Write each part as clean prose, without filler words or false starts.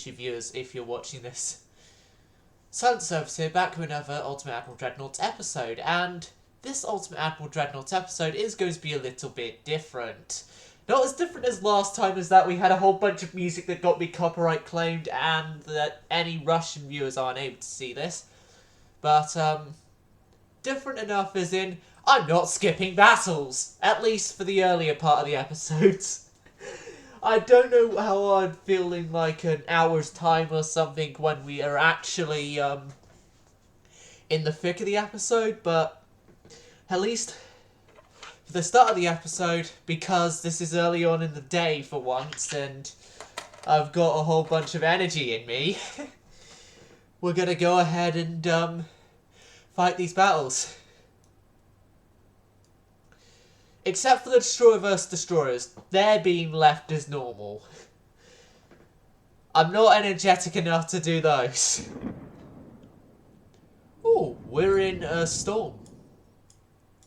YouTube viewers if you're watching this. Silent Service here, back with another Ultimate Admiral Dreadnoughts episode, and this Ultimate Admiral Dreadnoughts episode is going to be a little bit different. Not as different as last time, as that we had a whole bunch of music that got me copyright claimed and that any Russian viewers aren't able to see this. But, different enough as in, I'm not skipping battles, at least for the earlier part of the episodes. I don't know how I'm feeling like an hour's time or something when we are actually, in the thick of the episode, but at least for the start of the episode, because this is early on in the day for once, and I've got a whole bunch of energy in me, we're gonna go ahead and, fight these battles. Except for the Destroyer vs. Destroyers, they're being left as normal. I'm not energetic enough to do those. Oh, we're in a storm,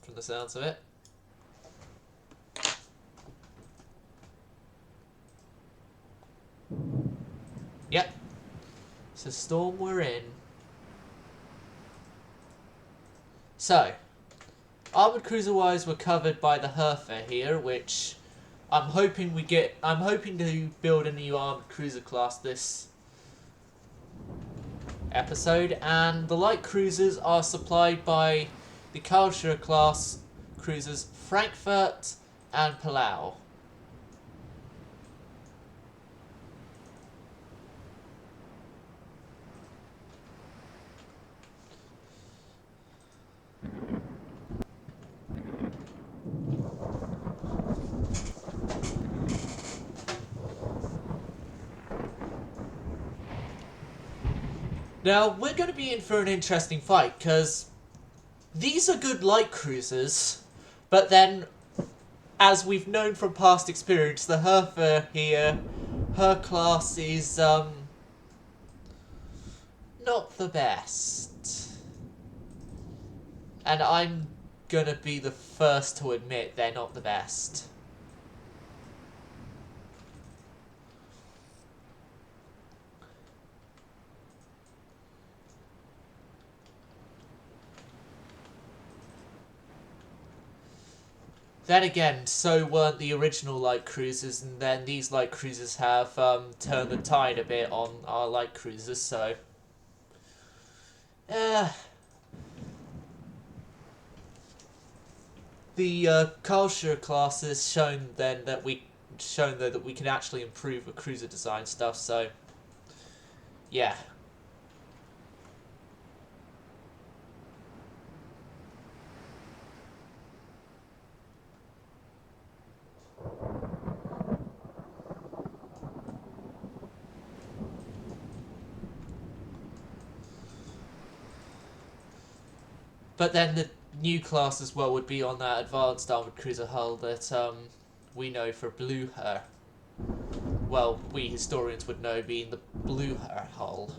from the sounds of it. Yep, it's a storm we're in. So, armoured cruiser-wise, we're covered by the Hertha here, which I'm hoping to build a new armoured cruiser class this episode, and the light cruisers are supplied by the Karlsruhe class cruisers Frankfurt and Palau. Now, we're going to be in for an interesting fight, because these are good light cruisers, but then, as we've known from past experience, the Hertha here, her class is, not the best. And I'm going to be the first to admit they're not the best. Then again, so weren't the original light cruisers, and then these light cruisers have turned the tide a bit on our light cruisers, so... the Karlsruhe class has shown then that we can actually improve the cruiser design stuff, so... yeah. But then the new class as well would be on that advanced armoured cruiser hull that we know for Blucher. Well, we historians would know being the Blucher hull.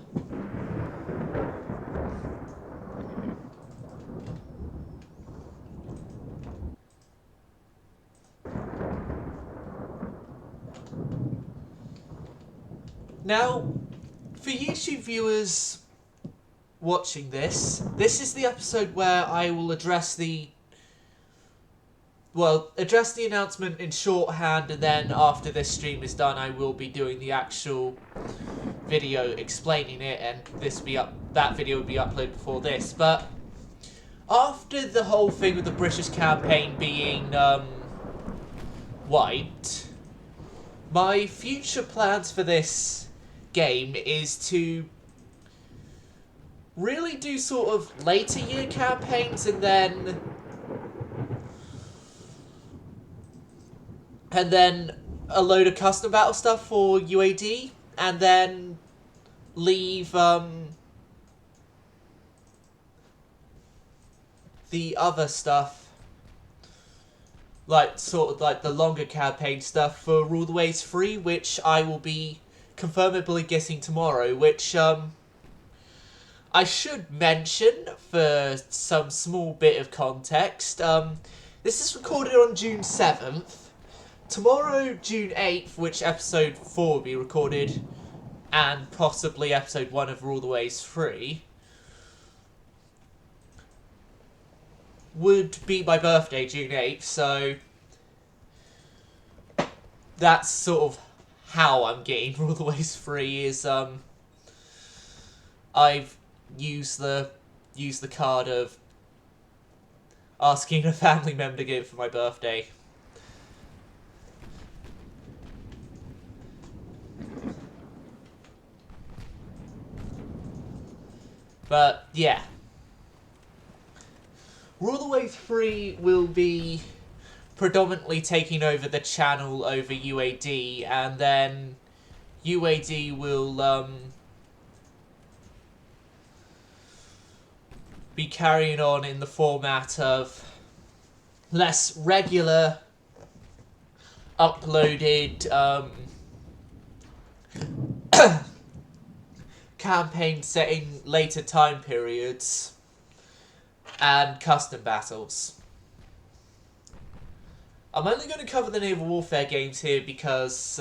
Now, for YouTube viewers watching this is the episode where I will address the announcement in shorthand, and then after this stream is done I will be doing the actual video explaining it, and that video will be uploaded before this. But after the whole thing with the British campaign being wiped, my future plans for this game is to really do sort of later year campaigns, and then a load of custom battle stuff for UAD, and then leave the other stuff, like sort of like the longer campaign stuff, for All the Ways Free, which I will be confirmably getting tomorrow, which I should mention, for some small bit of context, this is recorded on June 7th. Tomorrow, June 8th, which episode 4 will be recorded, and possibly episode 1 of Rule the Waves 3, would be my birthday, June 8th, so that's sort of how I'm getting Rule the Waves 3 is, I've used the card of asking a family member to get it for my birthday. But, yeah. Rule the Waves 3 will be predominantly taking over the channel over UAD, and then UAD will be carrying on in the format of less regular uploaded campaign setting later time periods and custom battles. I'm only going to cover the Naval Warfare games here because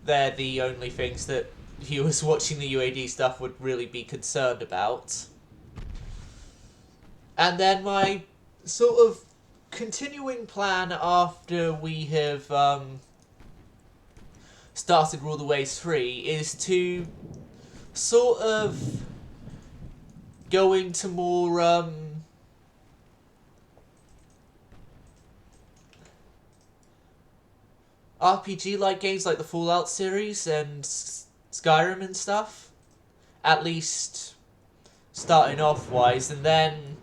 they're the only things that viewers watching the UAD stuff would really be concerned about. And then my sort of continuing plan after we have started Rule the Waves 3 is to sort of go into more RPG-like games like the Fallout series and Skyrim and stuff. At least starting off wise, and then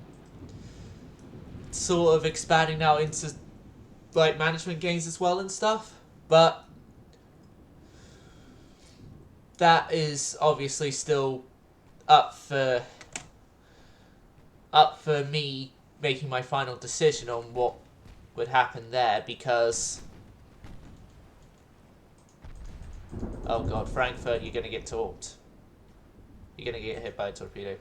sort of expanding out into like management games as well and stuff. But that is obviously still up for me making my final decision on what would happen there, because oh god, Frankfurt, you're gonna get torped. You're gonna get hit by a torpedo.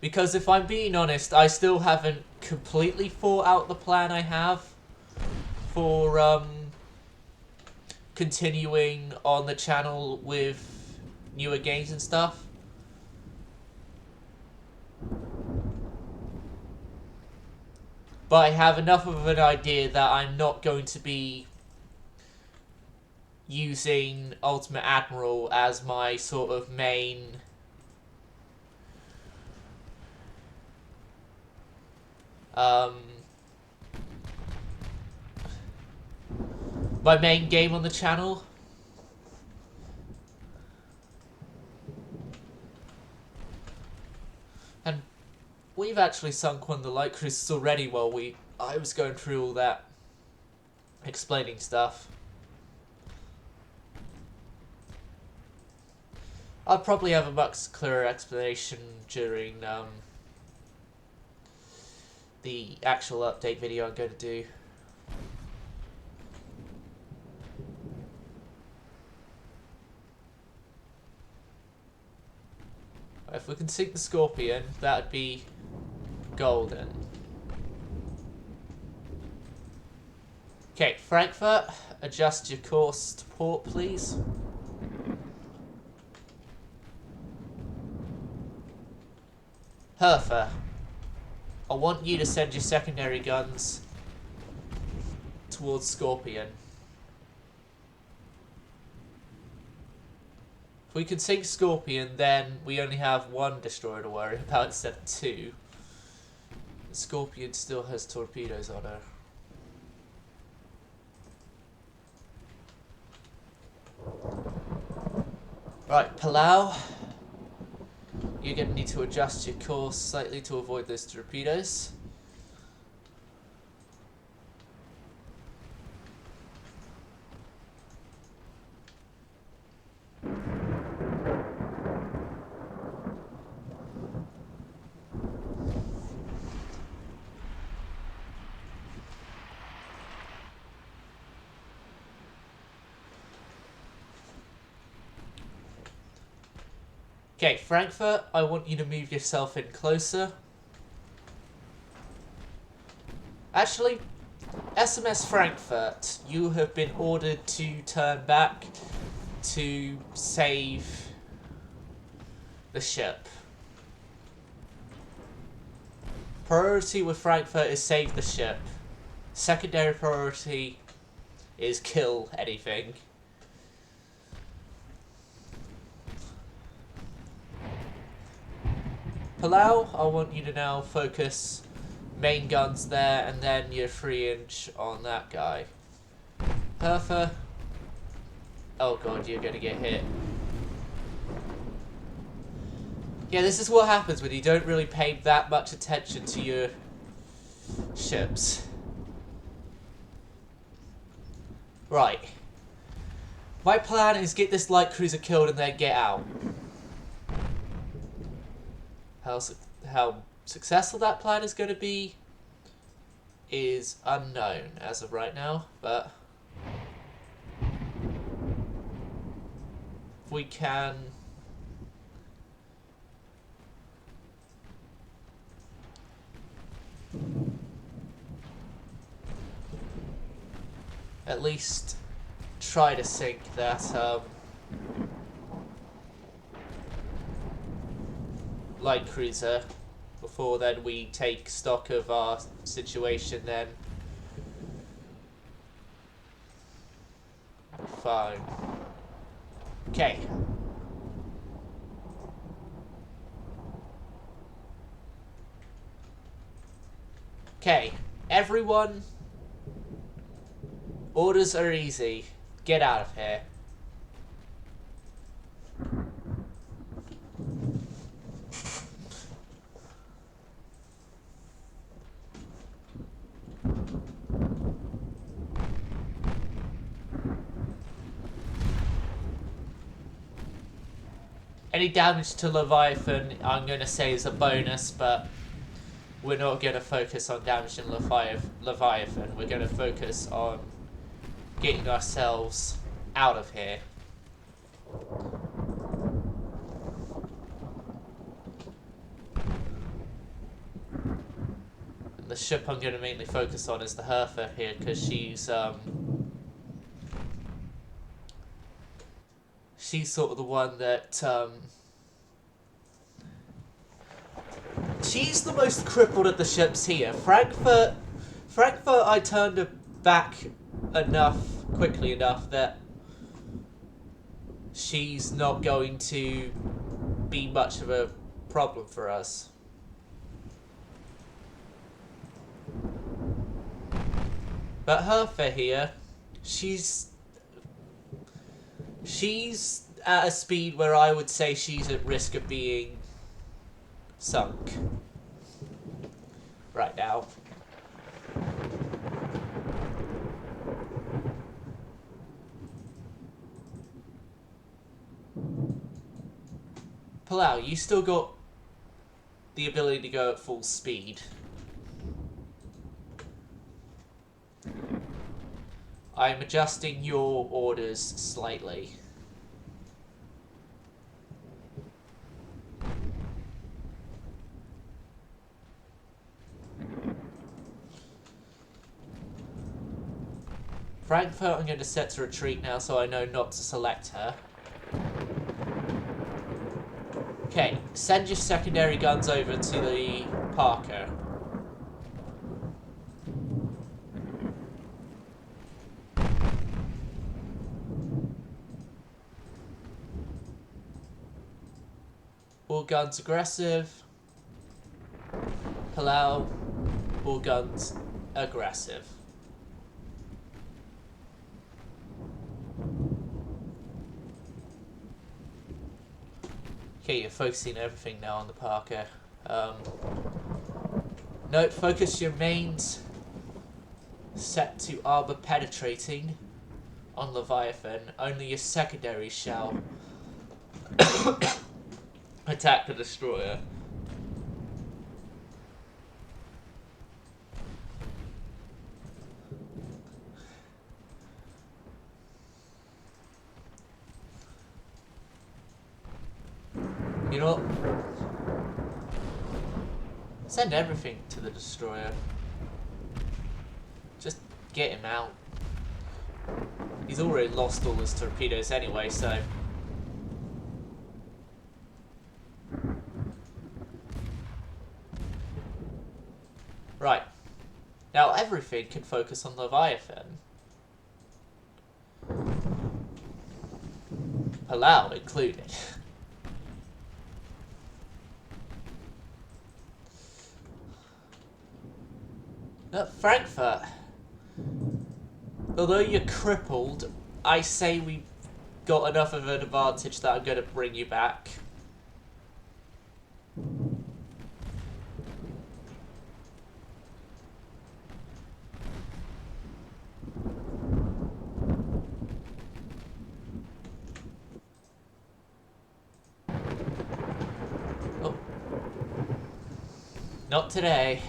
Because if I'm being honest, I still haven't completely thought out the plan I have for continuing on the channel with newer games and stuff. But I have enough of an idea that I'm not going to be using Ultimate Admiral as my sort of main my main game on the channel. And we've actually sunk one of the light cruisers already while I was going through all that explaining stuff. I'll probably have a much clearer explanation during the actual update video I'm going to do. If we can sink the Scorpion, that would be golden. Okay, Frankfurt, adjust your course to port, please. Hertha, I want you to send your secondary guns towards Scorpion. If we can sink Scorpion, then we only have one destroyer to worry about instead of two. Scorpion still has torpedoes on her. Right, Palau, you're going to need to adjust your course slightly to avoid those torpedoes. Okay, Frankfurt, I want you to move yourself in closer. Actually, SMS Frankfurt, you have been ordered to turn back to save the ship. Priority with Frankfurt is save the ship. Secondary priority is kill anything. Palau, I want you to now focus main guns there and then your 3-inch on that guy. Hertha. Oh god, you're gonna get hit. Yeah, this is what happens when you don't really pay that much attention to your ships. Right. My plan is get this light cruiser killed and then get out. How successful that plan is going to be is unknown as of right now, but if we can at least try to sink that light cruiser before then we take stock of our situation, then fine. Okay. Okay, everyone, orders are easy. Get out of here. Any damage to Leviathan, I'm going to say is a bonus, but we're not going to focus on damaging Leviathan. We're going to focus on getting ourselves out of here. The ship I'm going to mainly focus on is the Hertha here, because she's sort of the one that she's the most crippled of the ships here. Frankfurt I turned her back quickly enough that she's not going to be much of a problem for us. But Hertha here, she's at a speed where I would say she's at risk of being sunk right now. Palau, you still got the ability to go at full speed. I'm adjusting your orders slightly. Frankfurt I'm going to set to retreat now so I know not to select her. Okay, send your secondary guns over to the Parker. All guns aggressive. Palau, all guns aggressive. Okay, you're focusing everything now on the Parker. Note, focus your mains set to armor penetrating on Leviathan. Only your secondaries shall attack the destroyer. You know what? Send everything to the destroyer. get him out. He's already lost all his torpedoes anyway, so... Right. Now everything can focus on Leviathan. Palau included. At Frankfurt. Although you're crippled, I say we got enough of an advantage that I'm going to bring you back. Oh. Not today.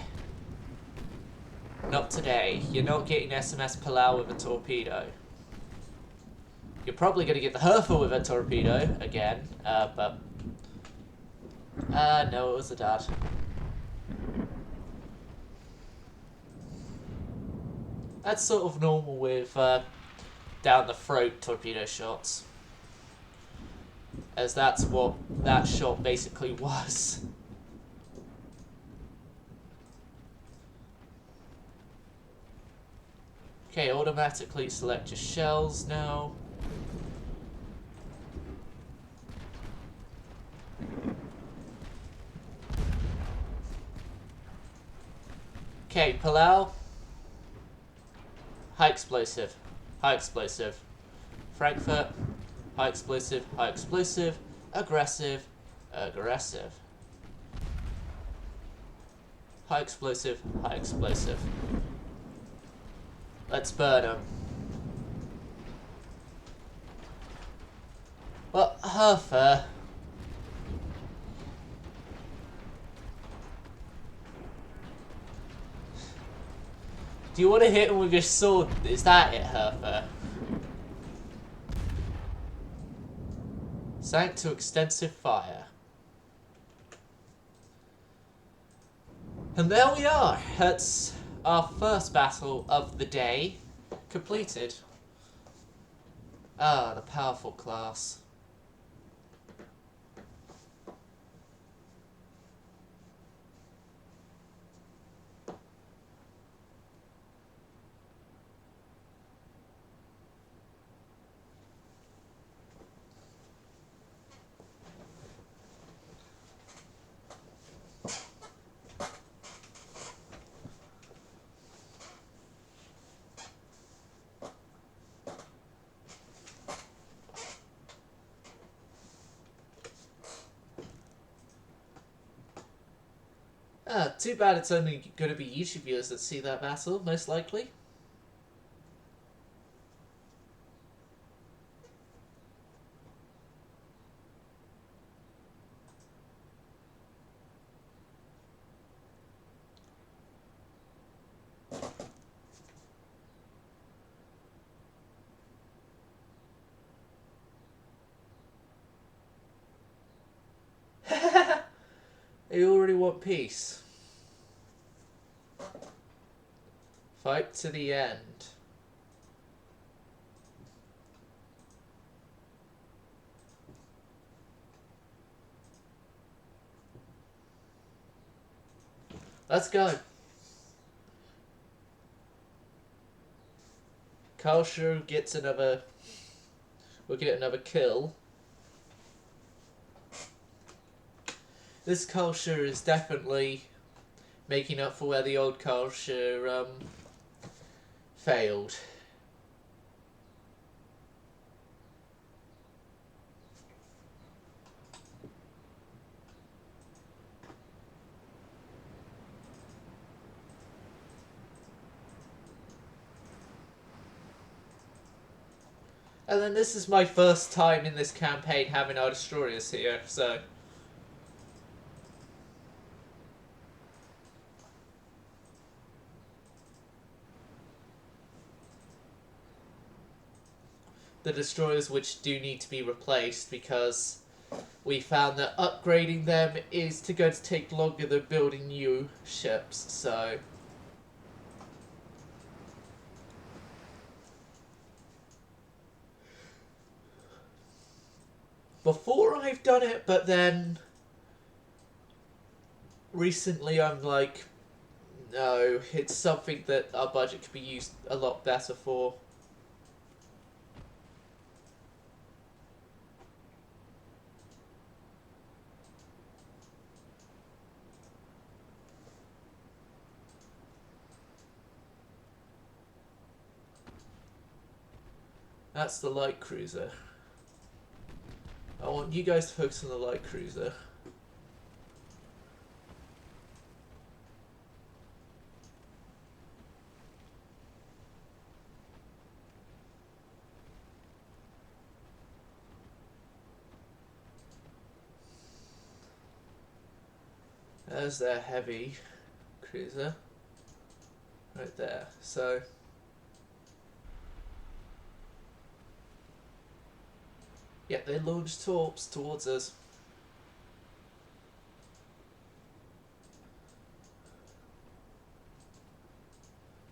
Not today. You're not getting SMS Palau with a torpedo. You're probably going to get the Herfer with a torpedo again, but... no, it was the dad. That's sort of normal with down the throat torpedo shots. As that's what that shot basically was. Okay, automatically select your shells now. Okay, Palau. High explosive. High explosive. Frankfurt. High explosive. High explosive. Aggressive. Aggressive. High explosive. High explosive. Let's burn them. Well, Herfer. Do you want to hit him with your sword? Is that it, Herfer? Sank to extensive fire. And there we are. That's our first battle of the day completed. Ah, the powerful class. Too bad it's only going to be YouTube viewers that see that battle, most likely. They already want peace. Fight to the end. Let's go. Kalshu gets another... We'll get another kill. This culture is definitely making up for where the old culture failed. And then this is my first time in this campaign having our destroyers here, so... The destroyers which do need to be replaced because we found that upgrading them is going to take longer than building new ships, so... before I've done it, but then recently I'm like, no, it's something that our budget could be used a lot better for. That's the light cruiser. I want you guys to focus on the light cruiser. There's their heavy cruiser. Right there. So yeah, they launched torps towards us.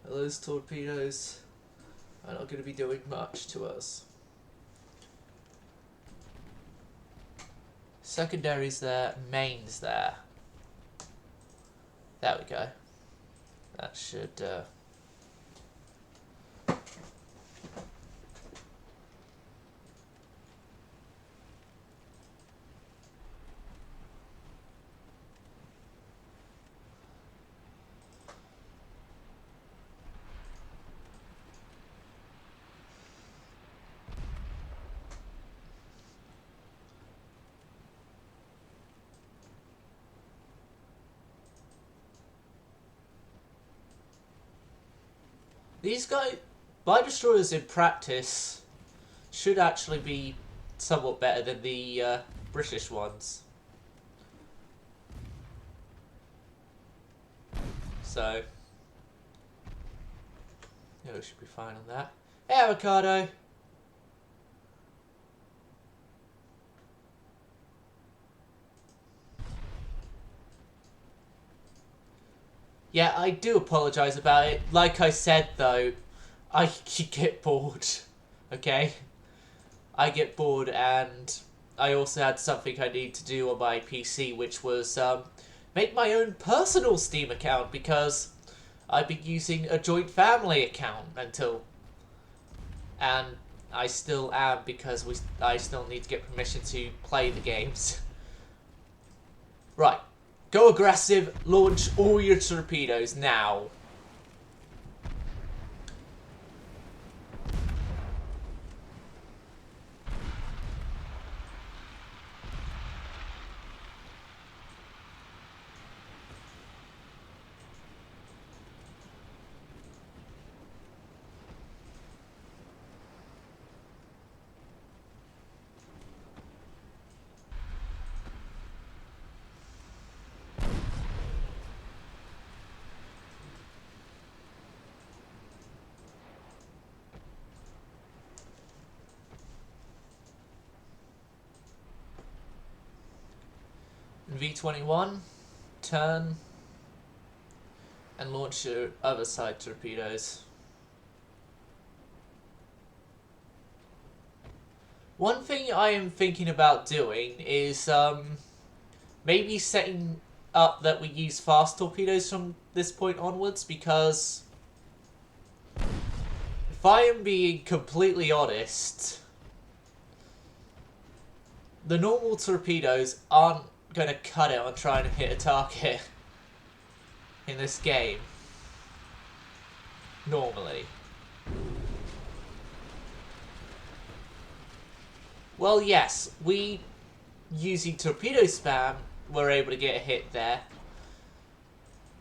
Those torpedoes are not going to be doing much to us. Secondary's there, main's there. There we go. That should... These guys, by destroyers in practice, should actually be somewhat better than the British ones. So, yeah, we should be fine on that. Hey, Ricardo! Yeah, I do apologise about it. Like I said, though, I get bored. Okay? I get bored, and I also had something I need to do on my PC, which was make my own personal Steam account, because I've been using a joint family account until... And I still am, because I still need to get permission to play the games. Right. Go aggressive, launch all your torpedoes now. V-21, turn, and launch your other side torpedoes. One thing I am thinking about doing is maybe setting up that we use fast torpedoes from this point onwards, because if I am being completely honest, the normal torpedoes aren't going to cut it on trying to hit a target in this game. Normally. Well, yes, we, using torpedo spam, were able to get a hit there.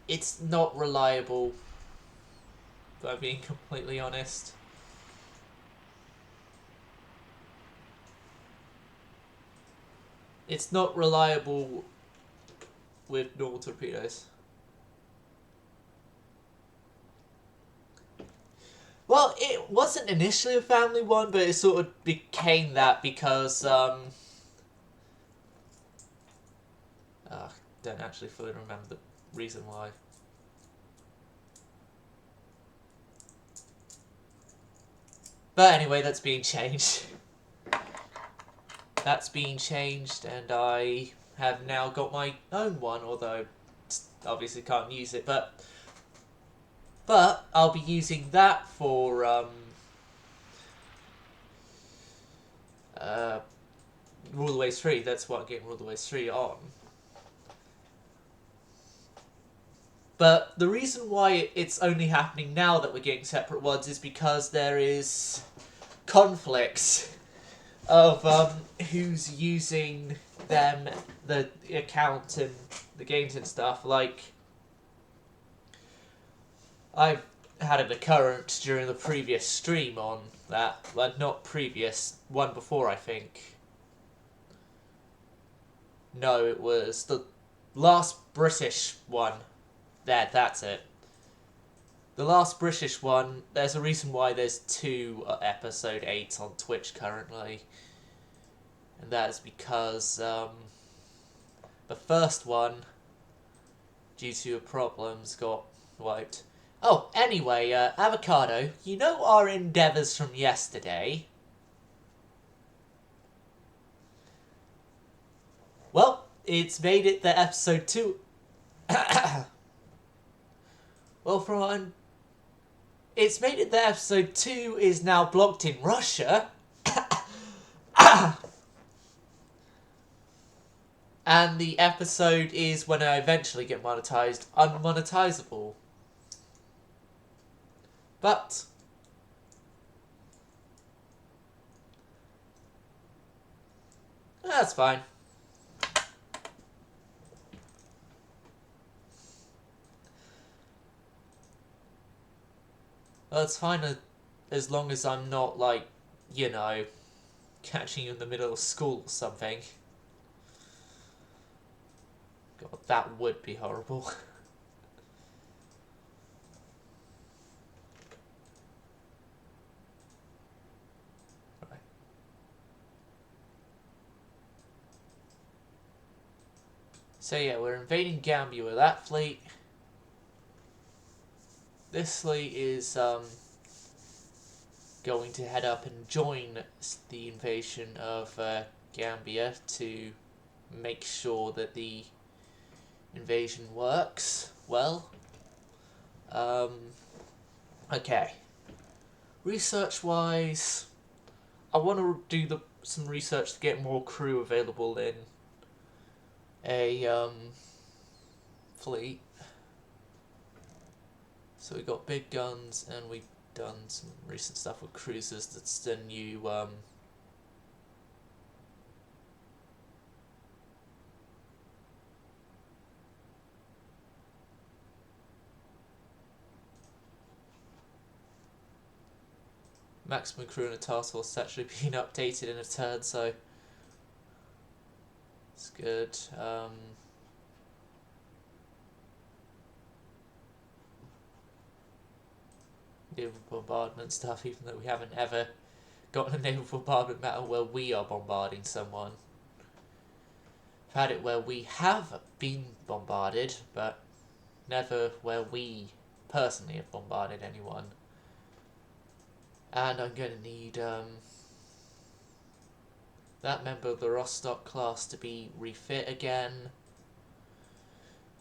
It's not reliable, if I'm being completely honest. It's not reliable with normal torpedoes. Well, it wasn't initially a family one, but it sort of became that because, don't actually fully remember the reason why. But anyway, that's being changed. that's been changed, and I have now got my own one, although obviously can't use it, but I'll be using that for Ruleways 3. That's what I'm getting Ruleways 3 on. But the reason why it's only happening now that we're getting separate ones is because there is conflicts of who's using them, the account and the games and stuff. Like, I've had an occurrence during the previous stream on that. Well, not previous, one before, I think. No, it was the last British one. That's it. The last British one, there's a reason why there's 2 episode 8s on Twitch currently. And that is because the first one, due to problems, got wiped. Oh, anyway, Avocado, you know our endeavours from yesterday? Well, it's made it to episode 2. Well, it's made it that episode 2 is now blocked in Russia. And the episode is, when I eventually get monetized, unmonetizable. But that's fine. Well, it's fine as long as I'm not, like, you know, catching you in the middle of school or something. God, that would be horrible. Right. So yeah, we're invading Gambia with that fleet. This fleet is going to head up and join the invasion of Gambia to make sure that the invasion works well. Okay. Research-wise, I want to do some research to get more crew available in a fleet. So we got big guns, and we've done some recent stuff with cruisers. That's the new maximum crew in a task force has actually been updated in a turn, so it's good. Naval bombardment stuff, even though we haven't ever gotten a naval bombardment battle where we are bombarding someone. I've had it where we have been bombarded, but never where we personally have bombarded anyone. And I'm going to need that member of the Rostock class to be refit again.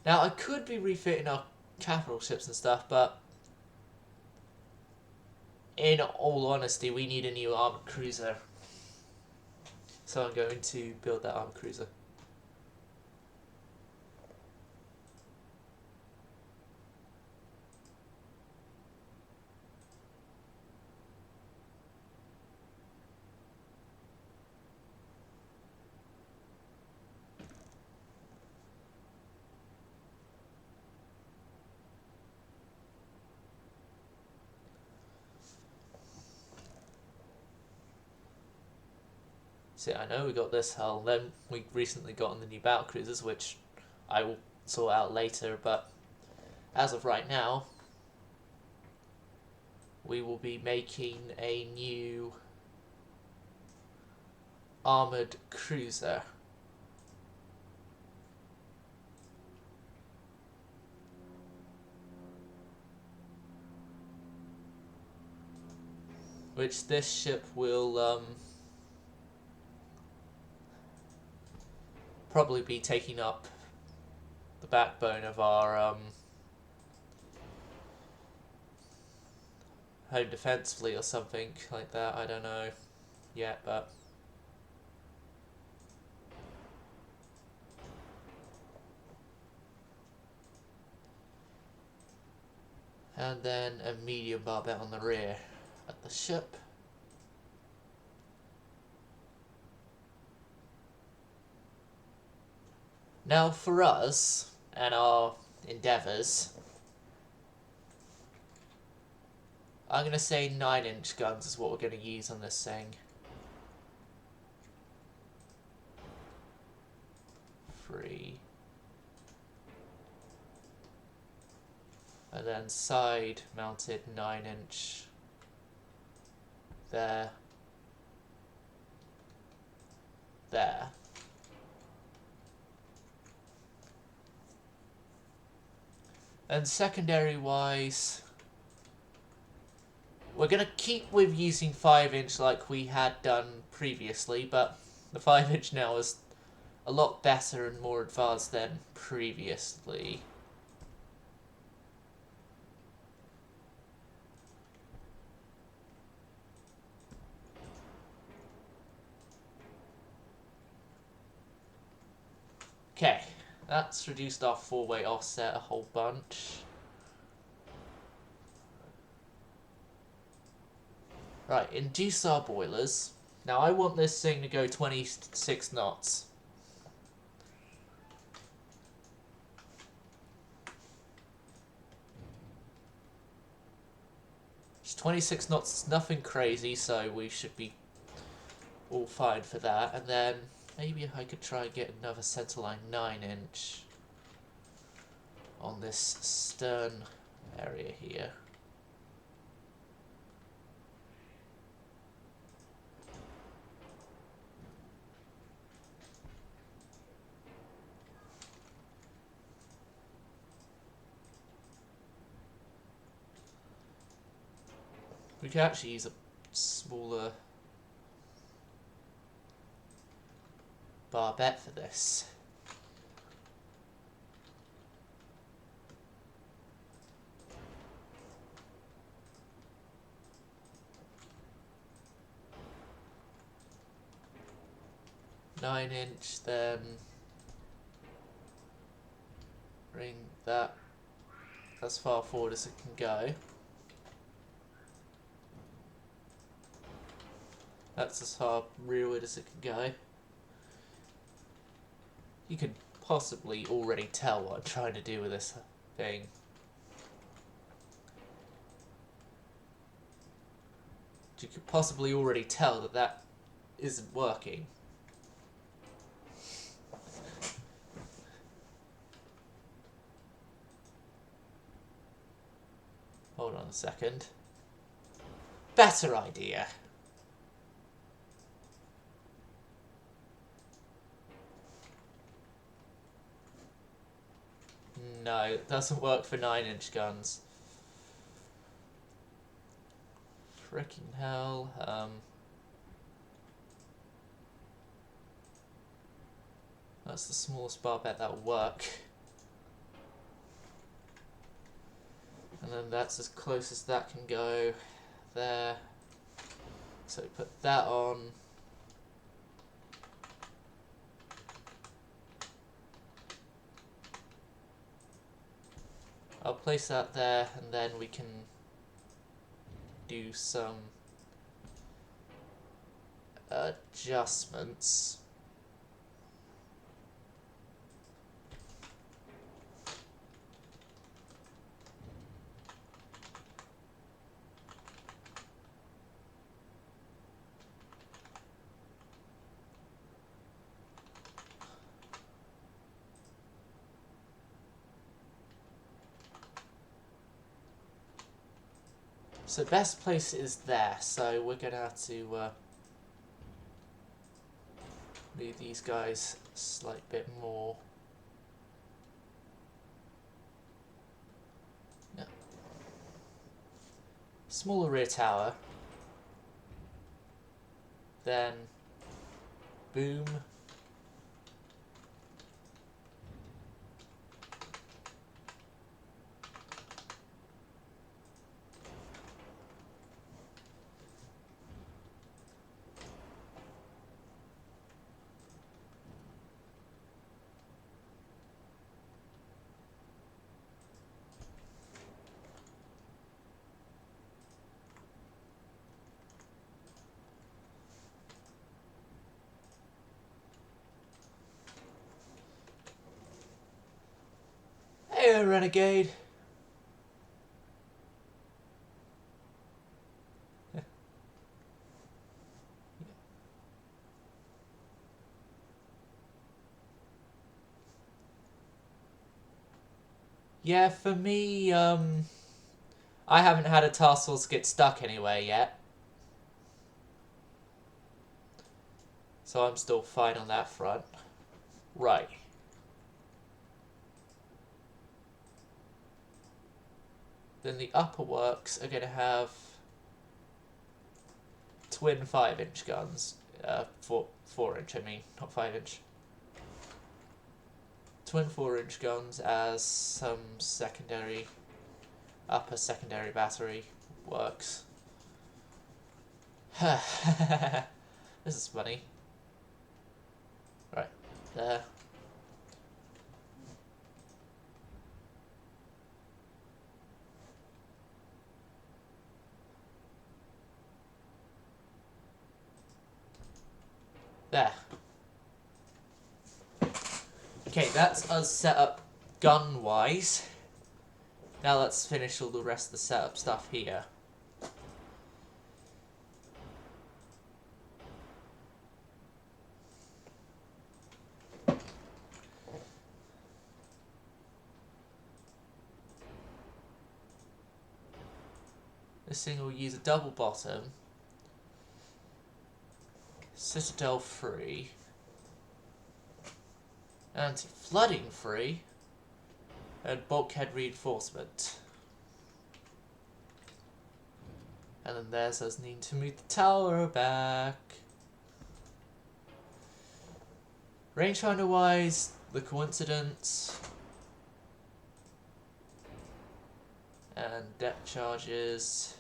Now, I could be refitting our capital ships and stuff, but in all honesty, we need a new armoured cruiser. So I'm going to build that armoured cruiser. See, I know we got this hull, then we recently gotten the new battle cruisers, which I will sort out later, but as of right now, we will be making a new armoured cruiser. Which this ship will probably be taking up the backbone of our home defense fleet or something like that. I don't know yet, but and then a medium barbette on the rear at the ship. Now for us and our endeavours, I'm going to say 9-inch guns is what we're going to use on this thing. 3. And then side mounted 9-inch there. There. And secondary wise, we're going to keep with using 5-inch like we had done previously, but the 5-inch now is a lot better and more advanced than previously. Okay, that's reduced our 4-way offset a whole bunch. Right, induce our boilers. Now I want this thing to go 26 knots. It's 26 knots, it's nothing crazy, so we should be all fine for that. And then maybe I could try and get another centerline 9-inch on this stern area here. We could actually use a smaller barbette for this. Nine-inch, then bring that as far forward as it can go. That's as far rearward as it can go. You could possibly already tell what I'm trying to do with this thing. You could possibly already tell that that isn't working. Hold on a second. Better idea. No, it doesn't work for 9-inch guns. Frickin' hell. That's the smallest barbette that'll work. And then that's as close as that can go there. So we put that on. I'll place that there, and then we can do some adjustments. So best place is there, so we're going to have to move these guys a slight bit more. Yeah. Smaller rear tower. Then boom. renegade. Yeah, for me, I haven't had a task force get stuck anywhere yet. So I'm still fine on that front. Right. Then the upper works are going to have twin 5-inch guns. 4-inch, I mean, not 5-inch. Twin 4-inch guns as some upper secondary battery works. This is funny. Right, there. There. Okay, that's us set up gun-wise. Now let's finish all the rest of the setup stuff here. This thing will use a double bottom, citadel free, anti-flooding free, and bulkhead reinforcement. And then there's us needing to move the tower back. Rangefinder wise, the coincidence. And depth charges.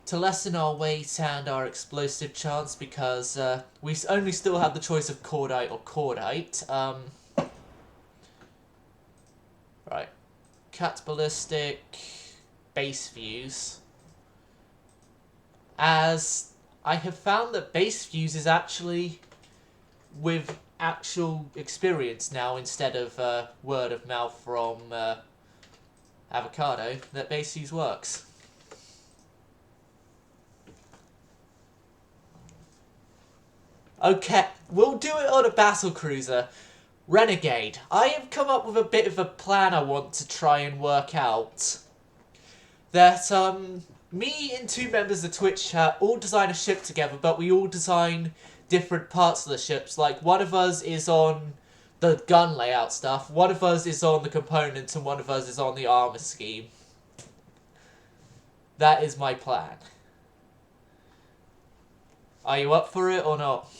To lessen our weight and our explosive chance, because we only still have the choice of cordite or cordite. Right. Cat ballistic base views. As I have found that base views is actually with actual experience now instead of word of mouth from Avocado, that base views works. Okay, we'll do it on a battle cruiser. Renegade. I have come up with a bit of a plan I want to try and work out. That, me and two members of Twitch chat all design a ship together, but we all design different parts of the ships. Like, one of us is on the gun layout stuff, one of us is on the components, and one of us is on the armor scheme. That is my plan. Are you up for it or not?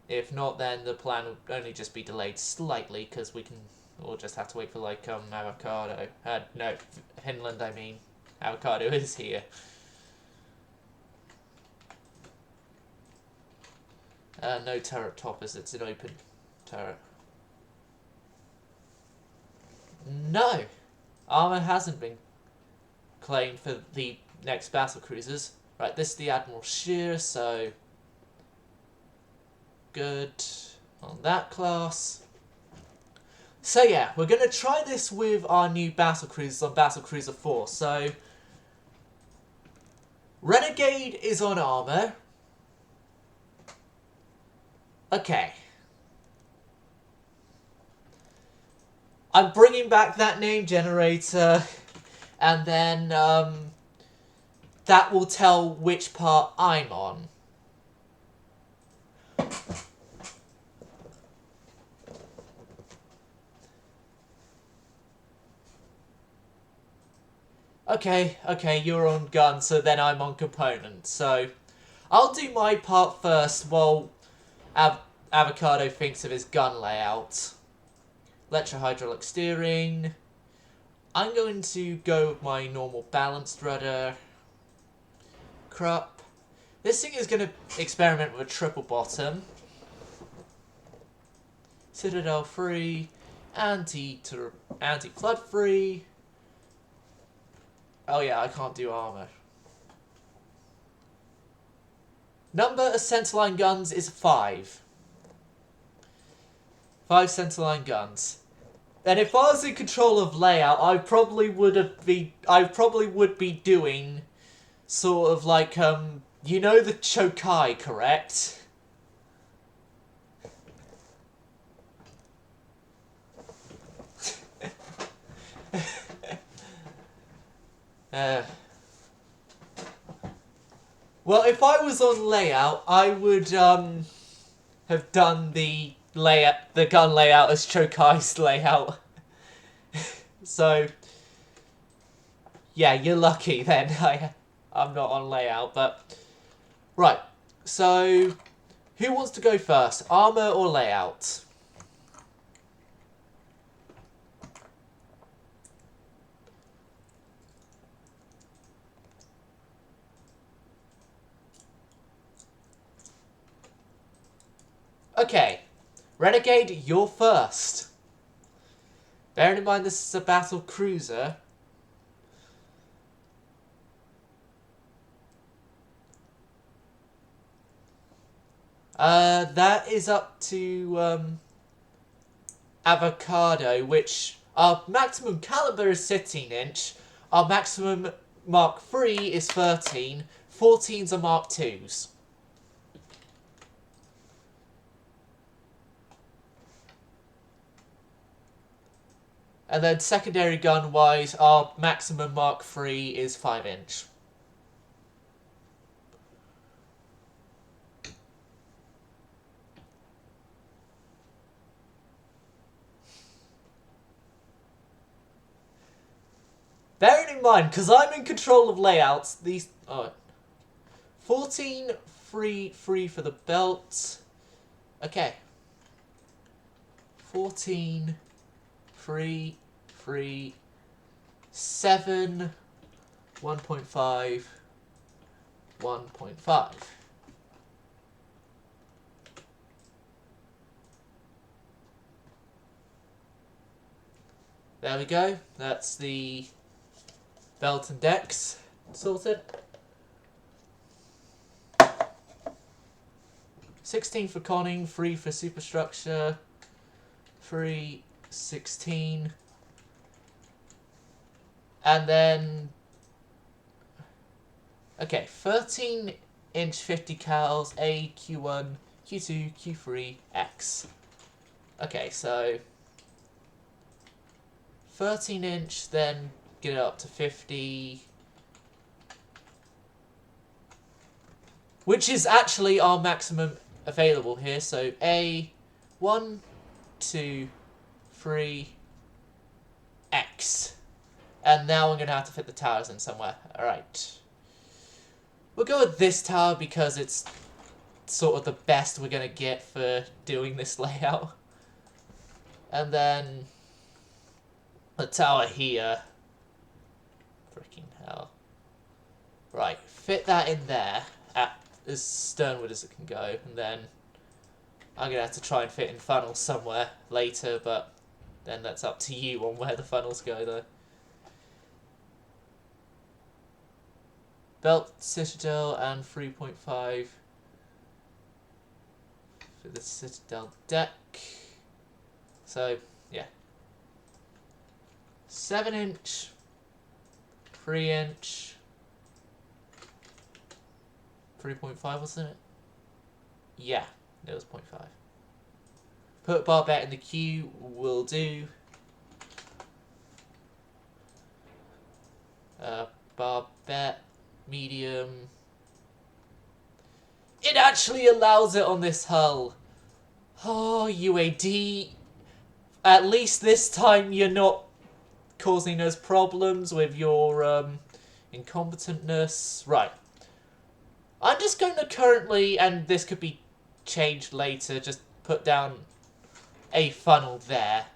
If not, then the plan will only just be delayed slightly, because we'll just have to wait for, like, Avocado. No, Finland, I mean. Avocado is here. No turret toppers, it's an open turret. No! Armour hasn't been claimed for the next battle cruisers. Right, this is the Admiral Shear, so good on that class. So yeah, we're going to try this with our new battle cruisers on Battle Cruiser 4. So, Renegade is on armour. Okay. I'm bringing back that name generator, and then that will tell which part I'm on. Okay, you're on gun, so then I'm on component. So, I'll do my part first while Avocado thinks of his gun layout. Electro-hydraulic steering. I'm going to go with my normal balanced rudder. Crop. This thing is going to experiment with a triple bottom. Citadel free. Anti-flood free. Oh yeah, I can't do armor. Number of centerline guns is 5. 5 centerline guns. And if I was in control of layout, I probably would be doing sort of like you know the Chokai, correct? Well, if I was on layout, I would have done the gun layout as Chokai's layout. So yeah, you're lucky then. I'm not on layout, but right. So who wants to go first, armor or layout? Okay, Renegade, you're first. Bearing in mind this is a battle cruiser. That is up to Avocado, which our maximum caliber is 16-inch, our maximum Mark III is 13, 14s are Mark IIs. And then secondary gun-wise, our maximum Mark III is 5-inch. Bearing in mind, because I'm in control of layouts, these... 14, free for the belt. Okay. 14... Free, 7, 1.5, 1.5. There we go. That's the belt and decks sorted. 16 for conning, 3 for superstructure, 3, 16, and then okay, 13-inch 50 cals, A, Q1, Q2, Q3, X. Okay, so 13-inch, then get it up to 50, which is actually our maximum available here. So A, 1, 2, 3, X. And now I'm going to have to fit the towers in somewhere. Alright. We'll go with this tower because it's sort of the best we're going to get for doing this layout. And then the tower here. Freaking hell. Right, fit that in there at as sternward as it can go. And then I'm going to have to try and fit in funnels somewhere later, but then that's up to you on where the funnels go, though. Belt, Citadel, and 3.5 for the Citadel deck. So, yeah. 7-inch, 3-inch, 3.5, wasn't it? Yeah, it was 0.5. Put Barbette in the queue, will do. Barbette, medium. It actually allows it on this hull. Oh, UAD. At least this time you're not causing us problems with your incompetentness. Right. I'm just going to currently, and this could be changed later, just put down a funnel there.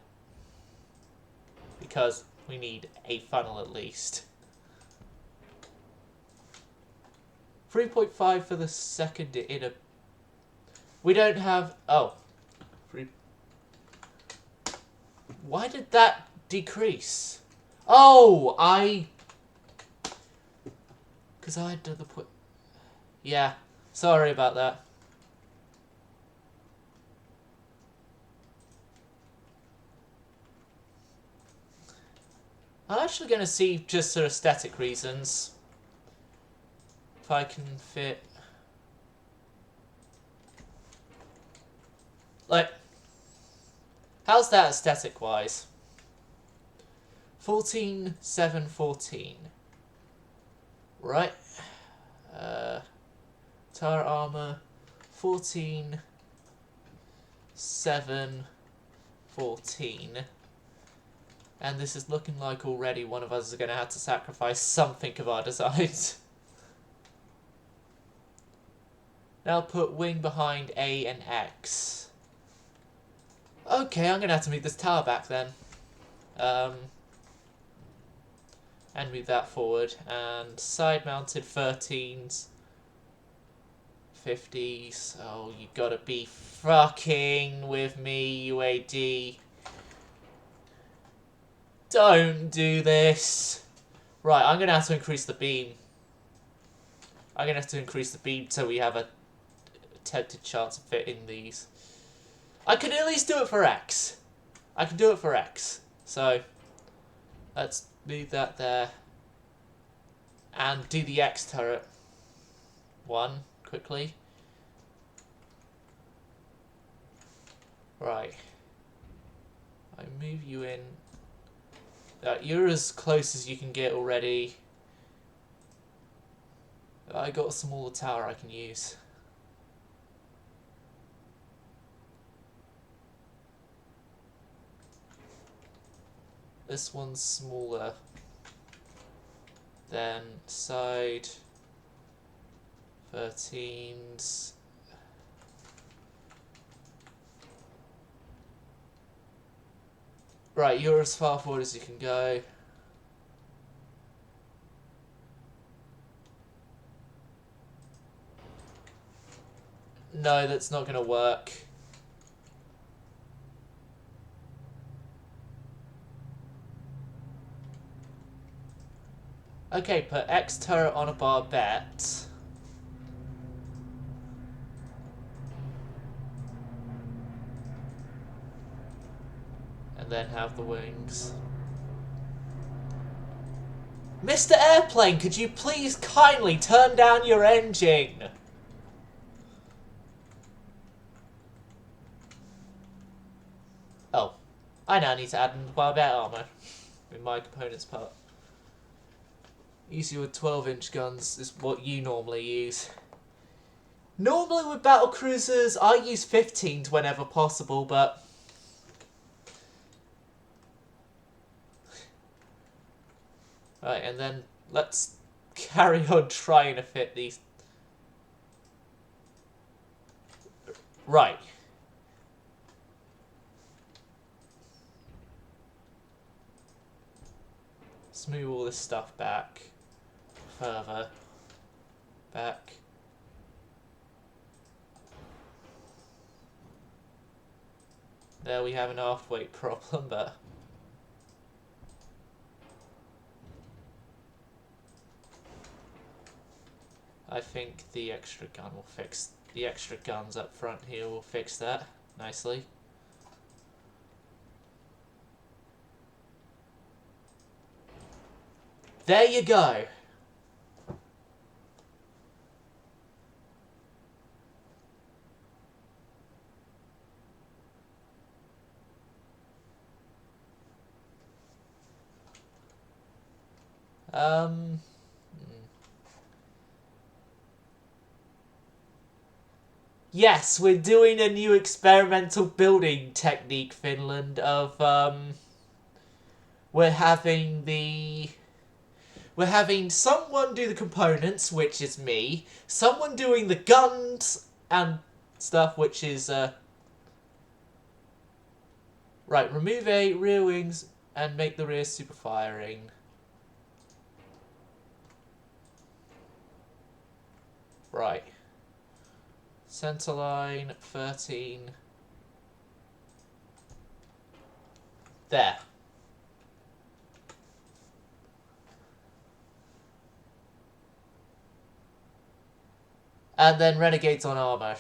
Because we need a funnel at least. 3.5 for the second inner. We don't have... Oh. Why did that decrease? Oh, because I had the point. Yeah. Sorry about that. I'm actually going to see, just for aesthetic reasons, if I can fit... Like, how's that aesthetic-wise? 14, 7, 14. Right. Tire armor, 14, 7, 14. And this is looking like already one of us is going to have to sacrifice something of our designs. Now put wing behind A and X. Okay, I'm going to have to move this tower back then. And move that forward. And side-mounted 13s. 50s. Oh, you gotta be fucking with me, UAD. Don't do this. Right, I'm gonna have to increase the beam. I'm gonna have to increase the beam so we have a attempted chance of fitting these. I can at least do it for X. I can do it for X. So, let's move that there. And do the X turret. One, quickly. Right. I move you in. You're as close as you can get already. I got a smaller tower I can use. This one's smaller than side 13s. Right, you're as far forward as you can go. No, that's not going to work. Okay, put X turret on a barbette. And then have the wings. Mr. Airplane, could you please kindly turn down your engine? Oh, I now need to add in the barbette armor in my components part. Easier with 12-inch guns is what you normally use. Normally with battle cruisers, I use 15s whenever possible, but... Right, and then let's carry on trying to fit these. Right. Let's move all this stuff back. Further. Back. There we have an half-weight problem, but... I think the extra gun will fix... The extra guns up front here will fix that nicely. There you go. Yes, we're doing a new experimental building technique, Finland, of, we're having someone do the components, which is me, someone doing the guns and stuff, which is, right, remove A, rear wings, and make the rear super firing. Right. Centerline, 13. There. And then renegades on armor.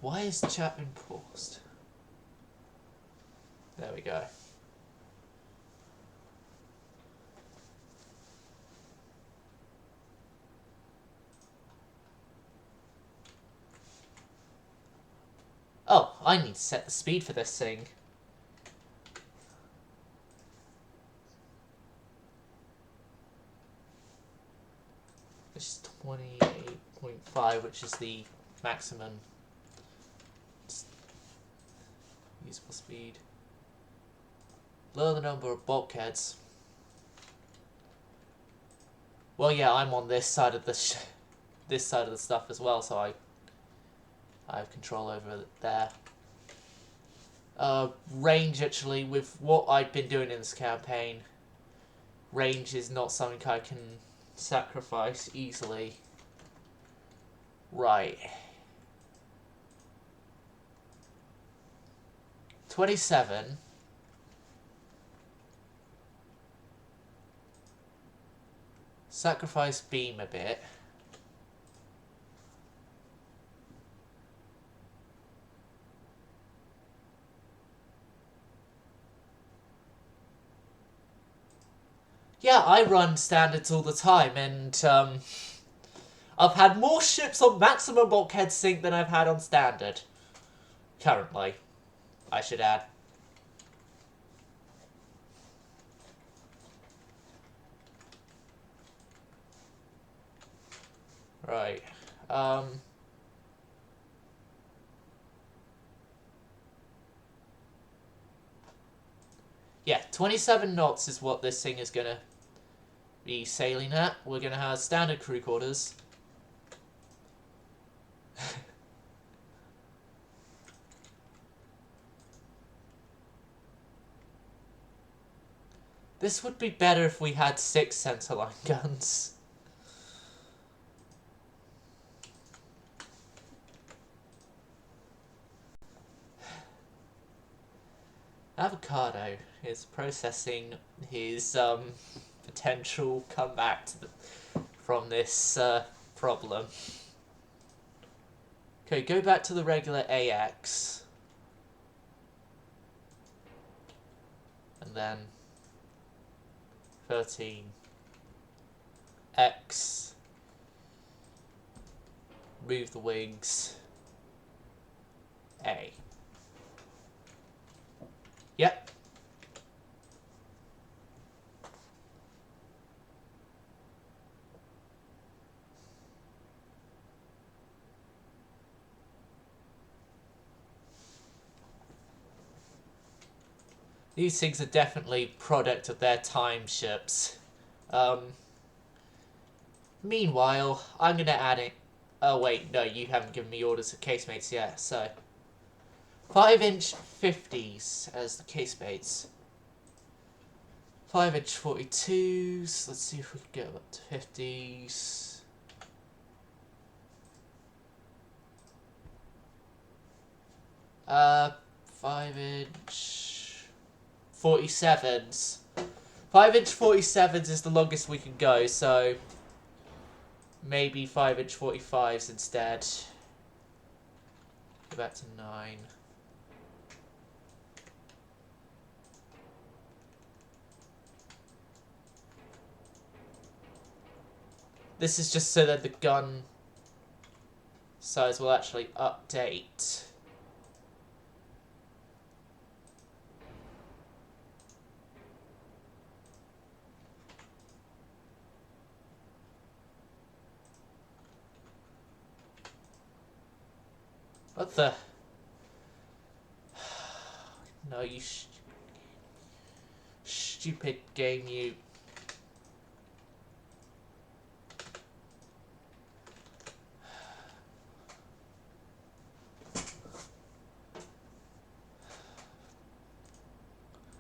Why is chat been paused? There we go. Oh, I need to set the speed for this thing. Which is 28.5, which is the maximum usable speed. Lower the number of bulkheads. Well, yeah, I'm on this side of the this side of the stuff as well, so I have control over it there. Range, actually, with what I've been doing in this campaign, range is not something I can sacrifice easily. Right. 27. Sacrifice beam a bit. Yeah, I run standards all the time, and I've had more ships on maximum bulkhead sink than I've had on standard. Currently, I should add. Right. Yeah, 27 knots is what this thing is going to be sailing at. We're going to have standard crew quarters. This would be better if we had 6 centerline guns. Avocado is processing his potential comeback from this problem. Okay, go back to the regular AX. And then 13. X. Move the wings. A. Yep. These things are definitely product of their time ships. Meanwhile, I'm going to add it. Oh wait, no, you haven't given me orders of casemates yet, so 5-inch 50s as the casemates. 5-inch 42s. Let's see if we can get up to 50s. Uh, 5-inch 47s. 5-inch 47s is the longest we can go, so maybe 5-inch 45s instead. Go back to 9. This is just so that the gun size will actually update. What the? No, you stupid game, you.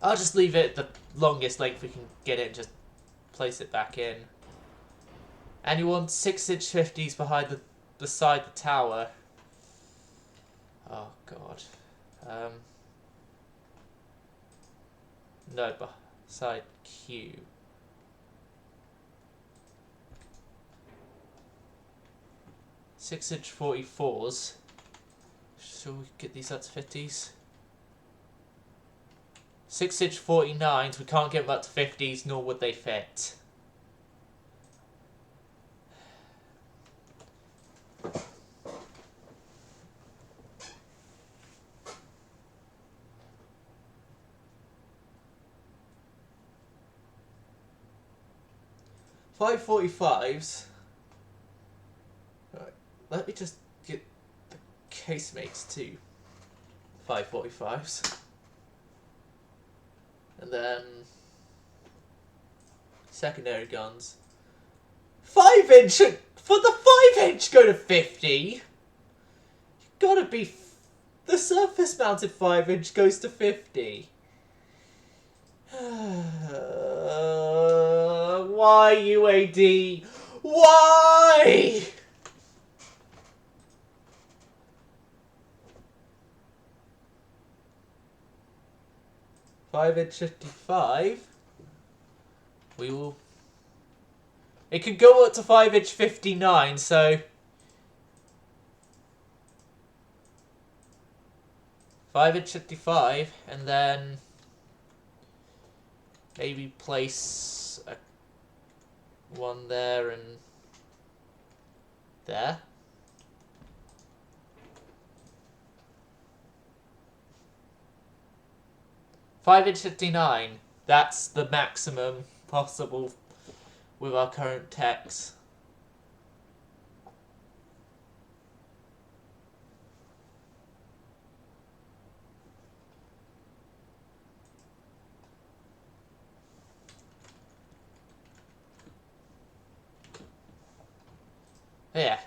I'll just leave it the longest length we can get it and just place it back in. And you want 6-inch 50s beside the tower. Oh god. No, beside Q. 6-inch 44s. Shall we get these up to 50s? 6-inch 49s, we can't get them up to 50s, nor would they fit. .545s. Right, let me just get the casemates to 545s. And then secondary guns. 5-inch! For the 5-inch go to 50? You gotta be... The surface mounted 5-inch goes to 50. Why, UAD? Why? .5-inch 55. We will... It could go up to 5-inch 59, so... 5-inch 55, and then... Maybe place one there and there. .5-inch 59. That's the maximum possible with our current techs. Yeah.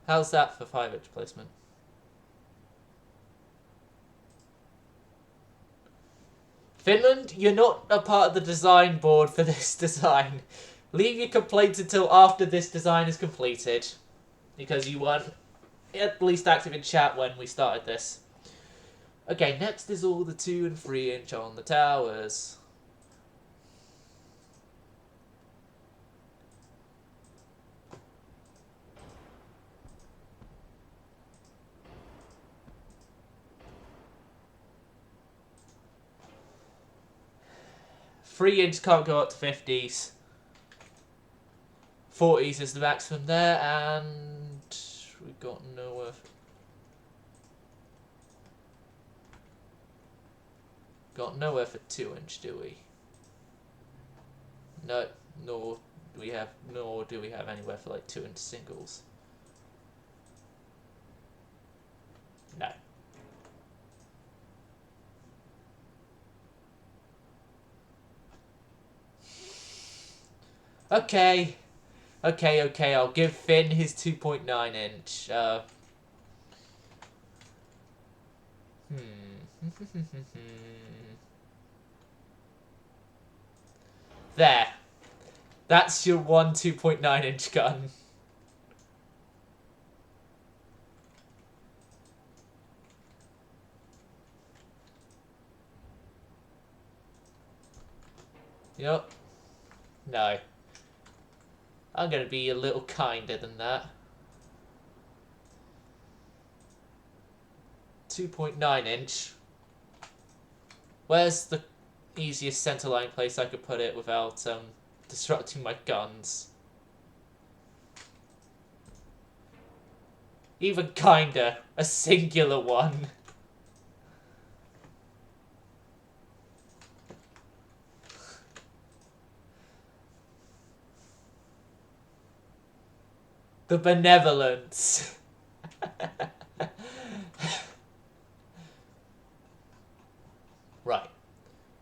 How's that for 5-inch placement? Finland, you're not a part of the design board for this design. Leave your complaints until after this design is completed. Because you weren't at least active in chat when we started this. Okay, next is all the 2 and 3-inch on the towers. .3-inch can't go up to 50s. 40s is the maximum there, and we've got nowhere. Got nowhere for 2-inch, do we? No, nor do we have anywhere for like 2-inch singles. No. Okay. Okay, I'll give Finn his 2.9-inch. There. That's your one 2.9-inch gun. Yep. No. I'm gonna be a little kinder than that. 2.9-inch. Where's the easiest centerline place I could put it without disrupting my guns? Even kinder. A singular one. The benevolence. Right.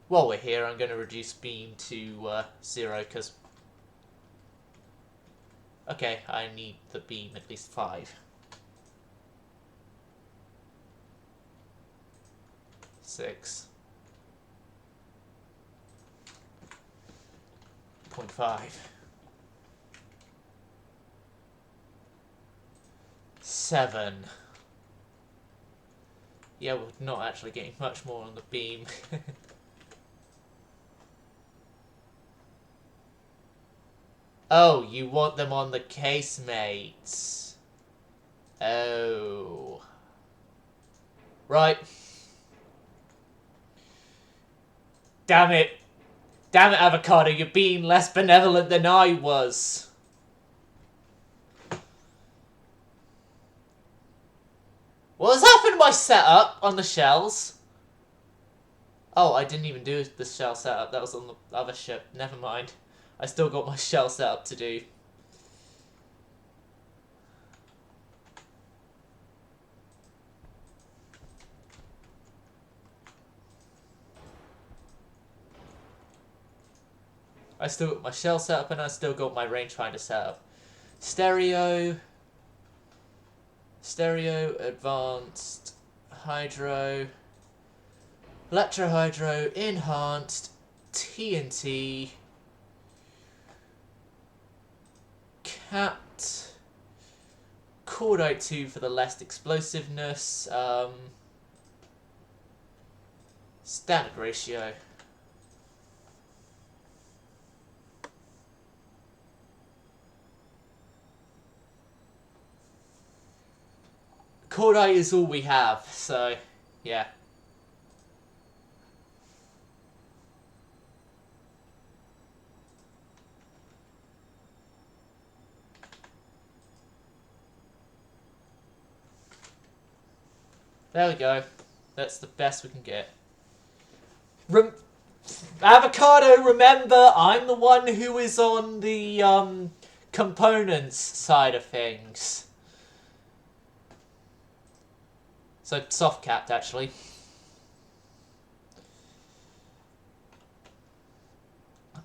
While we're here, I'm going to reduce beam to 0, because... Okay, I need the beam at least 5. 6. 0.5. 7. Yeah, we're not actually getting much more on the beam. Oh, you want them on the casemates. Oh. Right. Damn it. Damn it, Avocado, you're being less benevolent than I was. What has happened to my setup on the shells? Oh, I didn't even do the shell setup. That was on the other ship. Never mind. I still got my shell setup to do. I still got my shell setup and I still got my rangefinder setup. Stereo, advanced, hydro, electrohydro, enhanced, TNT, cat, cordite 2 for the less explosiveness, standard ratio. Cordite is all we have, so yeah. There we go. That's the best we can get. Avocado, remember, I'm the one who is on the components side of things. So, soft capped, actually.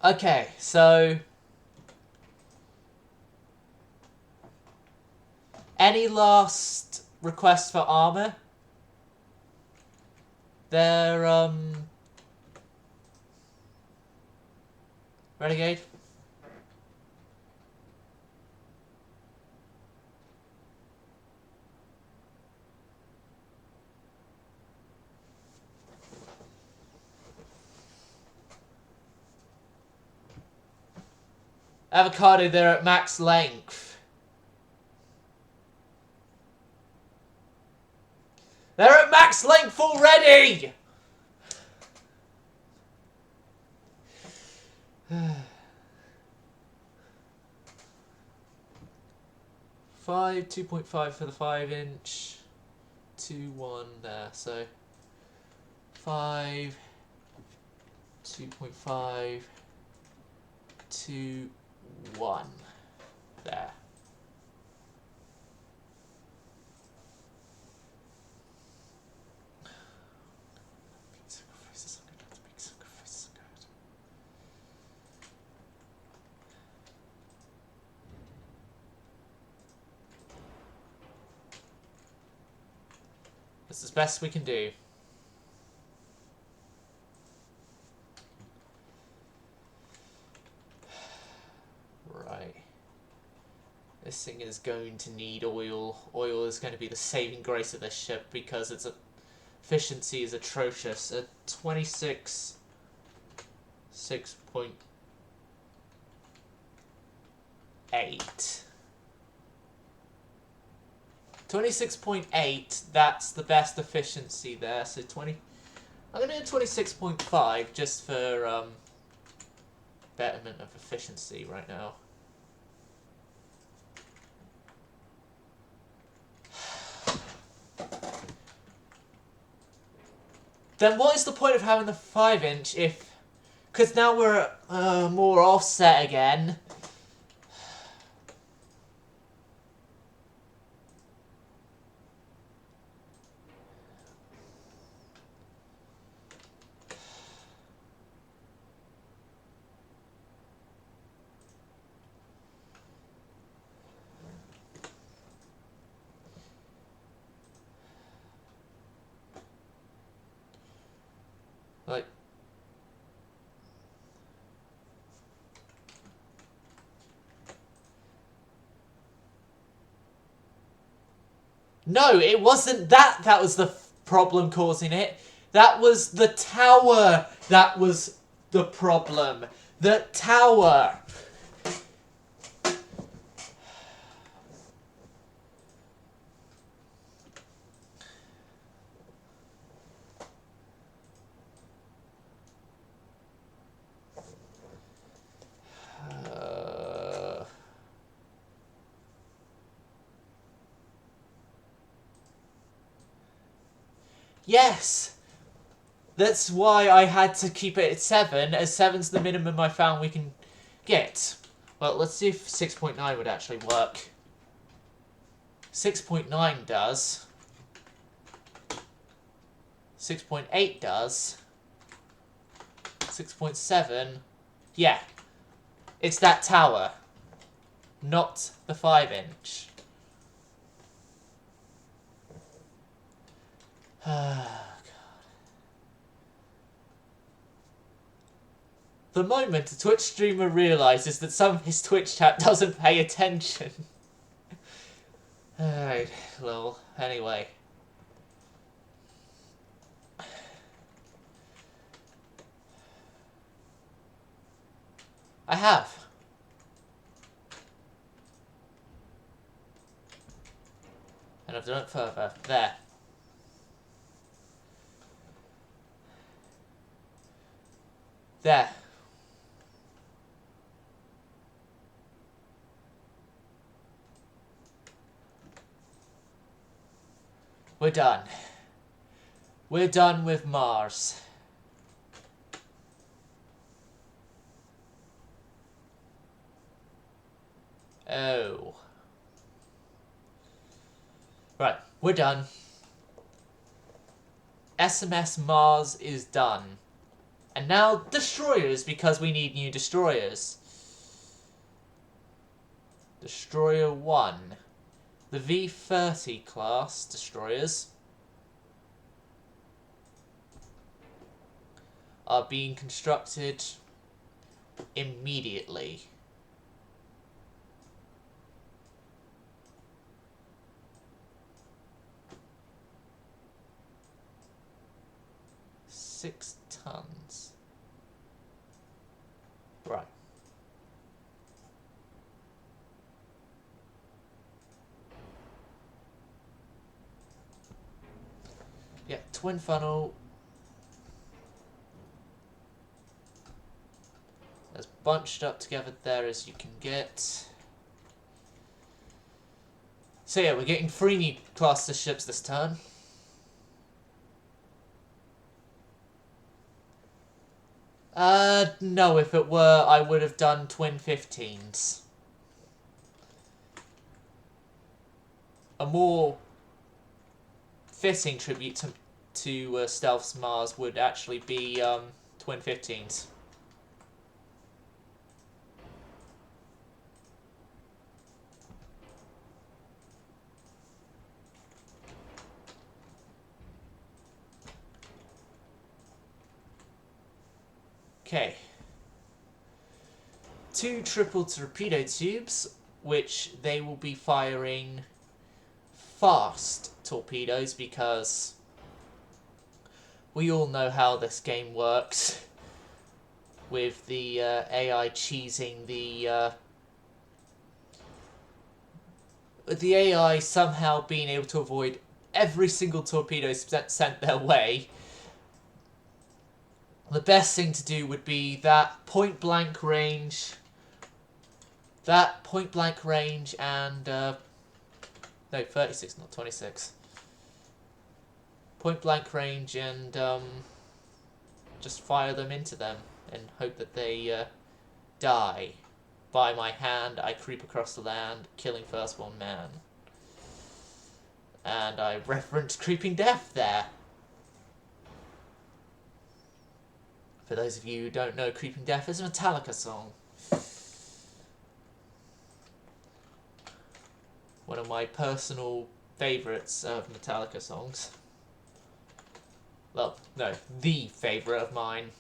Okay, so... any last requests for armor? They're, Renegade? Avocado, they're at max length. They're at max length already! 2.5 for the 5-inch. 2.1 there, so 5, 2.5, 2.1 there. It's as best we can do. Right. This thing is going to need oil. Oil is going to be the saving grace of this ship because its efficiency is atrocious. At 26.8. 26.8, that's the best efficiency there, so I'm going to do 26.5 just for betterment of efficiency right now. Then what is the point of having the 5-inch if... because now we're more offset again. Like... no, it wasn't that was the problem causing it. That was the tower that was the problem. The tower. Yes! That's why I had to keep it at 7, as 7's the minimum I found we can get. Well, let's see if 6.9 would actually work. 6.9 does. 6.8 does. 6.7. Yeah. It's that tower. Not the 5-inch. The moment a Twitch streamer realises that some of his Twitch chat doesn't pay attention. Alright, lol. Anyway. I have. And I've done it further. There. There. We're done. We're done with Mars. Oh. Right, we're done. SMS Mars is done. And now destroyers, because we need new destroyers. Destroyer 1. The V-30 class destroyers are being constructed immediately. Six tons. Right. Yeah, twin funnel. As bunched up together there as you can get. So yeah, we're getting 3 new cluster ships this turn. No, if it were, I would have done twin 15s. A more fitting tribute to Stealth's Mars would actually be twin 15s. Okay. 2 triple torpedo tubes, which they will be firing fast torpedoes because we all know how this game works with the AI cheesing the AI somehow being able to avoid every single torpedo sent their way. The best thing to do would be that point blank range. That point blank range and no, 36, not 26. Point blank range and just fire them into them and hope that they die. By my hand, I creep across the land, killing firstborn man. And I referenced Creeping Death there. For those of you who don't know, Creeping Death is a Metallica song. One of my personal favourites of Metallica songs. Well, no, the favourite of mine.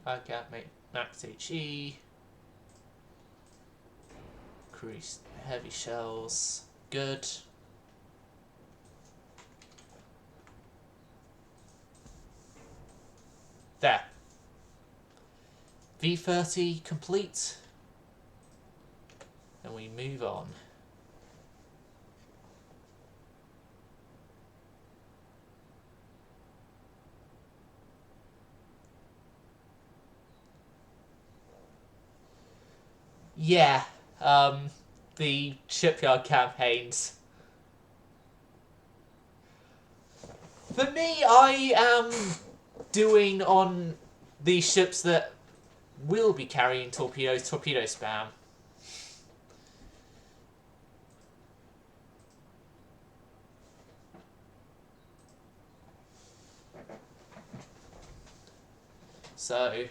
I can't make max HE. Increase heavy shells. Good. There. V30 complete. And we move on. Yeah, the shipyard campaigns. For me, I am doing on the ships that will be carrying torpedoes, torpedo spam. So,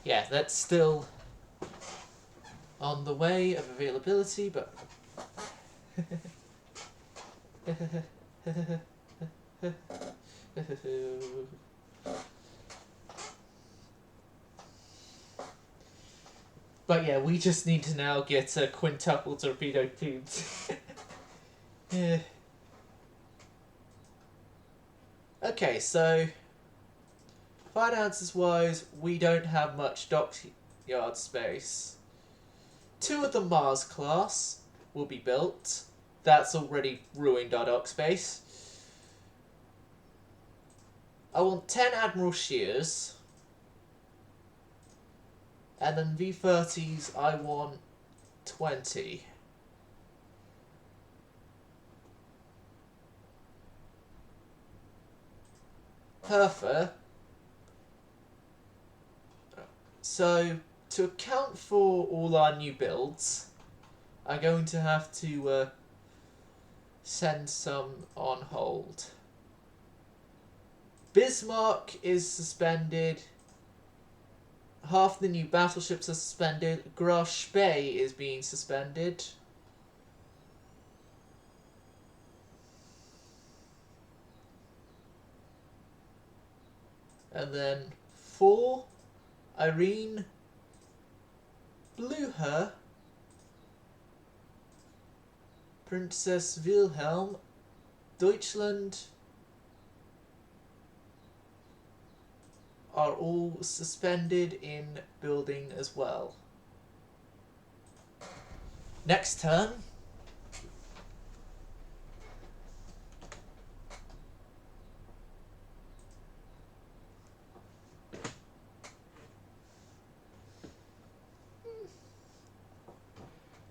yeah, that's still on the way of availability, but... But yeah, we just need to now get a quintuple torpedo tubes. Yeah. Okay, so finances wise, we don't have much dockyard space. 2 of the Mars class will be built. That's already ruined our dock space. I want 10 Admiral Shears. And then V30s, I want 20. Perfect. So, to account for all our new builds, I'm going to have to send some on hold. Bismarck is suspended. Half the new battleships are suspended. Graf Spee is being suspended. And then 4, Irene, Blücher, Princess Wilhelm, Deutschland are all suspended in building as well. Next turn.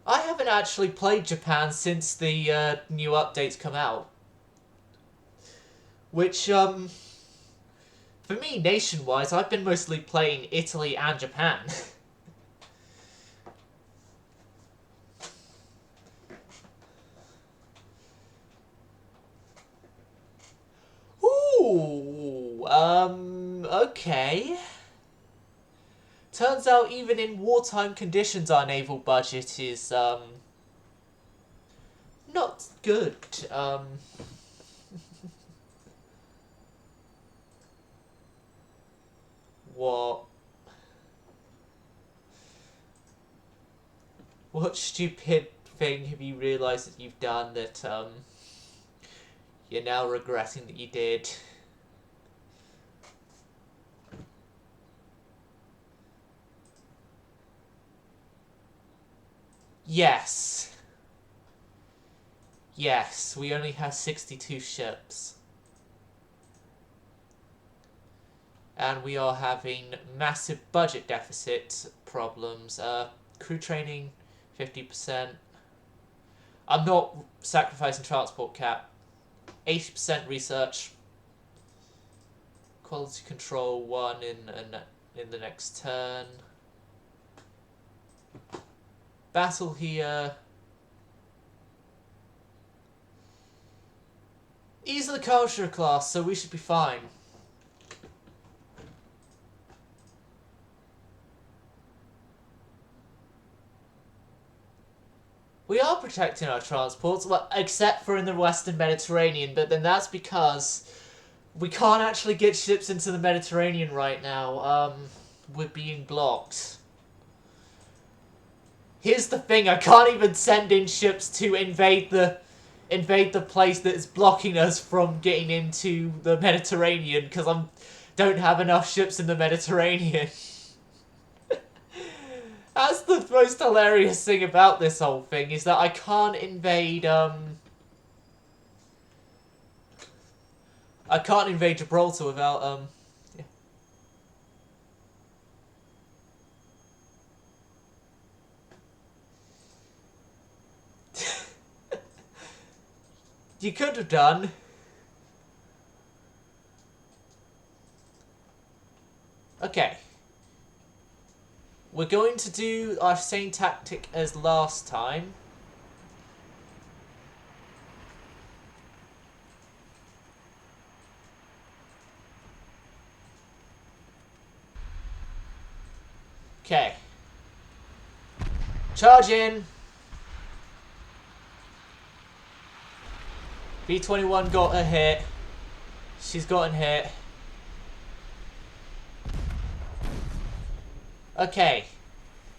I haven't actually played Japan since the new updates come out. Which, for me, nation-wise, I've been mostly playing Italy and Japan. Ooh, okay. Turns out even in wartime conditions our naval budget is, not good. What? What stupid thing have you realised that you've done that, you're now regretting that you did? Yes. Yes, we only have 62 ships. And we are having massive budget deficit problems. Crew training, 50%. I'm not sacrificing transport cap. 80% research. Quality control 1 in the next turn. Battle here. Easily culture class, so we should be fine. We are protecting our transports, well, except for in the Western Mediterranean, but then that's because we can't actually get ships into the Mediterranean right now. We're being blocked. Here's the thing, I can't even send in ships to invade the place that is blocking us from getting into the Mediterranean, because I don't have enough ships in the Mediterranean. That's the most hilarious thing about this whole thing, is that I can't invade, I can't invade Gibraltar without, yeah. you could have done. Okay. We're going to do our same tactic as last time. Okay. Charge in. B-21 got a hit. She's gotten hit. Okay.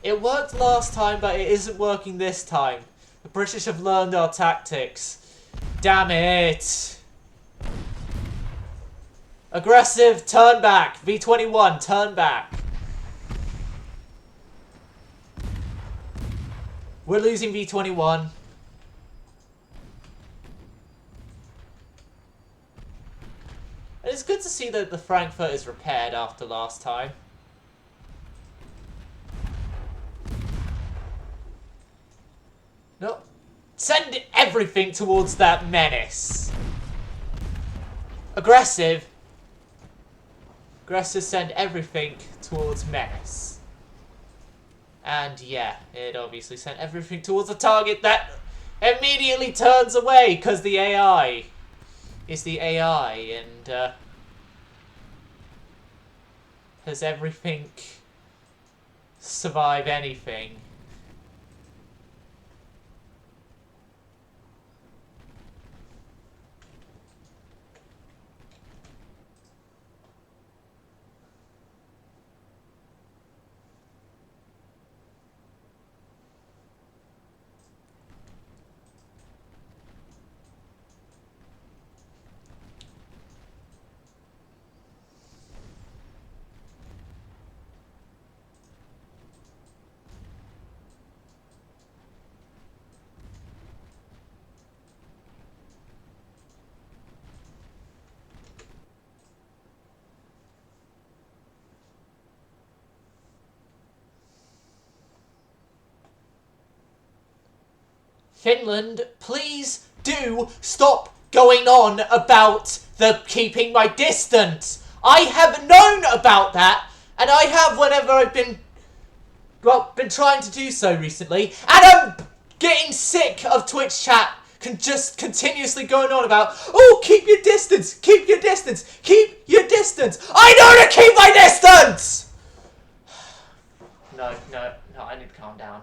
It worked last time, but it isn't working this time. The British have learned our tactics. Damn it! Aggressive, turn back. V-21, turn back. We're losing V-21. And it's good to see that the Frankfurt is repaired after last time. No. Send everything towards that menace. Aggressive. Aggressive, send everything towards menace. And yeah, it obviously sent everything towards a target that immediately turns away because the AI is the AI and has everything survive anything. Finland, please do stop going on about the keeping my distance. I have known about that, and I have whenever I've been trying to do so recently, and I'm getting sick of Twitch chat just continuously going on about, oh, keep your distance, keep your distance, keep your distance. I know to keep my distance! No, I need to calm down.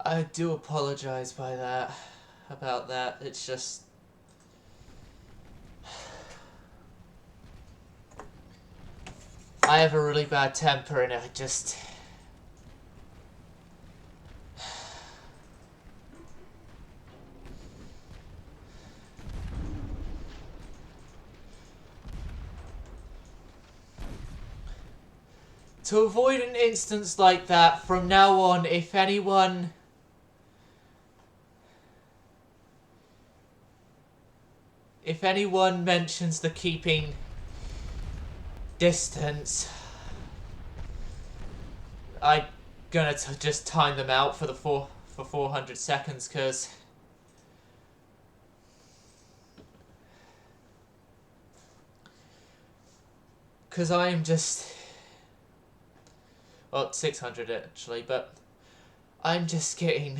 I do apologize about that. It's just... I have a really bad temper and I just... To avoid an instance like that, from now on, if anyone mentions the keeping distance, I'm gonna just time them out for 400 seconds, cause I'm just, well, 600 actually, but I'm just getting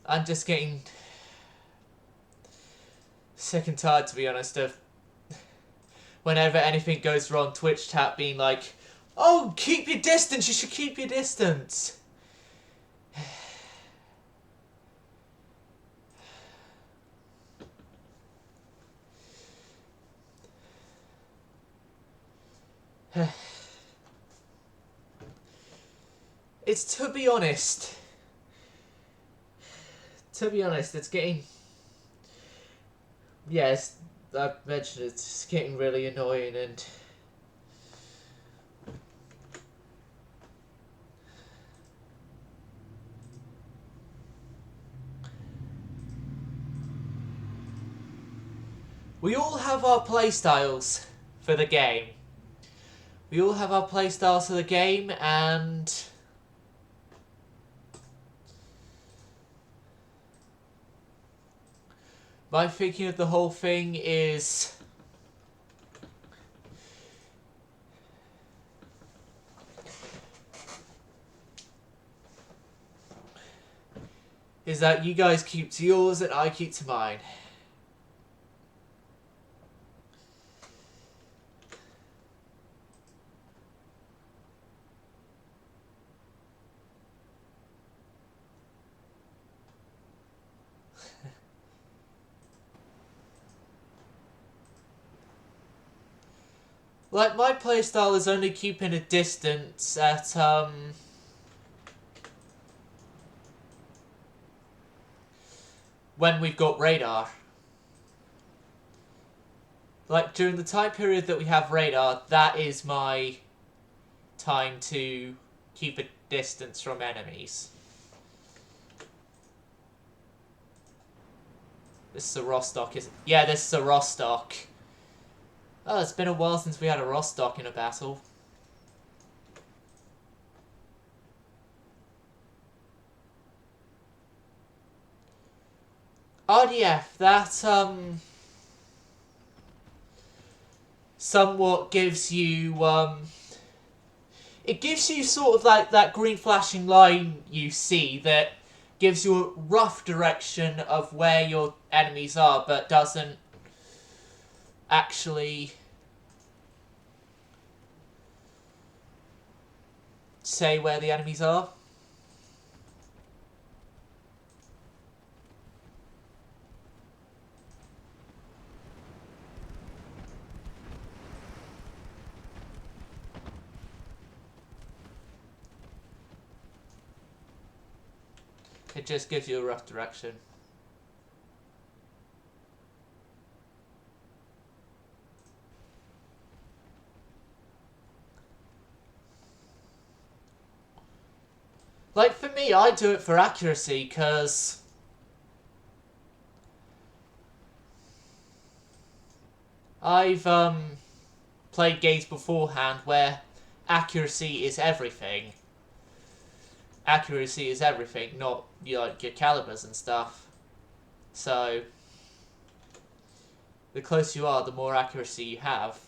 I'm just getting sick and tired, to be honest, of whenever anything goes wrong, Twitch chat being like, "Oh, keep your distance, you should keep your distance." It's, to be honest, it's getting, yes, I've mentioned it's getting really annoying, and we all have our playstyles for the game. We all have our playstyles for the game, and my thinking of the whole thing is that you guys keep to yours and I keep to mine. Like, my playstyle is only keeping a distance at, when we've got radar. Like, during the time period that we have radar, that is my time to keep a distance from enemies. This is a Rostock, is it? Yeah, this is a Rostock. Oh, it's been a while since we had a Rostock in a battle. RDF, that, somewhat gives you, it gives you sort of like that green flashing line you see that gives you a rough direction of where your enemies are, but doesn't actually say where the enemies are. It just gives you a rough direction. Like, for me, I do it for accuracy, because I've, played games beforehand where accuracy is everything. Accuracy is everything, not, like, your calibers and stuff. So, the closer you are, the more accuracy you have.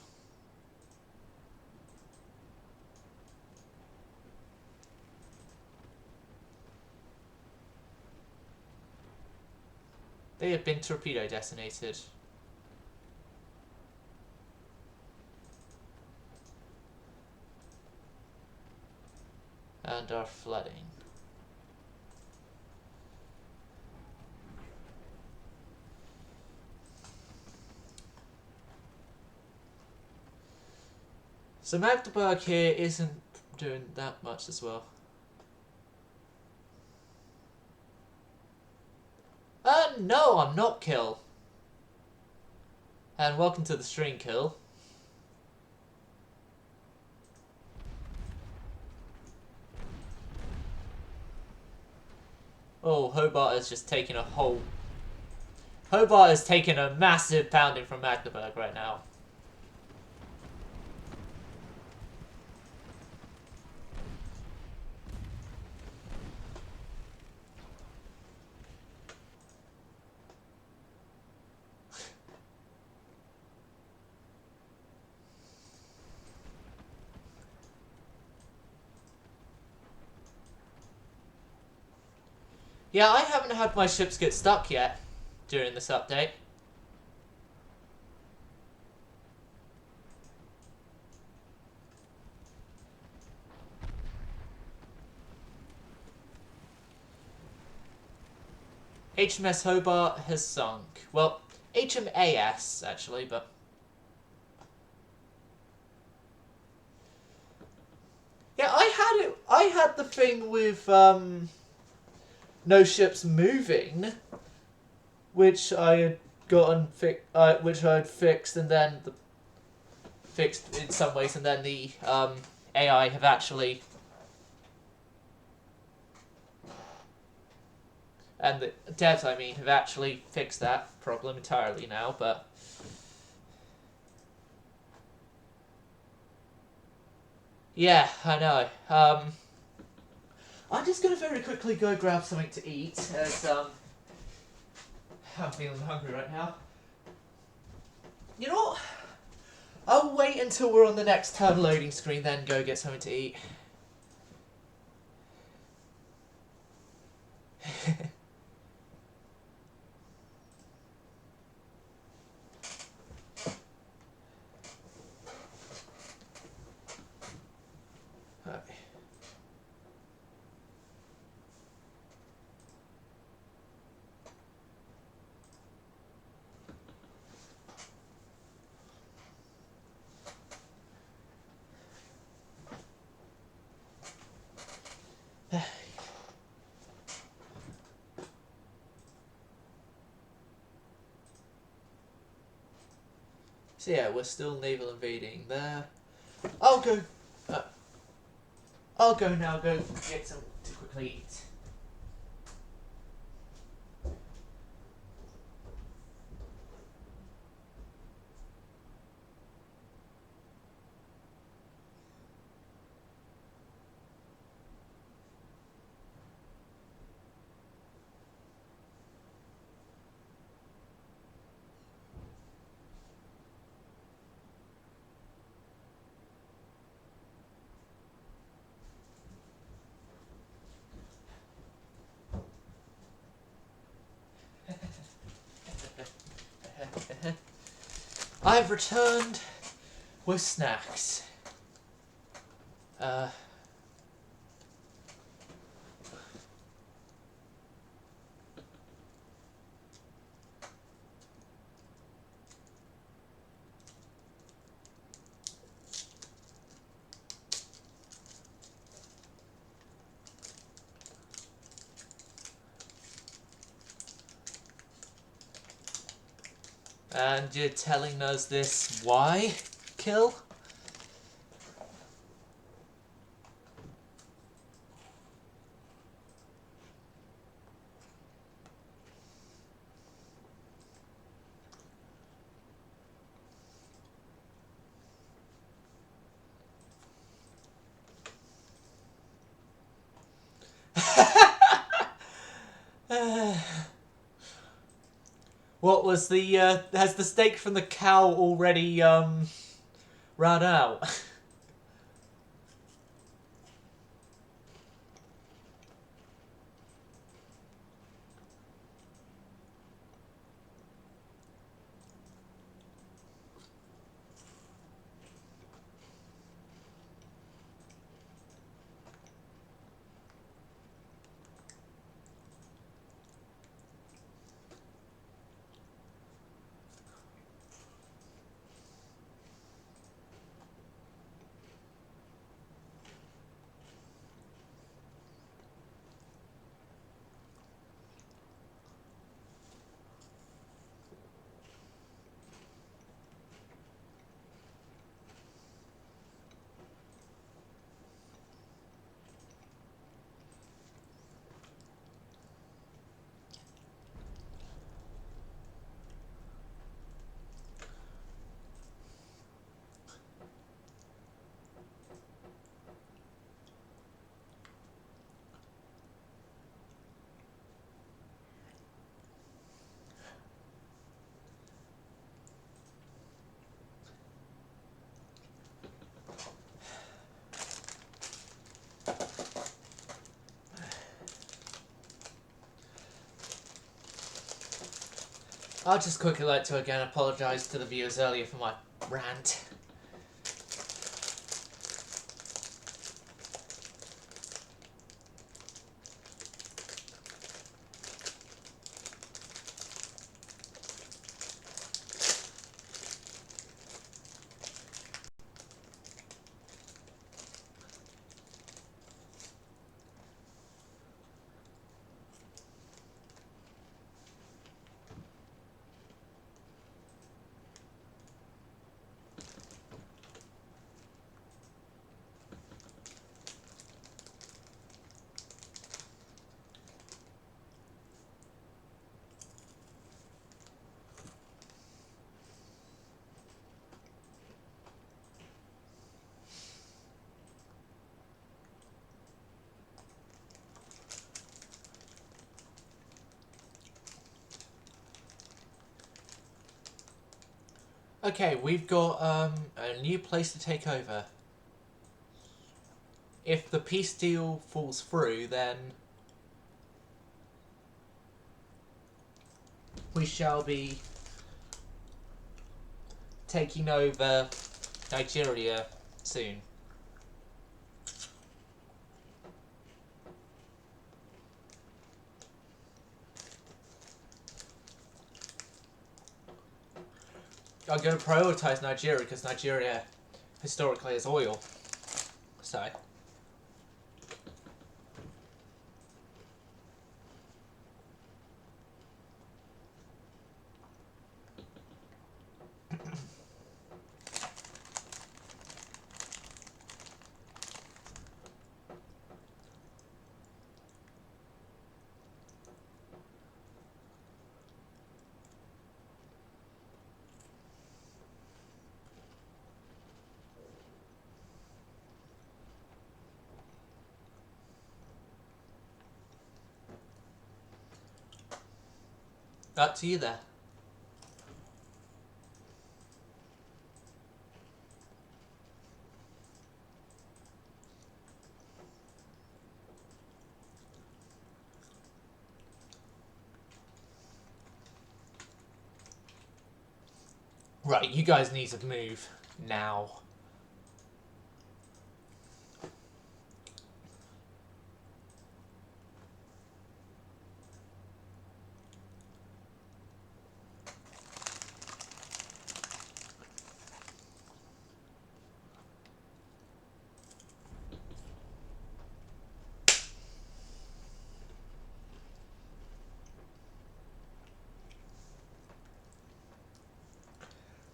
They have been torpedo detonated. And are flooding. So Magdeburg here isn't doing that much as well. No, I'm not Kill. And welcome to the stream, Kill. Oh, Hobart has just taken a whole... Hobart has taken a massive pounding from Magdeburg right now. Yeah, I haven't had my ships get stuck yet during this update. HMS Hobart has sunk. Well, HMAS actually, but yeah, I had the thing with no ships moving, which I had which I had fixed, and then fixed in some ways, and then the AI have actually, and the devs I mean, have actually fixed that problem entirely now. But yeah, I know. I'm just gonna very quickly go grab something to eat, as I'm feeling hungry right now. You know what? I'll wait until we're on the next turn loading screen, then go get something to eat. Okay. So yeah, we're still naval invading there. I'll go. Uh, I'll go now. Go get some to quickly eat. I've returned with snacks. Uh, and you're telling us this why, Kill? What was the, has the steak from the cow already, run out? I'll just quickly like to again apologise to the viewers earlier for my rant. Okay, we've got a new place to take over. If the peace deal falls through, then we shall be taking over Nigeria soon. I'm going to prioritise Nigeria because Nigeria historically has oil. So. Up to you there. Right, you guys need to move now.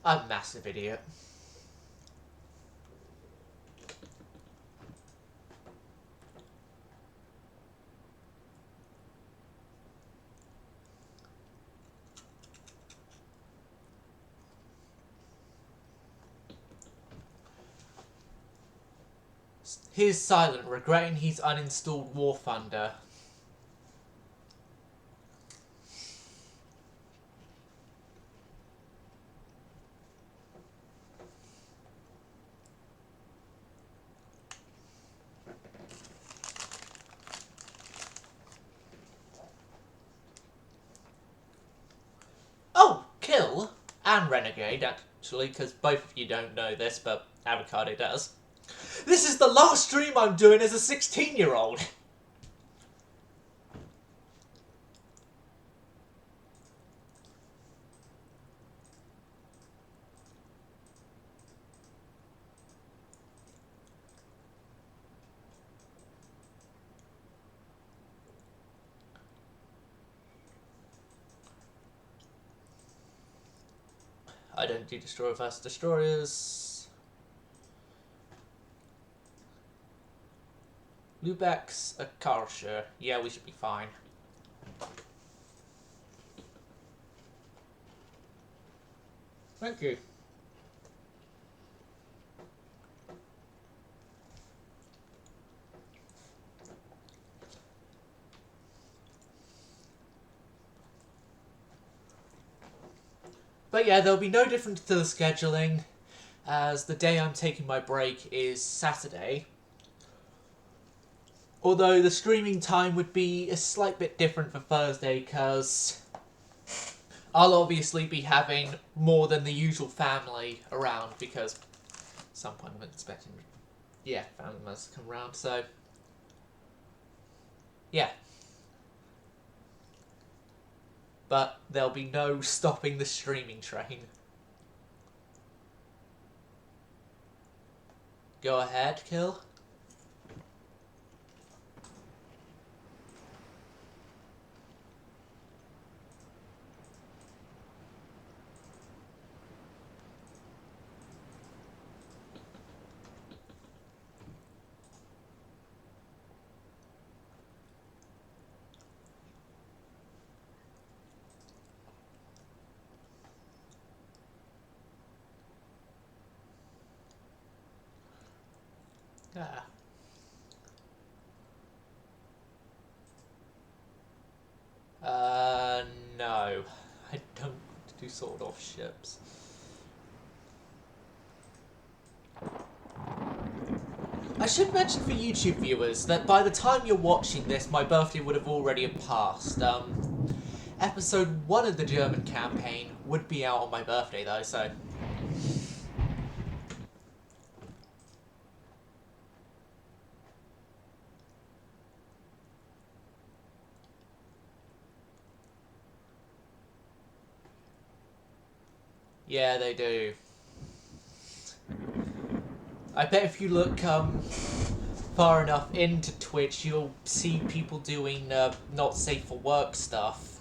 I'm a massive idiot. He's silent, regretting he's uninstalled War Thunder. Oh, Kill and Renegade, actually, because both of you don't know this, but Avocado does. This is the last stream I'm doing as a 16-year-old. I don't do destroyer versus destroyers. Lubek's a Karlscher. Yeah, we should be fine. Thank you. But yeah, there'll be no difference to the scheduling, as the day I'm taking my break is Saturday. Although the streaming time would be a slight bit different for Thursday, because I'll obviously be having more than the usual family around because at some point I'm expecting, yeah, family members to come around. So, yeah. But there'll be no stopping the streaming train. Go ahead, Kill. Ah. No. I don't do sawed-off ships. I should mention for YouTube viewers that by the time you're watching this, my birthday would have already passed. Episode 1 of the German campaign would be out on my birthday though, so... Yeah, they do. I bet if you look far enough into Twitch, you'll see people doing not safe for work stuff.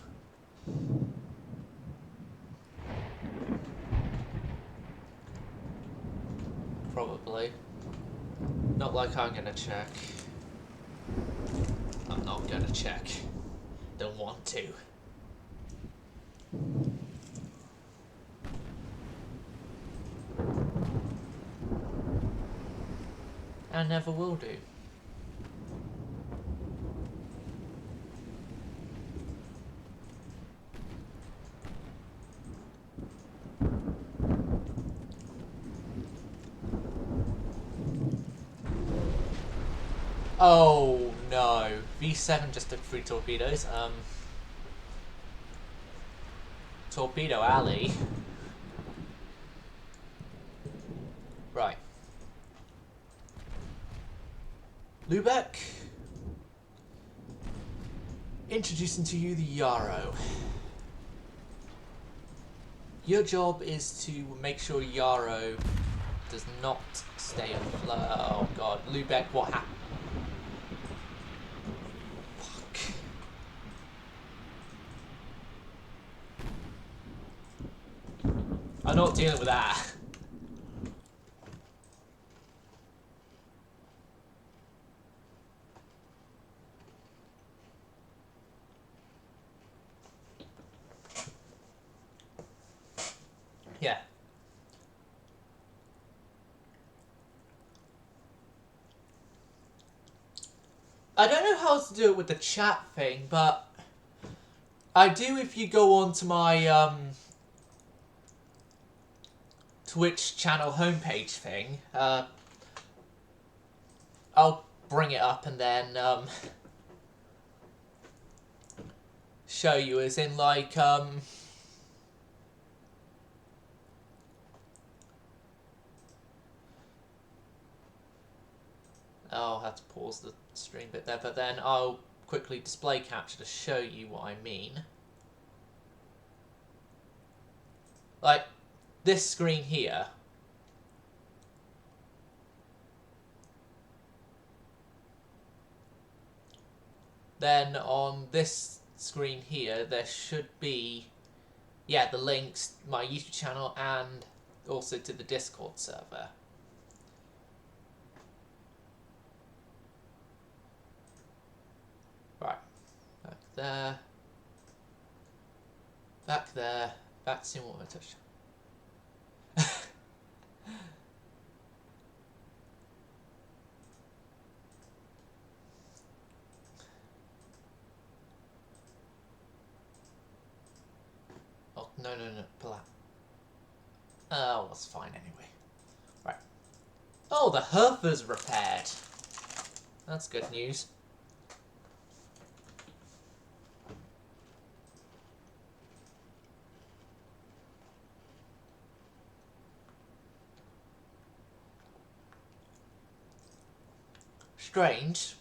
Probably. Not like I'm gonna check. I'm not gonna check. Don't want to. I never will do. Oh no. V7 just took 3 torpedoes. Torpedo Alley. Right. Lubeck. Introducing to you the Yarrow. Your job is to make sure Yarrow does not stay afloat. Oh god, Lubeck, what happened? Fuck. I'm not dealing with that. Yeah. I don't know how to do it with the chat thing, but I do if you go on to my Twitch channel homepage thing. I'll bring it up and then show you, as in like I'll have to pause the stream bit there, but then I'll quickly display capture to show you what I mean. Like this screen here. Then on this screen here, there should be, yeah, the links, my YouTube channel, and also to the Discord server. Right, back there, back there, back to seeing what I touched. Oh, no, pull out. Oh, that's fine anyway. Right. Oh, the Hertha's repaired. That's good news. strange.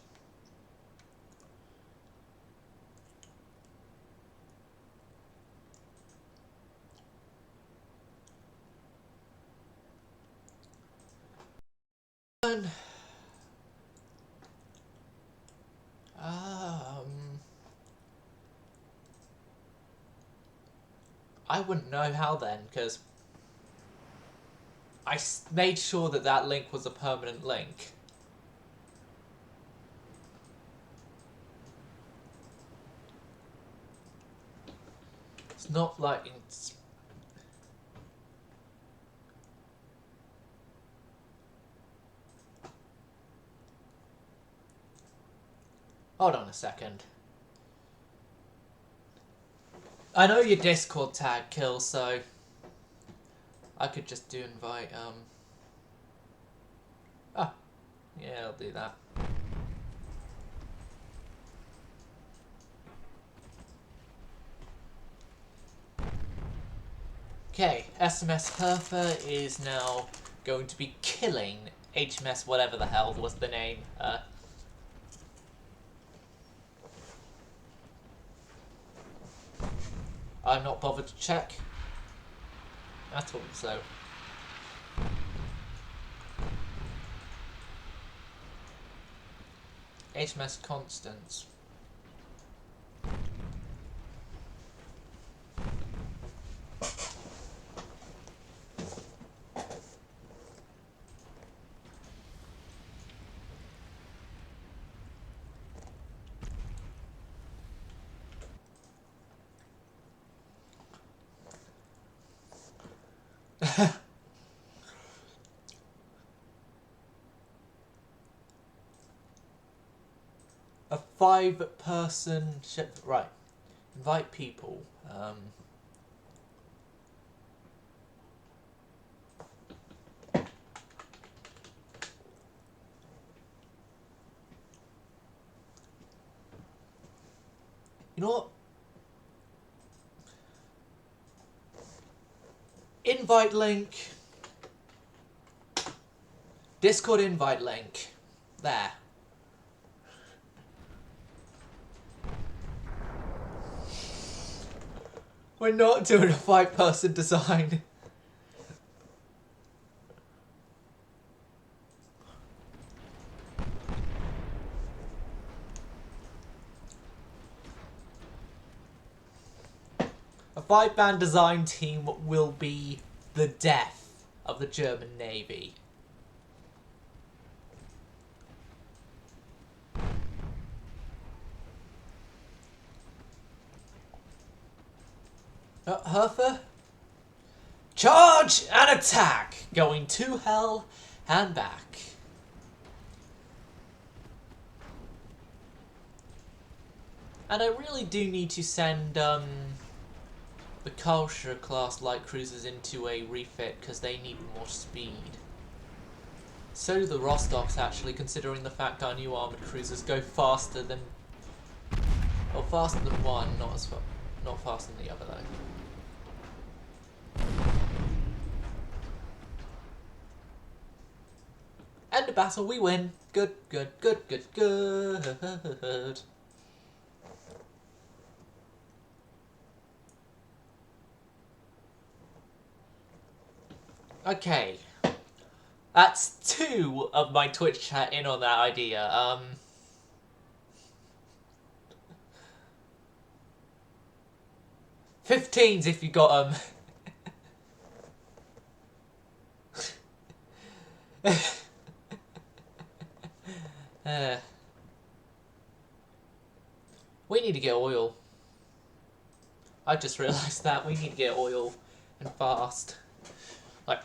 I wouldn't know how then, because I made sure that that link was a permanent link. It's not like it's... Hold on a second. I know your Discord tag kills, so I could just do invite, Ah, yeah, I'll do that. Okay, SMS Hertha is now going to be killing HMS whatever the hell was the name. I'm not bothered to check at all, so... HMS Constance. A 5-person ship. Right. Invite people. You know what? Invite link. Discord invite link. There. We're not doing a 5-person design. A 5-man design team will be the death of the German Navy. Hertha? Charge and attack! Going to hell and back. And I really do need to send the Karlsruhe class light cruisers into a refit because they need more speed. So do the Rostocks actually, considering the fact our new armoured cruisers go faster than... Well, faster than one, not faster than the other though. End of battle, we win. Good, good, good, good, good. Okay. That's 2 of my Twitch chat in on that idea. 15s if you got we need to get oil. I just realised that we need to get oil and fast. Like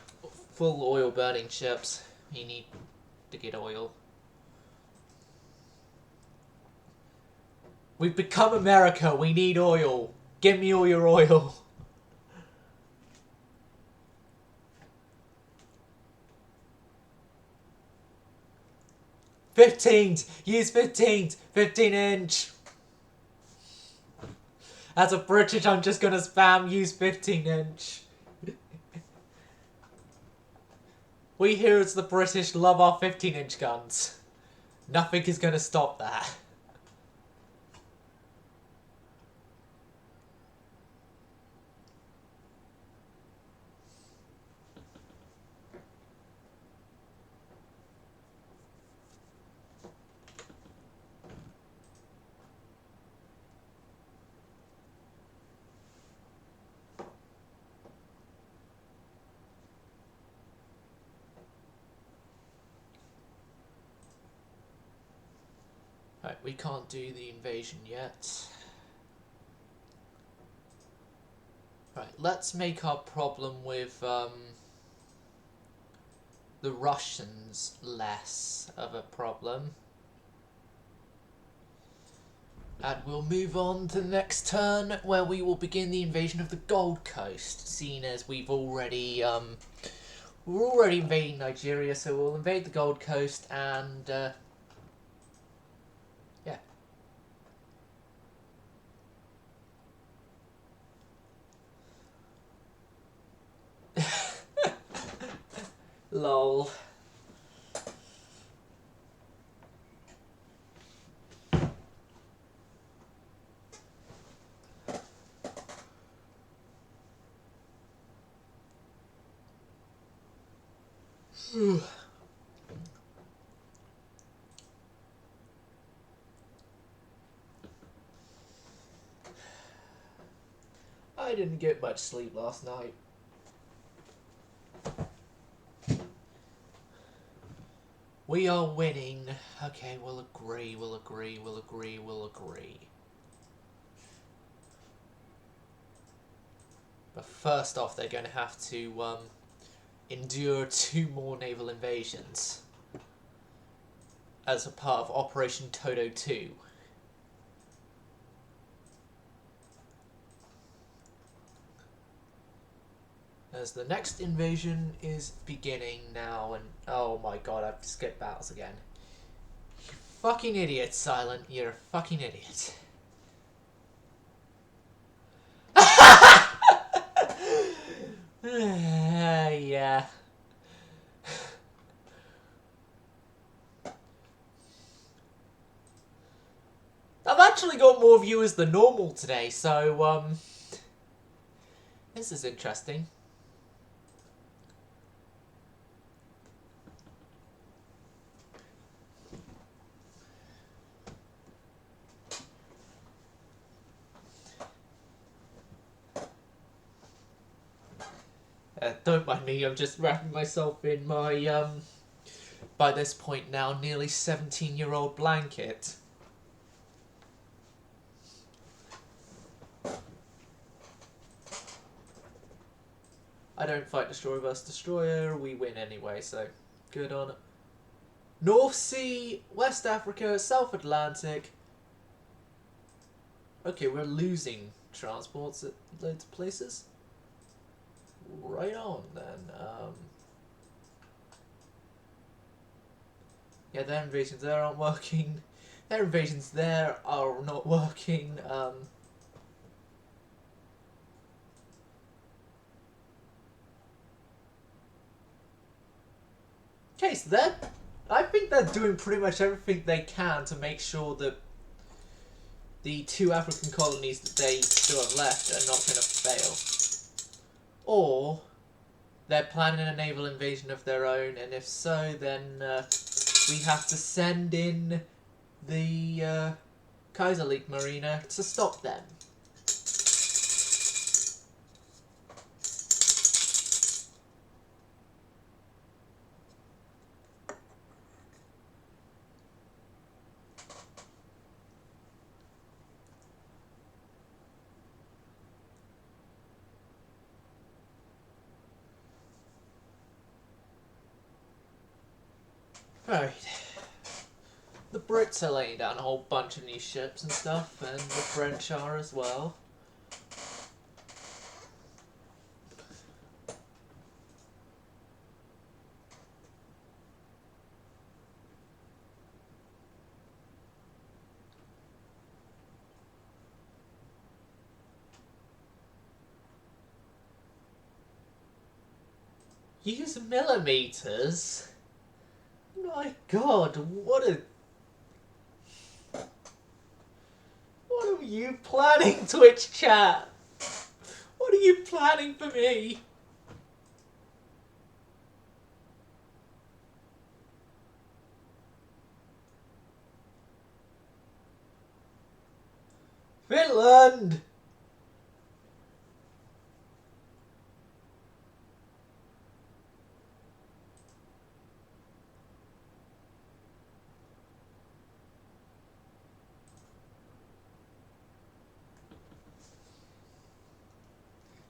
full oil burning ships. We need to get oil. We've become America. We need oil. Give me all your oil. '15s! Use 15s! 15-inch! As a British, I'm just gonna spam use 15-inch. We here as the British love our 15-inch guns. Nothing is going to stop that. Right, we can't do the invasion yet. Right, let's make our problem with the Russians less of a problem. And we'll move on to the next turn, where we will begin the invasion of the Gold Coast, seeing as we're already invading Nigeria, so we'll invade the Gold Coast and yeah. Lol. I didn't get much sleep last night. We are winning. Okay, we'll agree. But first off, they're going to have to endure 2 more naval invasions as a part of Operation Toto 2. As the next invasion is beginning now, and oh my god, I've skipped battles again. You fucking idiot, Silent. You're a fucking idiot. Yeah. I've actually got more viewers than normal today, so, this is interesting. Don't mind me, I'm just wrapping myself in my, by this point now, nearly 17-year-old blanket. I don't fight destroyer versus destroyer, we win anyway, so good on it. North Sea, West Africa, South Atlantic. Okay, we're losing transports at loads of places. Right on, then. Yeah, their invasions there aren't working. Their invasions there are not working. Okay, so I think they're doing pretty much everything they can to make sure that the 2 African colonies that they still have left are not going to fail. Or they're planning a naval invasion of their own, and if so, then we have to send in the Kaiserliche Marine to stop them. Right. The Brits are laying down a whole bunch of new ships and stuff, and the French are as well. Use millimeters? My god, what a you planning, Twitch chat? What are you planning for me? Finland!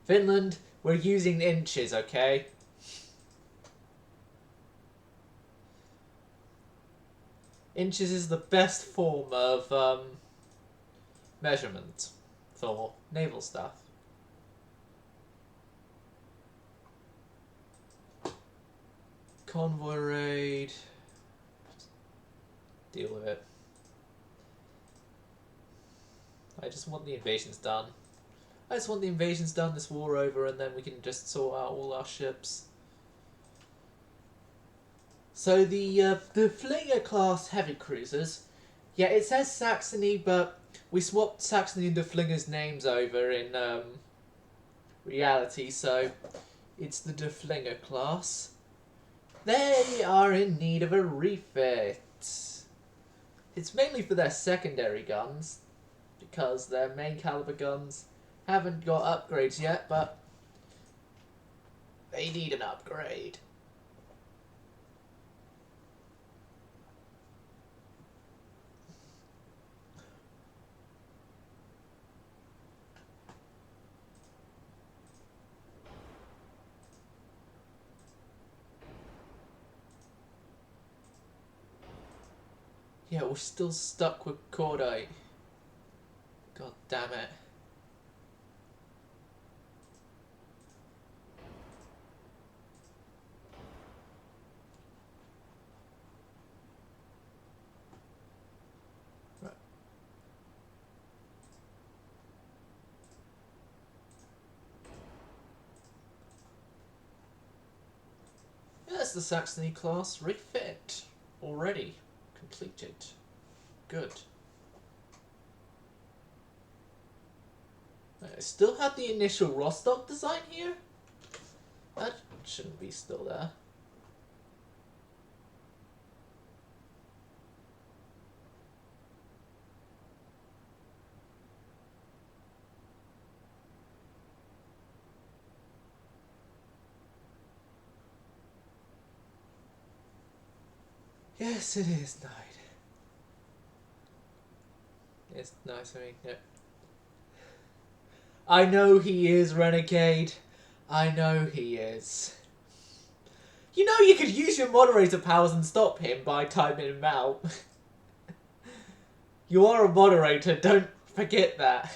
Finland, we're using inches, okay? Inches is the best form of measurement for naval stuff. Convoy raid. Deal with it. I just want the invasions done. I just want the invasions done, this war over, and then we can just sort out all our ships. So the Flinger class heavy cruisers, yeah, it says Saxony, but we swapped Saxony and the Flinger's names over in reality, so it's the De Flinger class. They are in need of a refit. It's mainly for their secondary guns, because their main caliber guns haven't got upgrades yet, but they need an upgrade. Yeah, we're still stuck with Cordite. God damn it. Right. Yeah, that's the Saxony class refit already completed. Good. I still have the initial Rostock design here? That shouldn't be still there. Yes, it is night. It's nice for me. Yep. I know he is, Renegade. I know he is. You know you could use your moderator powers and stop him by timing him out. You are a moderator, don't forget that.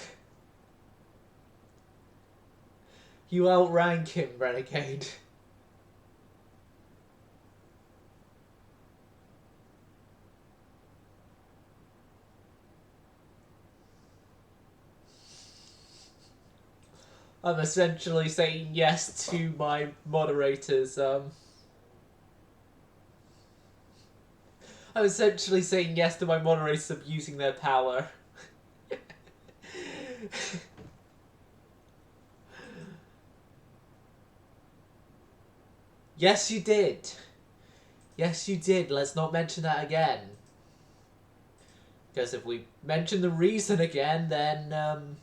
You outrank him, Renegade. I'm essentially saying yes to my moderators, I'm essentially saying yes to my moderators abusing their power. Yes, you did. Yes, you did. Let's not mention that again. Because if we mention the reason again, then,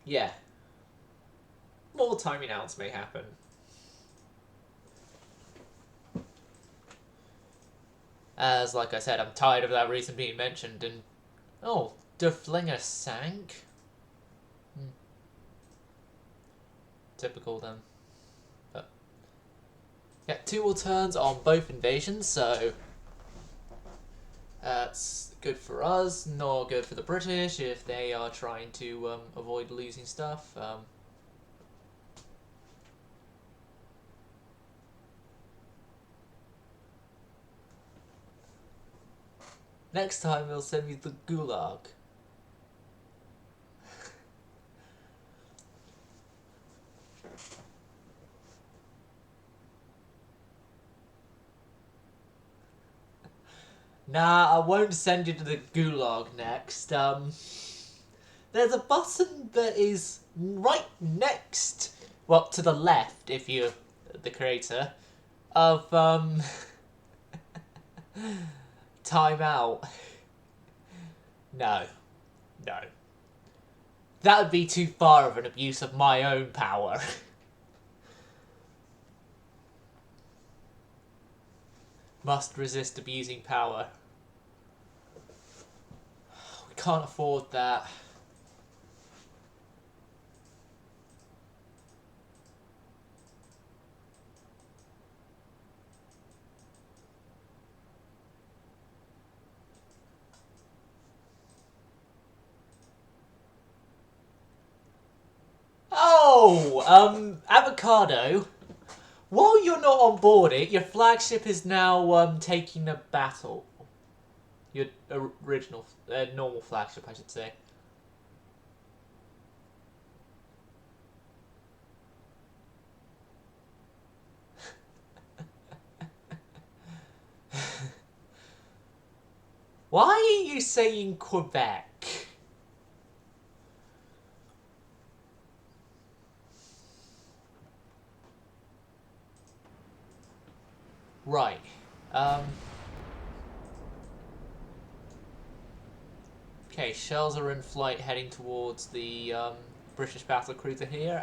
yeah. More timing outs may happen. As, like I said, I'm tired of that reason being mentioned, and... Oh, De Flinger sank? Typical, then. But... Yeah, 2 more turns on both invasions, so... That's good for us, not good for the British if they are trying to avoid losing stuff. Next time they'll send me the Gulag. Nah, I won't send you to the gulag next. There's a button that is right next, well, to the left, if you're the creator, of, timeout. No. No. That would be too far of an abuse of my own power. Must resist abusing power. We can't afford that. Oh, Avocado. While you're not on board it, your flagship is now taking a battle. Your original, normal flagship, I should say. Why are you saying Quebec? Right. Okay, shells are in flight heading towards the British battlecruiser here.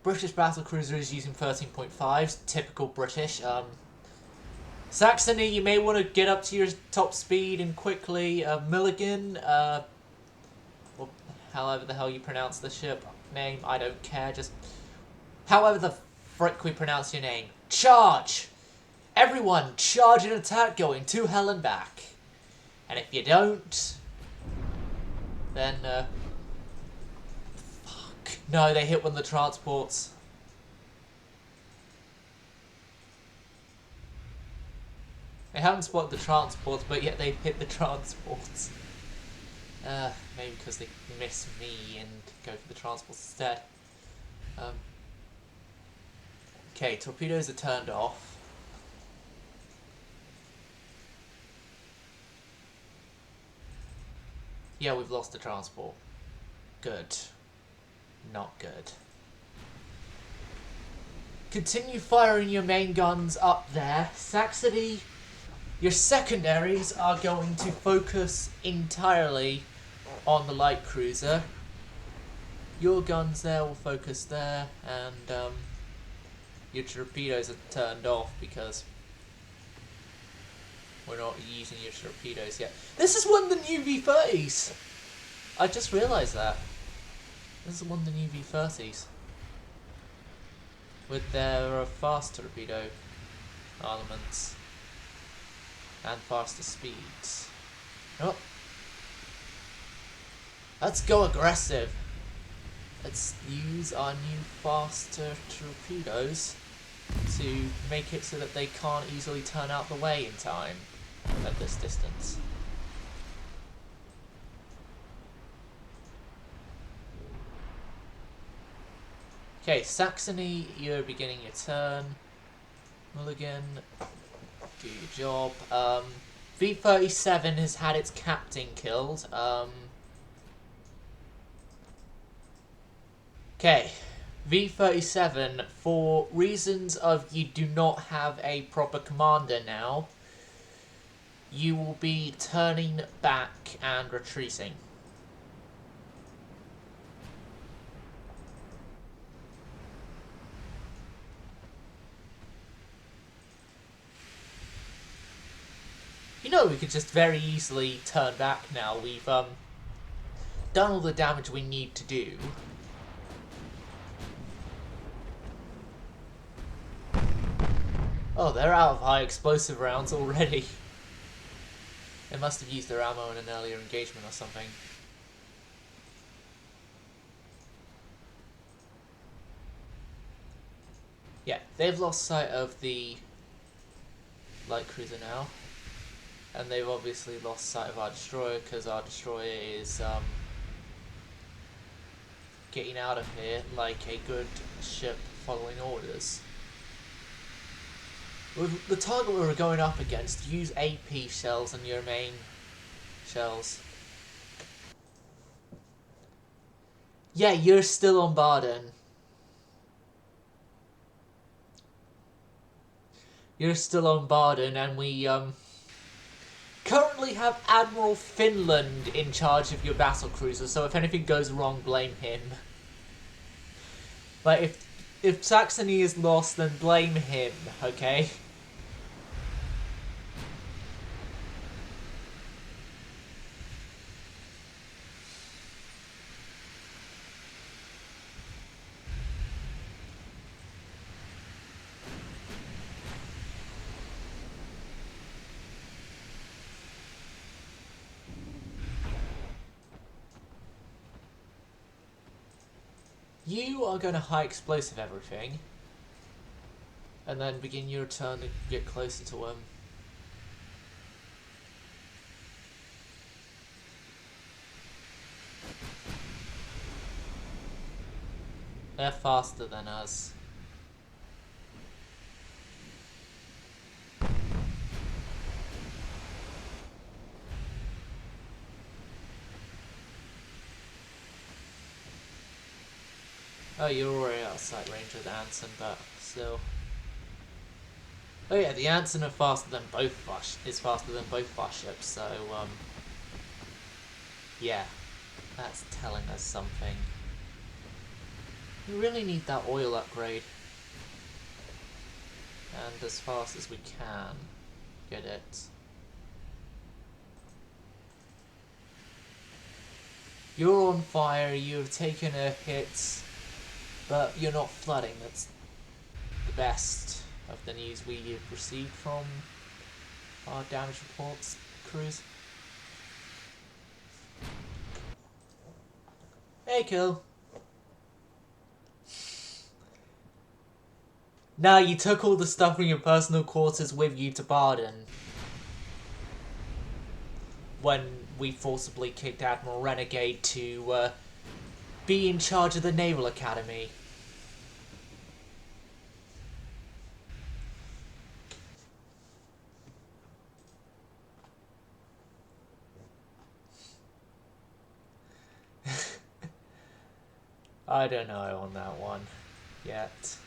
British battlecruiser is using 13.5s, typical British. Saxony, you may want to get up to your top speed and quickly. Milligan, well, however the hell you pronounce the ship name, I don't care, just however the frick we pronounce your name. Charge! Everyone, charge and attack going to hell and back. And if you don't, then, fuck. No, they hit one of the transports. They haven't spotted the transports, but yet they've hit the transports. Maybe because they miss me and go for the transports instead. Okay, torpedoes are turned off. Yeah, we've lost the transport. Good. Not good. Continue firing your main guns up there. Saxony, your secondaries are going to focus entirely on the light cruiser. Your guns there will focus there, and your torpedoes are turned off because we're not using your torpedoes yet. This is one of the new V30s. I just realised that. This is one of the new V30s. With their fast torpedo armaments and faster speeds. Oh. Let's go aggressive. Let's use our new faster torpedoes to make it so that they can't easily turn out the way in time at this distance. Okay, Saxony, you're beginning your turn. Mulligan, do your job. V37 has had its captain killed. Okay, V37, for reasons of you do not have a proper commander now, you will be turning back and retreating. You know, we could just very easily turn back now. We've done all the damage we need to do. Oh, they're out of high explosive rounds already. They must have used their ammo in an earlier engagement or something. Yeah, they've lost sight of the light cruiser now. And they've obviously lost sight of our destroyer, because our destroyer is getting out of here like a good ship following orders. With the target we were going up against, use AP shells on your main shells. Yeah, you're still on Barden. You're still on Barden, and we currently have Admiral Finland in charge of your battle cruiser, so if anything goes wrong, blame him. Like, if Saxony is lost, then blame him, okay? You are going to high explosive everything, and then begin your turn to get closer to him. They're faster than us. Oh, you're already outside range of the Anson, but still. Oh yeah, the Anson are faster than both of our ships, so yeah, that's telling us something. We really need that oil upgrade, and as fast as we can get it. You're on fire. You've taken a hit. But you're not flooding. That's the best of the news we've received from our damage reports crews. Hey, kill. Now you took all the stuff from your personal quarters with you to Barden. When we forcibly kicked Admiral Renegade to be in charge of the Naval Academy. I don't know on that one yet.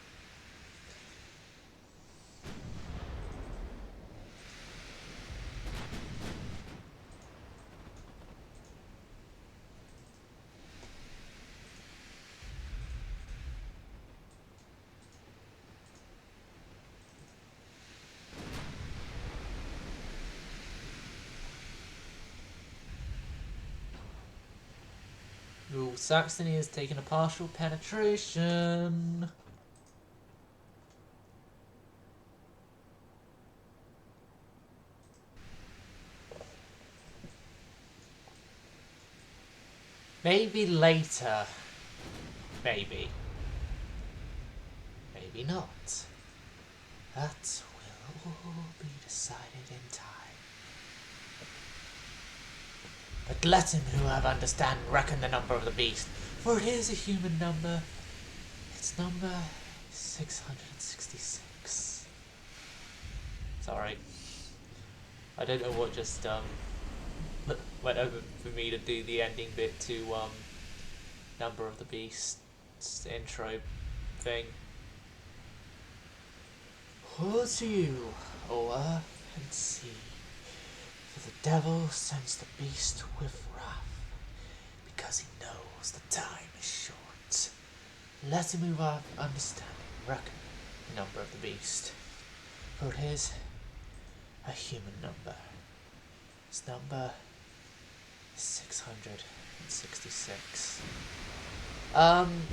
Ooh, Saxony has taken a partial penetration. Maybe later. Maybe. Maybe not. That will all be decided in time. But let him who have understanding reckon the number of the beast, for it is a human number. Its number is 666. Sorry. I don't know what just went over for me to do the ending bit to number of the beast intro thing. Woe to you, O earth and sea. For the devil sends the beast with wrath, because he knows the time is short. Let him who have understanding reckon the number of the beast, for it is a human number. Its number is 666.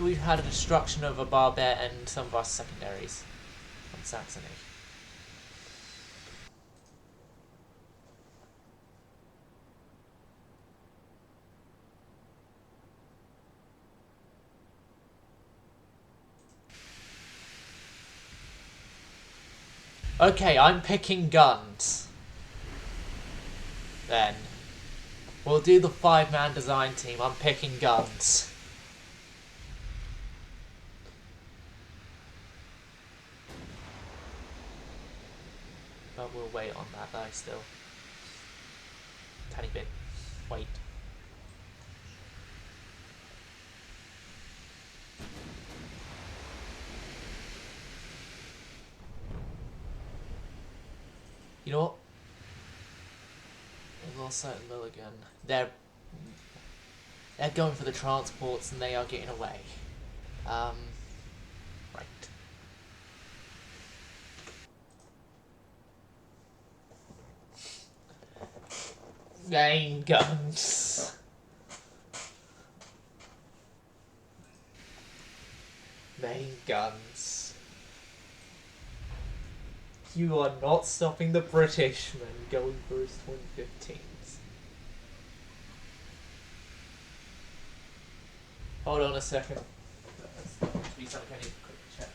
We've had a destruction of a barbet and some of our secondaries on Saxony. Okay, I'm picking guns. Then. We'll do the 5-man design team. I'm picking guns. But we'll wait on that though still. Tiny bit. Wait. You know what? We've also Mulligan. They're going for the transports and they are getting away. Right. Main guns. Main guns. You are not stopping the Britishman going for his 2015s. Hold on a second. That's going to be something I need to quickly check.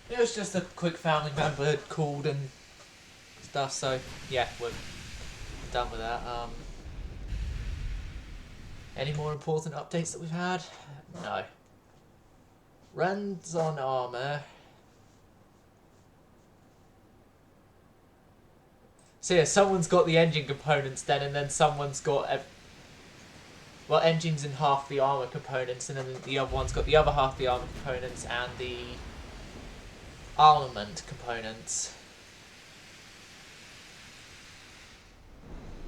It was just a quick family member had called and stuff, so yeah, we're done with that. Any more important updates that we've had? No. Runs on armor. So yeah, someone's got the engine components then, and then someone's got well, engines in half the armor components, and then the other one's got the other half the armor components and the armament components.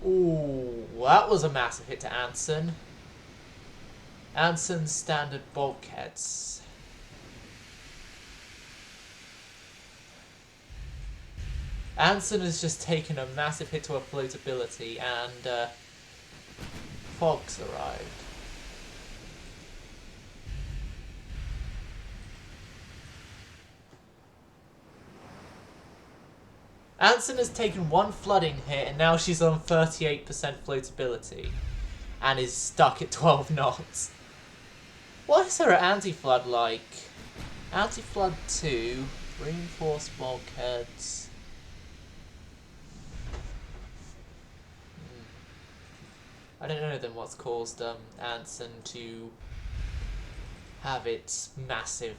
Ooh, that was a massive hit to Anson. Anson's standard bulkheads. Anson has just taken a massive hit to her floatability, and Fog's arrived. Anson has taken one flooding hit, and now she's on 38% floatability, and is stuck at 12 knots. What is her anti-flood like? Anti-flood 2, reinforced bulkheads. I don't know then what's caused Anson to have its massive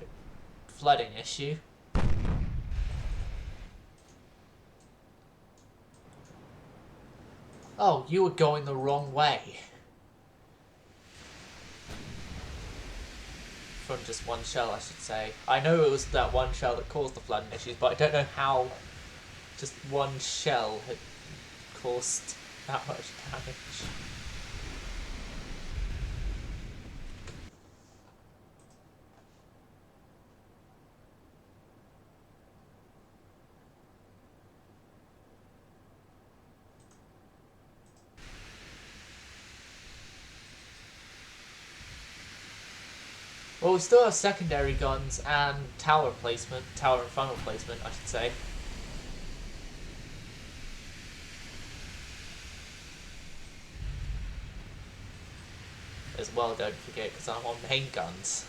flooding issue. Oh, you were going the wrong way. From just one shell, I should say. I know it was that one shell that caused the flooding issues, but I don't know how just one shell had caused that much damage. Well, we still have secondary guns and tower placement, tower and funnel placement, I should say. As well, don't forget, because I'm on main guns.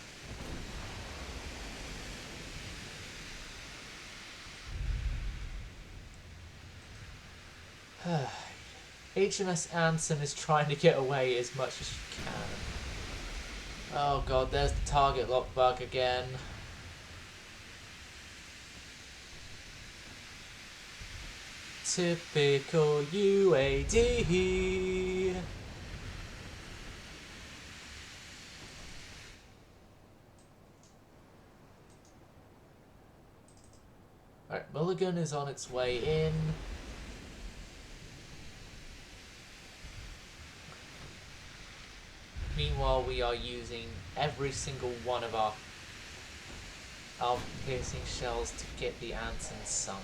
HMS Anson is trying to get away as much as she can. Oh god, there's the target lock bug again. Typical UAD. Alright, Mulligan is on its way in. Meanwhile, we are using every single one of our piercing shells to get the Anson sunk.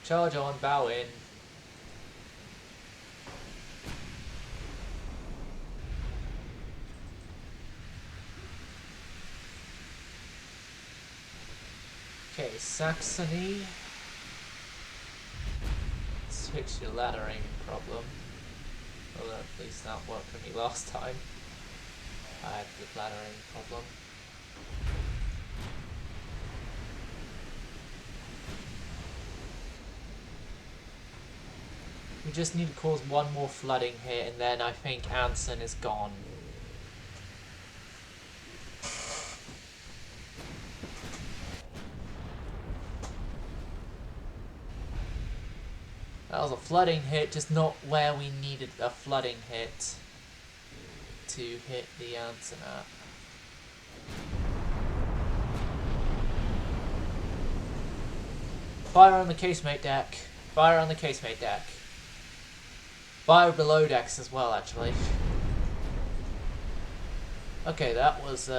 Charge on, bow in. Saxony. Let's fix your laddering problem. Although at least that worked for me last time. I had the laddering problem. We just need to cause one more flooding here, and then I think Anson is gone. That was a flooding hit, just not where we needed a flooding hit to hit the Anson at. Fire on the casemate deck. Fire on the casemate deck. Fire below decks as well, actually. Okay, that was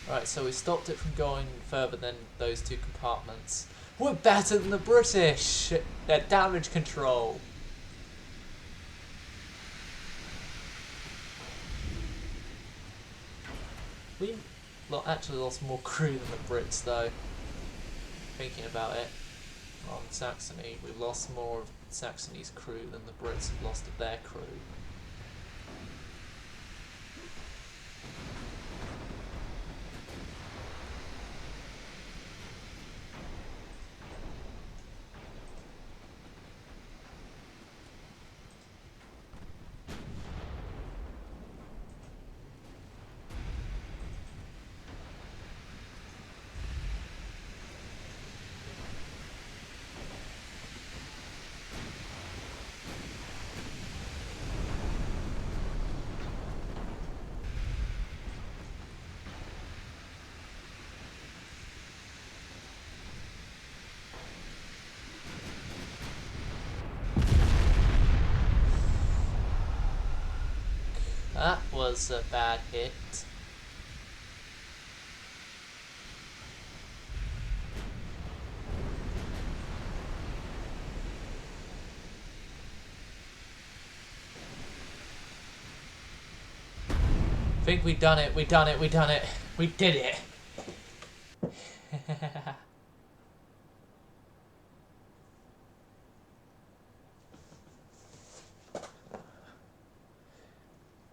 Right, so we stopped it from going further than those two compartments. We're better than the British at damage control. We actually lost more crew than the Brits, though. Thinking about it, on Saxony, we've lost more of Saxony's crew than the Brits have lost of their crew. That was a bad hit. I think we done it, we done it, we done it. We did it.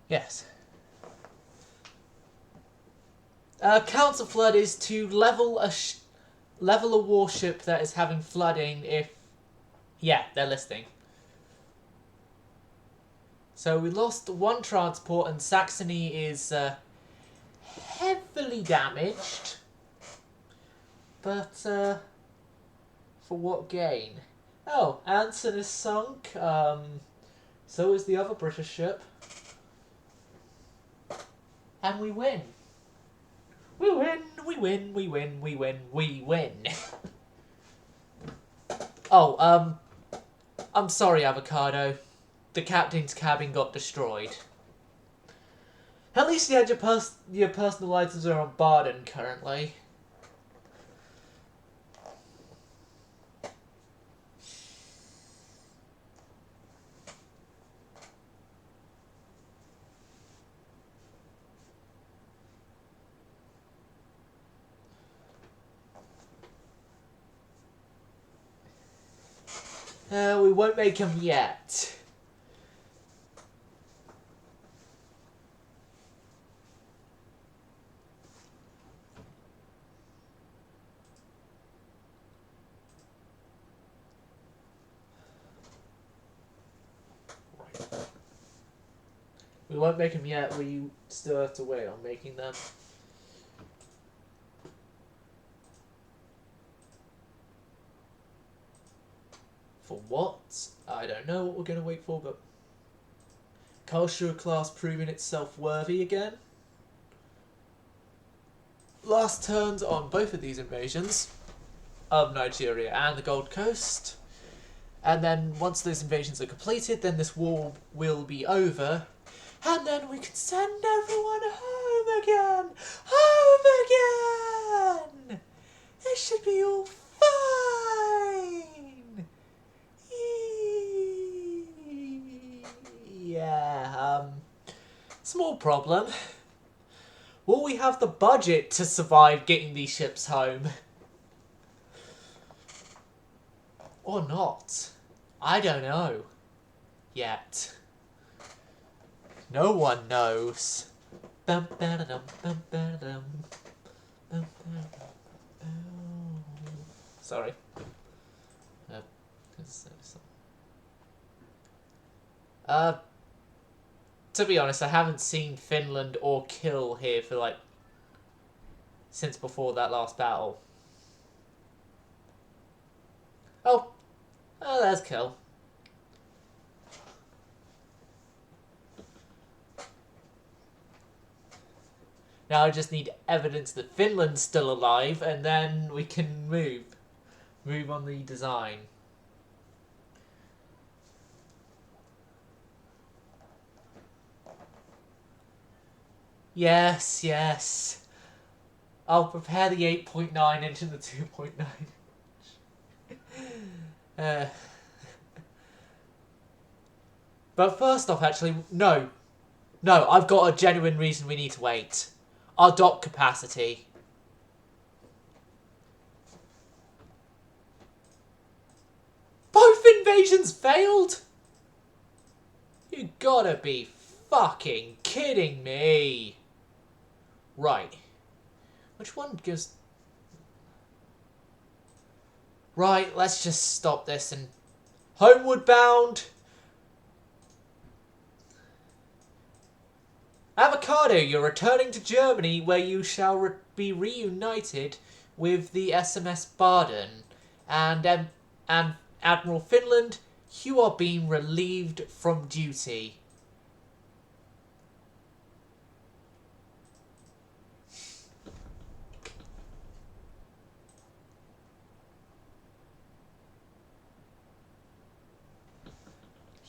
Yes. Counter flood is to level a warship that is having flooding if... Yeah, they're listing. So we lost one transport and Saxony is heavily damaged. But for what gain? Oh, Anson is sunk. So is the other British ship. And we win. We win, we win, we win, we win, we win. Oh, I'm sorry, Avocado. The captain's cabin got destroyed. At least you had your personal items are on Barden currently. We won't make him yet. We won't make them yet, we still have to wait on making them. For what? I don't know what we're going to wait for, but... Karlsruhe class proving itself worthy again. Last turns on both of these invasions of Nigeria and the Gold Coast. And then once those invasions are completed, then this war will be over. And then we can send everyone home again! Home again! It should be all fine! Yeah, small problem. What we we have the budget to survive getting these ships home. Or not. I don't know. Yet. No one knows. Bum, ba-da-dum, bum, ba-da-dum. Bum, ba-da-dum, bum. Sorry. To be honest, I haven't seen Finland or Kill here for like since before that last battle. Oh, there's Kill. Now I just need evidence that Finland's still alive, and then we can move on the design. Yes, yes. I'll prepare the 8.9 inch and the 2.9 inch. But first off, actually, no. No, I've got a genuine reason we need to wait. Our dock capacity. Both invasions failed? You gotta be fucking kidding me. Right. Which one gives... Right, let's just stop this and... Homeward bound. Avocado, you're returning to Germany, where you shall be reunited with the SMS Baden. And Admiral Finland, you are being relieved from duty.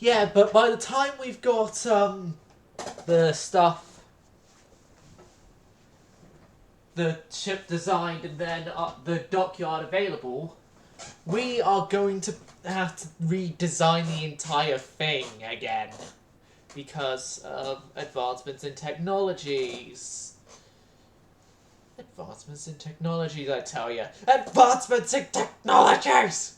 Yeah, but by the time we've got the stuff, the ship designed, and then the dockyard available, we are going to have to redesign the entire thing again because of advancements in technologies. Advancements in technologies, I tell you. Advancements in technologies!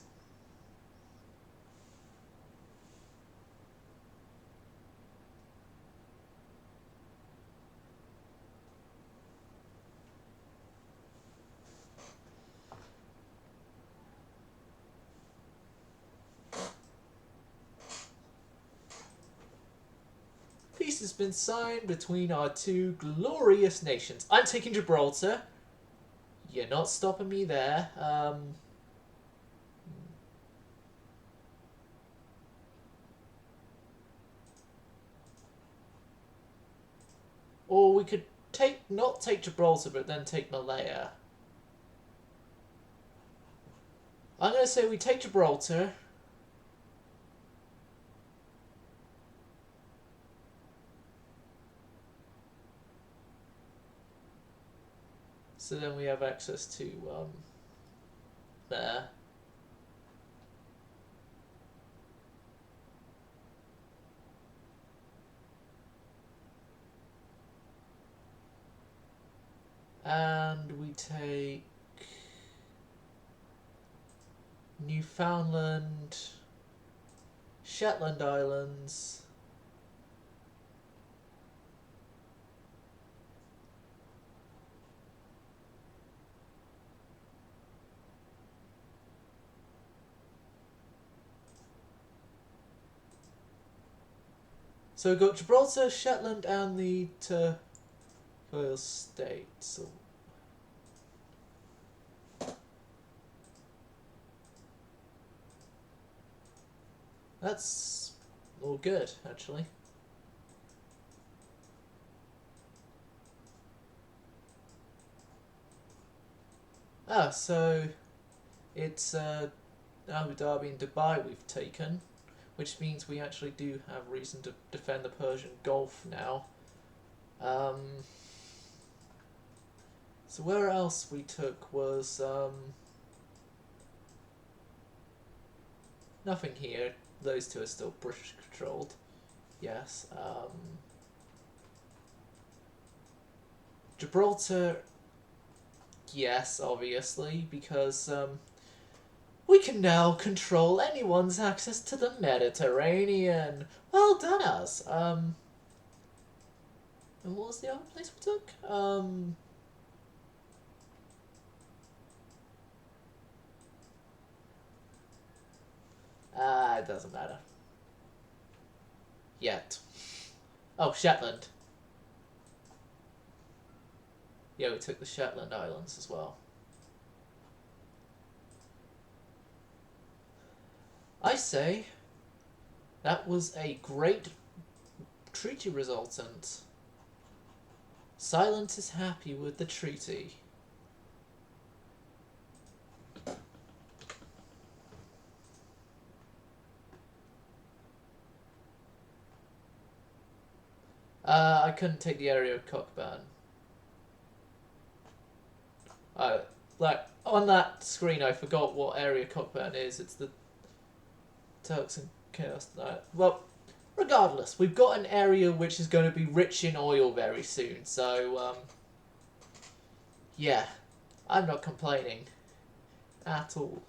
Peace has been signed between our two glorious nations. I'm taking Gibraltar. You're not stopping me there. Or we could not take Gibraltar, but then take Malaya. I'm going to say we take Gibraltar. So then we have access to there. And we take Newfoundland, Shetland Islands, so we've got Gibraltar, Shetland, and the Turquoise States. That's all good, actually. Ah, so it's Abu Dhabi and Dubai we've taken, which means we actually do have reason to defend the Persian Gulf now. So where else we took was nothing here. Those two are still British controlled. Yes. Gibraltar, yes, obviously, because we can now control anyone's access to the Mediterranean. Well done, us. And what was the other place we took? It doesn't matter. Yet. Oh, Shetland. Yeah, we took the Shetland Islands as well. I say that was a great treaty resultant. Silence is happy with the treaty. I couldn't take the area of Cockburn. Oh, like, on that screen I forgot what area Cockburn is. It's the Turks and Chaos. Well, regardless, we've got an area which is going to be rich in oil very soon, so, yeah, I'm not complaining at all.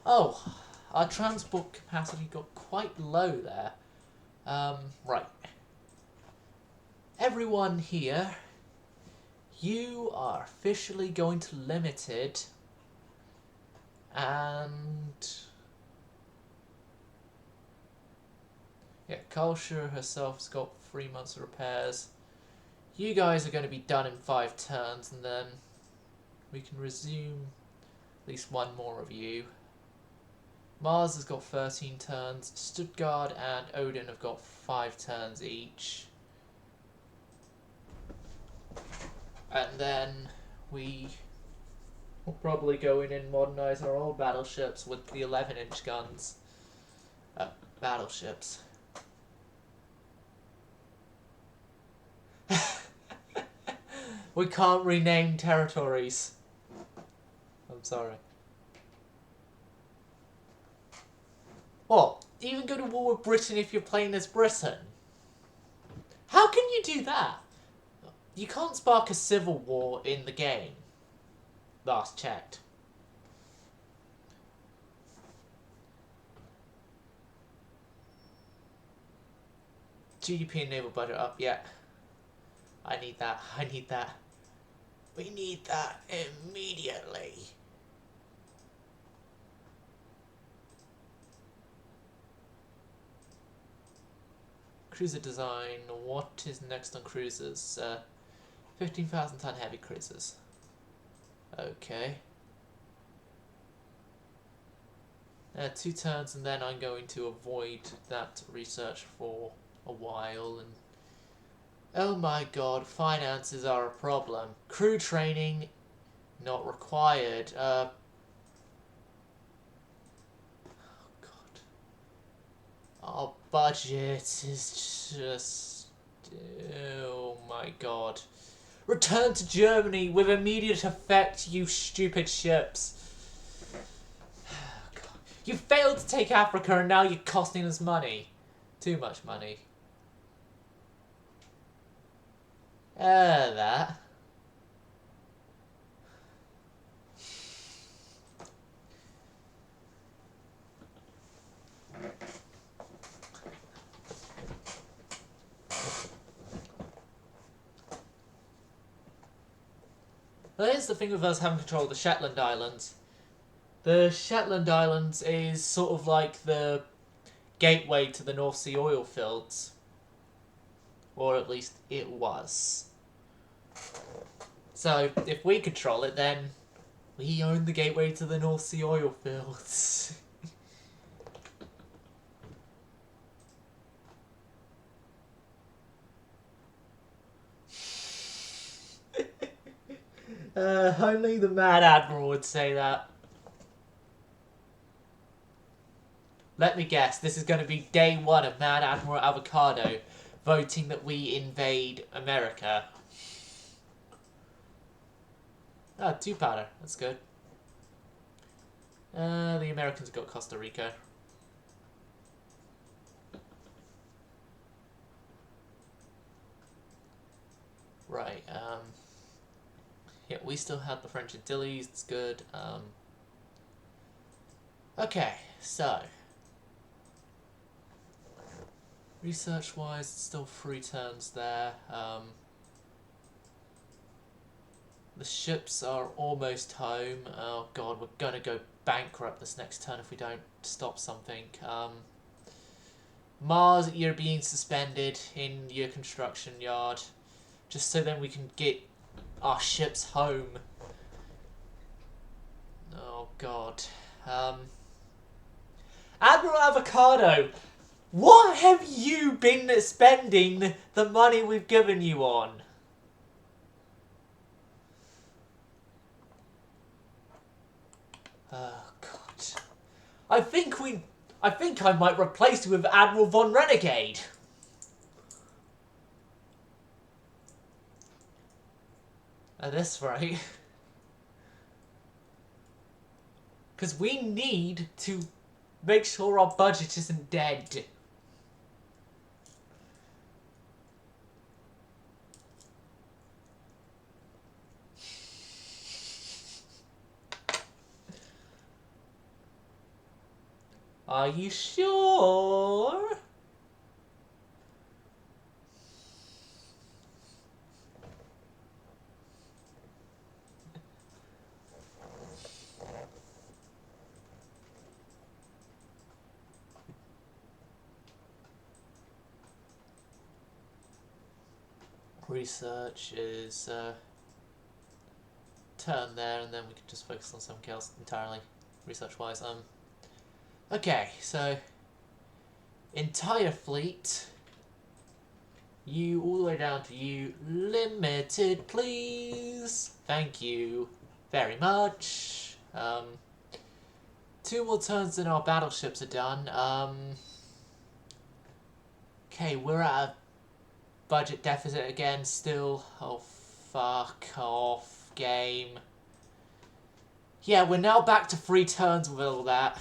Oh, our transport capacity got quite low there. Right. Everyone here, you are officially going to limited, and yeah, Culture herself's got 3 months of repairs. You guys are going to be done in 5 turns, and then we can resume at least one more of you. Mars has got 13 turns. Stuttgart and Odin have got 5 turns each. And then we will probably go in and modernise our old battleships with the 11-inch guns. Battleships. We can't rename territories. I'm sorry. What? Even go to war with Britain if you're playing as Britain? How can you do that? You can't spark a civil war in the game. Last checked. GDP and naval budget up, yeah. I need that. I need that. We need that immediately. Cruiser design. What is next on cruisers? 15,000 ton heavy cruisers. Okay. 2 turns and then I'm going to avoid that research for a while. And oh my god, finances are a problem. Crew training not required. Oh god. Our budget is just... oh my god. Return to Germany with immediate effect, you stupid ships. God. You failed to take Africa and now you're costing us money. Too much money. That. Well, here's the thing with us having control of the Shetland Islands. The Shetland Islands is sort of like the gateway to the North Sea oil fields. Or at least it was. So, if we control it, then we own the gateway to the North Sea oil fields. Only the Mad Admiral would say that. Let me guess, this is going to be day 1 of Mad Admiral Avocado voting that we invade America. Oh, 2 powder. That's good. The Americans got Costa Rica. Right, yeah, we still have the French Antilles, it's good. Okay, so research-wise, it's still 3 turns there. The ships are almost home. Oh god, we're gonna go bankrupt this next turn if we don't stop something. Mars, you're being suspended in your construction yard, just so then we can get our ships home. Oh god. Admiral Avocado, what have you been spending the money we've given you on? Oh god. I think I might replace you with Admiral Von Renegade. At this rate. Because we need to make sure our budget isn't dead. Are you sure? Research is turn there, and then we can just focus on something else entirely, research-wise. Okay, so entire fleet. You all the way down to you. Limited, please. Thank you very much. 2 more turns and our battleships are done. Okay, we're at a budget deficit again still. Oh, fuck off, game. Yeah, we're now back to 3 turns with all that.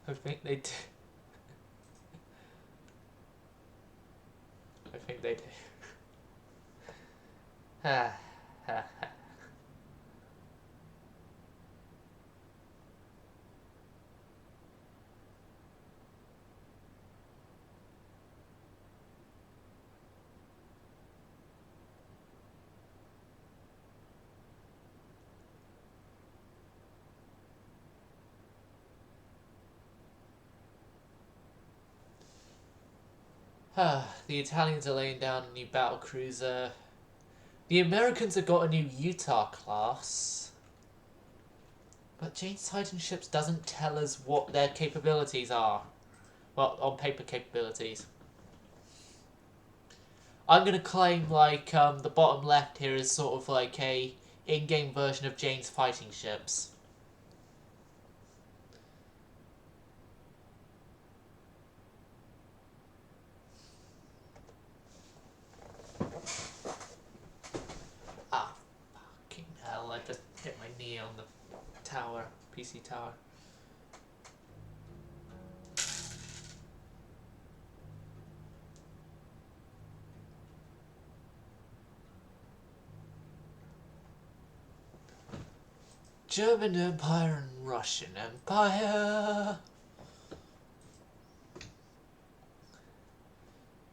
I think they do. I think they do. Ha ha ha. The Italians are laying down a new battle cruiser. The Americans have got a new Utah class. But Jane's Titan ships doesn't tell us what their capabilities are. Well, on paper capabilities. I'm going to claim like the bottom left here is sort of like a in-game version of Jane's fighting ships. I just hit my knee on the tower, PC tower. German Empire and Russian Empire.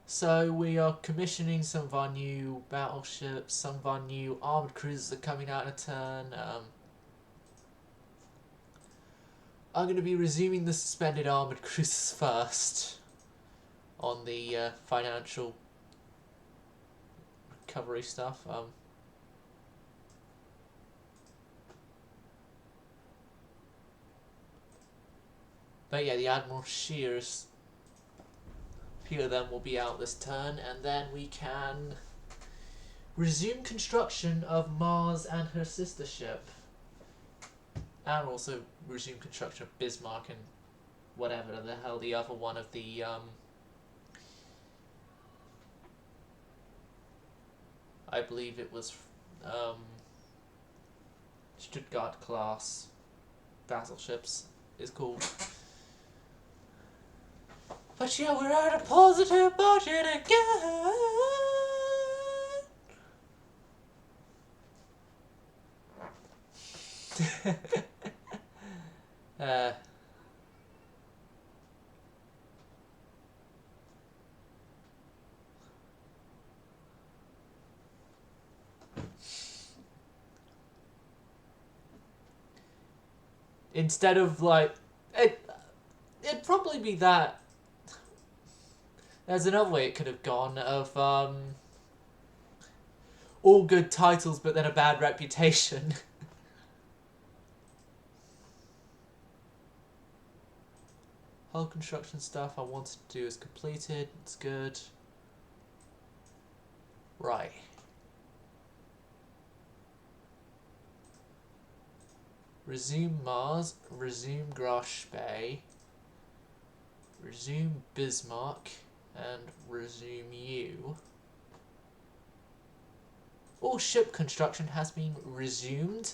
So we are commissioning some of our new battleships, some of our new armoured cruisers are coming out in a turn. I'm going to be resuming the suspended armoured cruisers first on the financial recovery stuff. But yeah, the Admiral Shears, a few of them will be out this turn, and then we can resume construction of Mars and her sister ship. And also resume construction of Bismarck and whatever the hell the other one of the I believe it was Stuttgart class battleships is called. But yeah, we're at a positive budget again. Instead of like it'd probably be that. There's another way it could have gone of all good titles but then a bad reputation. Hull construction stuff I wanted to do is completed. It's good. Right. Resume Mars, resume Grash Bay, resume Bismarck, and resume you. All ship construction has been resumed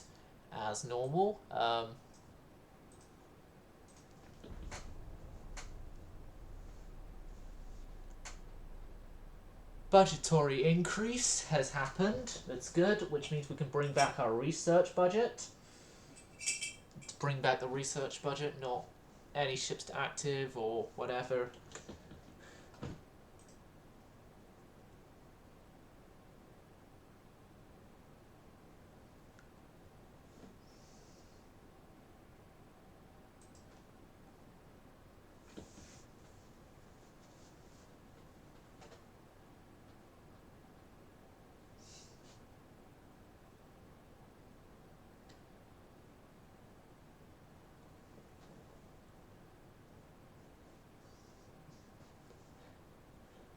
as normal. Budgetary increase has happened. That's good, which means we can bring back our research budget. To bring back the research budget, not any ships to active or whatever.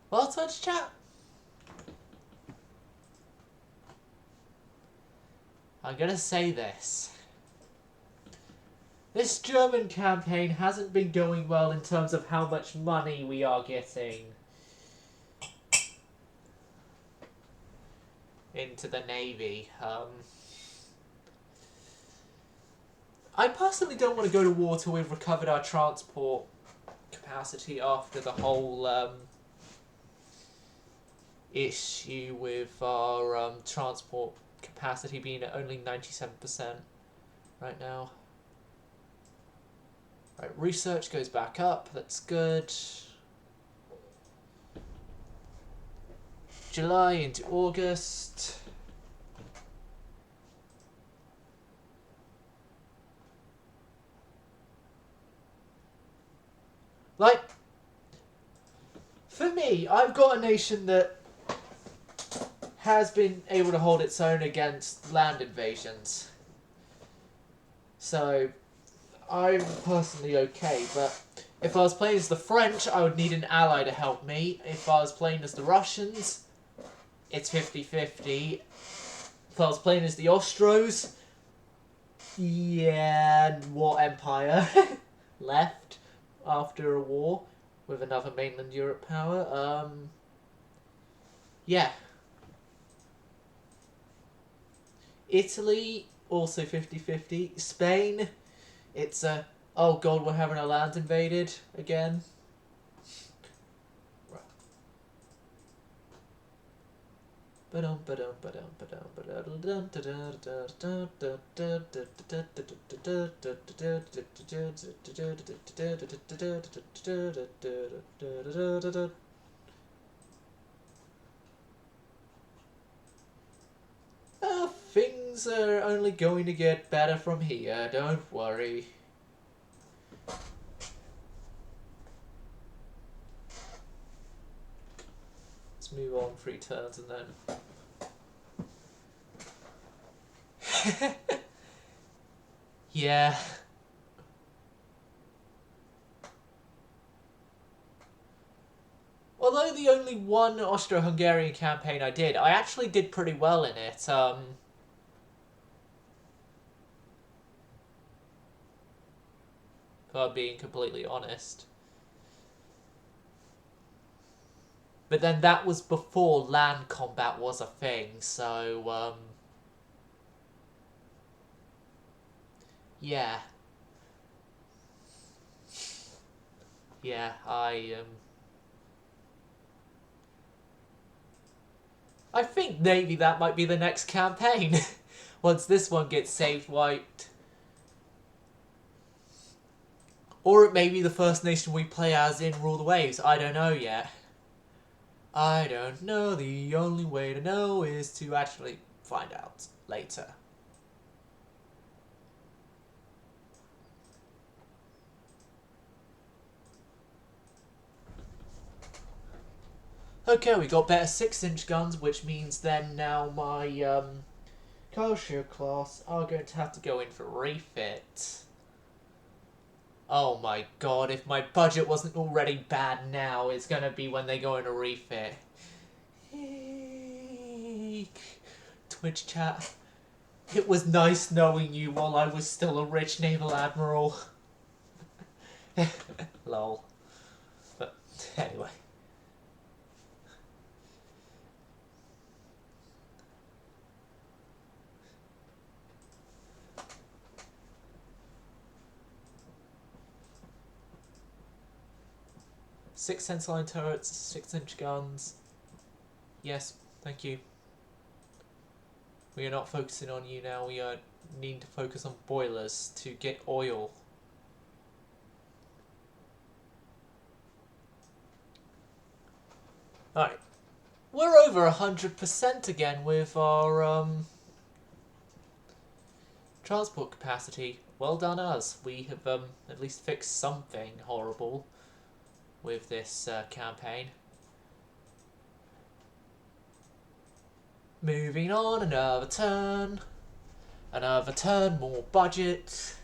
Well, touch chat. I'm gonna say this. This German campaign hasn't been going well in terms of how much money we are getting into the Navy. I personally don't want to go to war till we've recovered our transport capacity after the whole issue with our transport capacity being at only 97% right now. Right, research goes back up, that's good. July into August. Like, for me, I've got a nation that has been able to hold its own against land invasions. So, I'm personally okay, but if I was playing as the French, I would need an ally to help me. If I was playing as the Russians, it's 50-50. If I was playing as the Austros, yeah, what empire left after a war with another mainland Europe power? Yeah. Italy, also 50-50. Spain, it's a, oh god, we're having our land invaded again. Things are only going to get better from here, don't worry. Let's move on 3 turns and then... yeah. Although the only one Austro-Hungarian campaign I did, I actually did pretty well in it. if I'm being completely honest. But then that was before land combat was a thing, so, yeah. Yeah, I think maybe that might be the next campaign. Once this one gets saved wiped. Or it may be the first nation we play as in Rule the Waves. I don't know yet. I don't know. The only way to know is to actually find out later. Okay, we got better 6-inch guns, which means then now my Kosher class are going to have to go in for refit. Oh my god, if my budget wasn't already bad now, it's going to be when they go in a refit. Twitch chat. It was nice knowing you while I was still a rich naval admiral. Lol. But anyway. Six sensor line turrets, 6-inch guns. Yes, thank you. We are not focusing on you now. We are need to focus on boilers to get oil. Alright. We're over 100% again with our transport capacity. Well done us. We have at least fixed something horrible with this campaign. Moving on, another turn, more budget.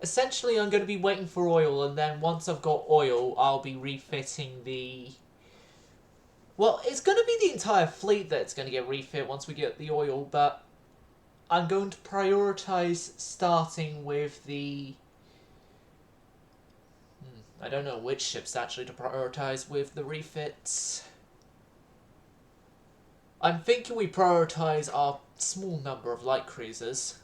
Essentially, I'm going to be waiting for oil, and then once I've got oil, I'll be refitting the... Well, it's going to be the entire fleet that's going to get refit once we get the oil, but I'm going to prioritise starting with the... I don't know which ships actually to prioritise with the refits. I'm thinking we prioritise our small number of light cruisers.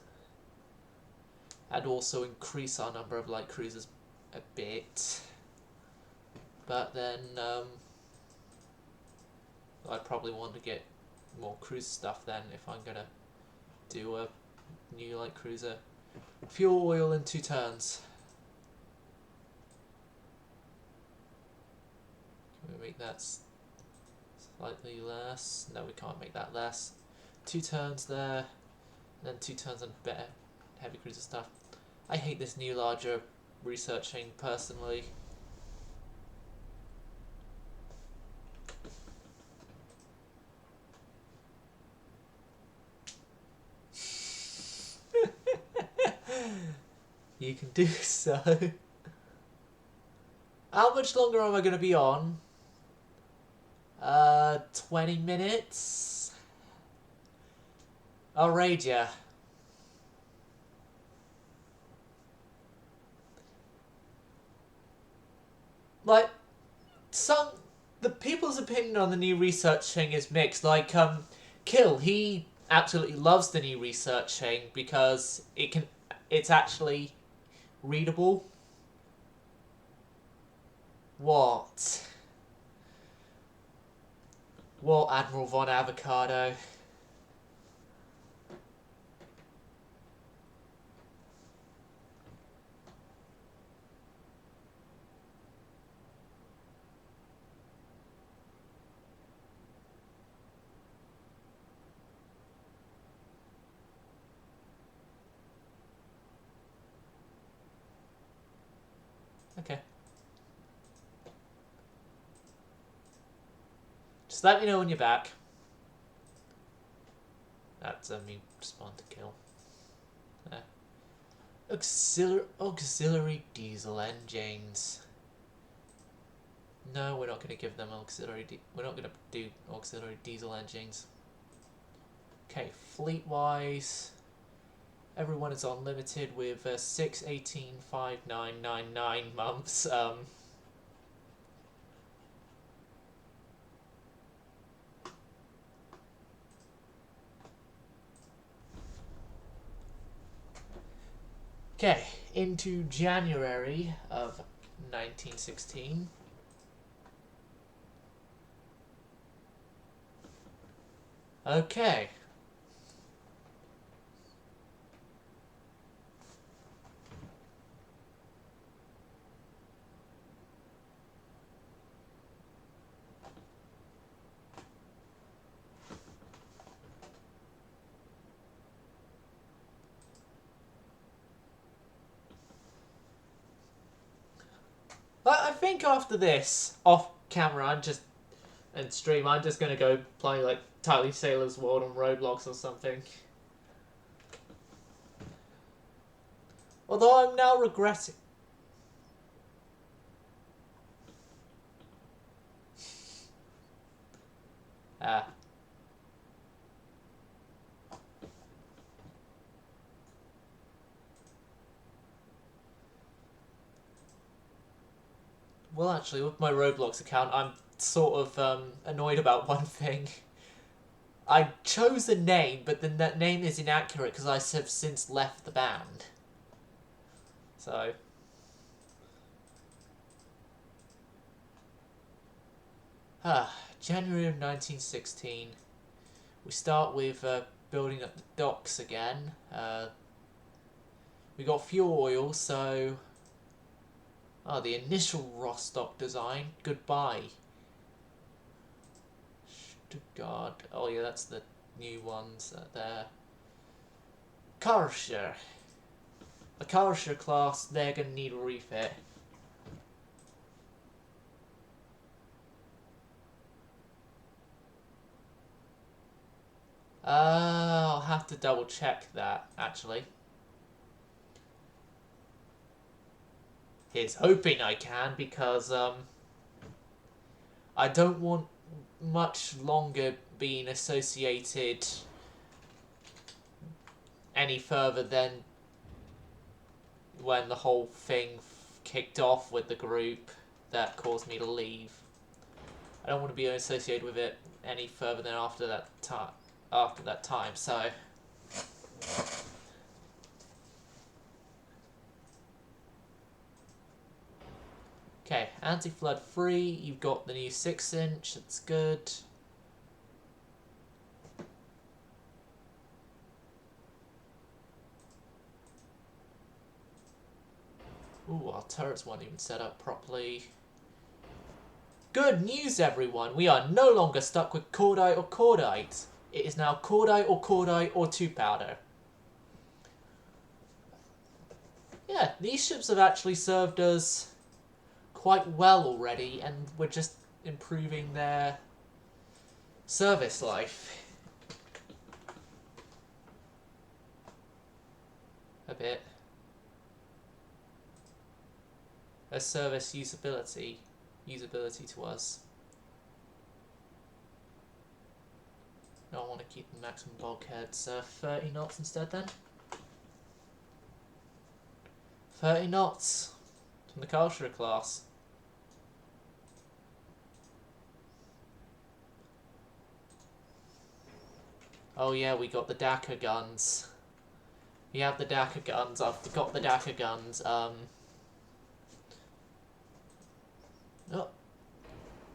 And also increase our number of light cruisers a bit. But then, I'd probably want to get more cruise stuff then if I'm gonna do a new light cruiser. Fuel oil in 2 turns. Can we make that slightly less? No, we can't make that less. 2 turns there, and then 2 turns on better heavy cruiser stuff. I hate this new larger researching personally. You can do so. How much longer am I going to be on? 20 minutes? I'll raid ya. Like, the people's opinion on the new research thing is mixed. Like, Kill, he absolutely loves the new research thing because it's actually readable. What? What, Admiral Von Avocado? Okay. Just let me know when you're back. That's me respond to Kill. Auxiliary diesel engines. No, we're not going to give them auxiliary. We're not going to do auxiliary diesel engines. Okay, fleet-wise, everyone is unlimited with 6, 18, 5, 9, 9, 9 months. Okay, into January of 1916. Okay. I think after this, off camera, and stream, I'm just gonna go play like Tiny Sailor's World on Roblox or something. Although I'm now regretting. Ah. Well, actually, with my Roblox account, I'm sort of annoyed about one thing. I chose a name, but then that name is inaccurate because I have since left the band. So. January of 1916. We start with building up the docks again. We got fuel oil, so... Oh, the initial Rostock design. Goodbye. Stuttgart. Oh yeah, that's the new ones there. Karlsruhe. The Karlsruhe class, they're going to need a refit. I'll have to double check that, actually. Here's hoping I can, because I don't want much longer being associated any further than when the whole thing kicked off with the group that caused me to leave. I don't want to be associated with it any further than after that time. So okay, anti-flood free. You've got the new 6-inch. That's good. Ooh, our turrets weren't even set up properly. Good news, everyone! We are no longer stuck with cordite or cordite. It is now cordite or 2-powder. Yeah, these ships have actually served us quite well already, and we're just improving their service life a bit. Their service usability to us. No, I want to keep the maximum bulkheads 30 knots instead then. 30 knots from the Karlsruhe class. Oh yeah, we got the Daka guns. We have the Daka guns. I've got the Daka guns. Oh,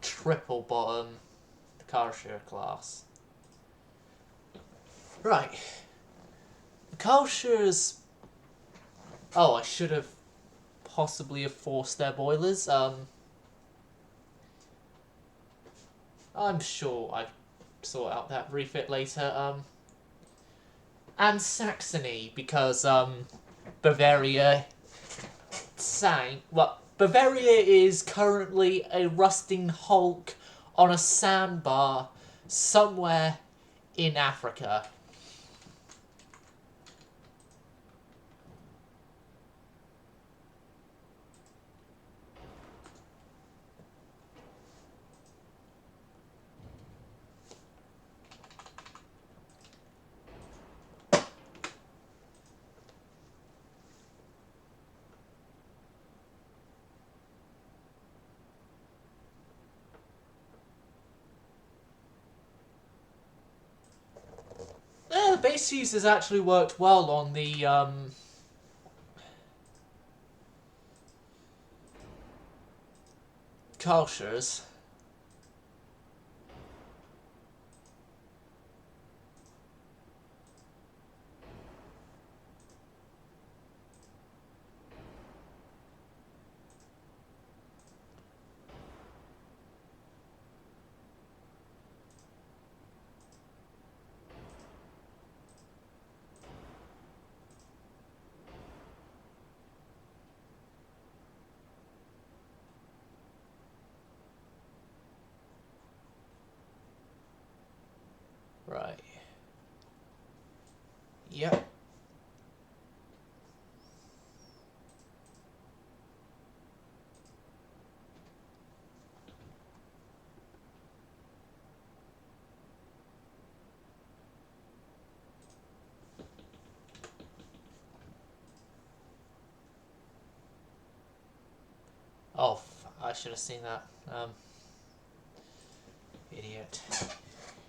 triple bottom, the Karlsruhe class. Right. The Karlsruhe's... Oh, I should have possibly have forced their boilers. I'm sure I sort out that refit later. And Saxony, because Bavaria sank. Well, Bavaria is currently a rusting hulk on a sandbar somewhere in Africa. base fuse has actually worked well on the cultures. Right. Yep. Oh, I should have seen that. Idiot.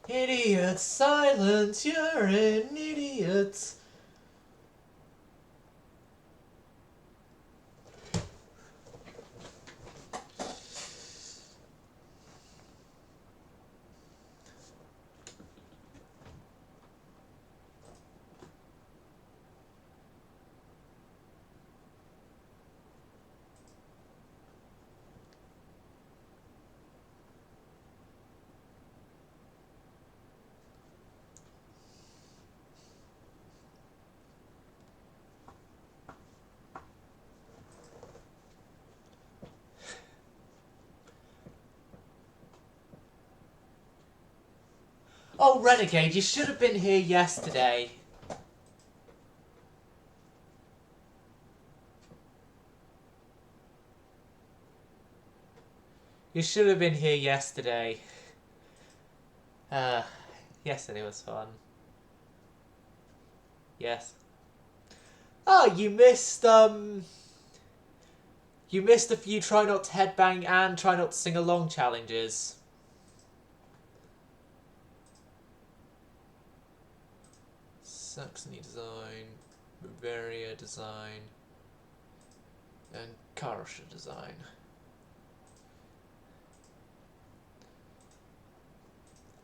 Idiot, silence, you're an idiot. Oh, Renegade, you should have been here yesterday. You should have been here yesterday. Yesterday was fun. Yes. Oh, you missed a few try not to headbang and try not to sing along challenges. Saxony design, Bavaria design, and Karlsruhe design.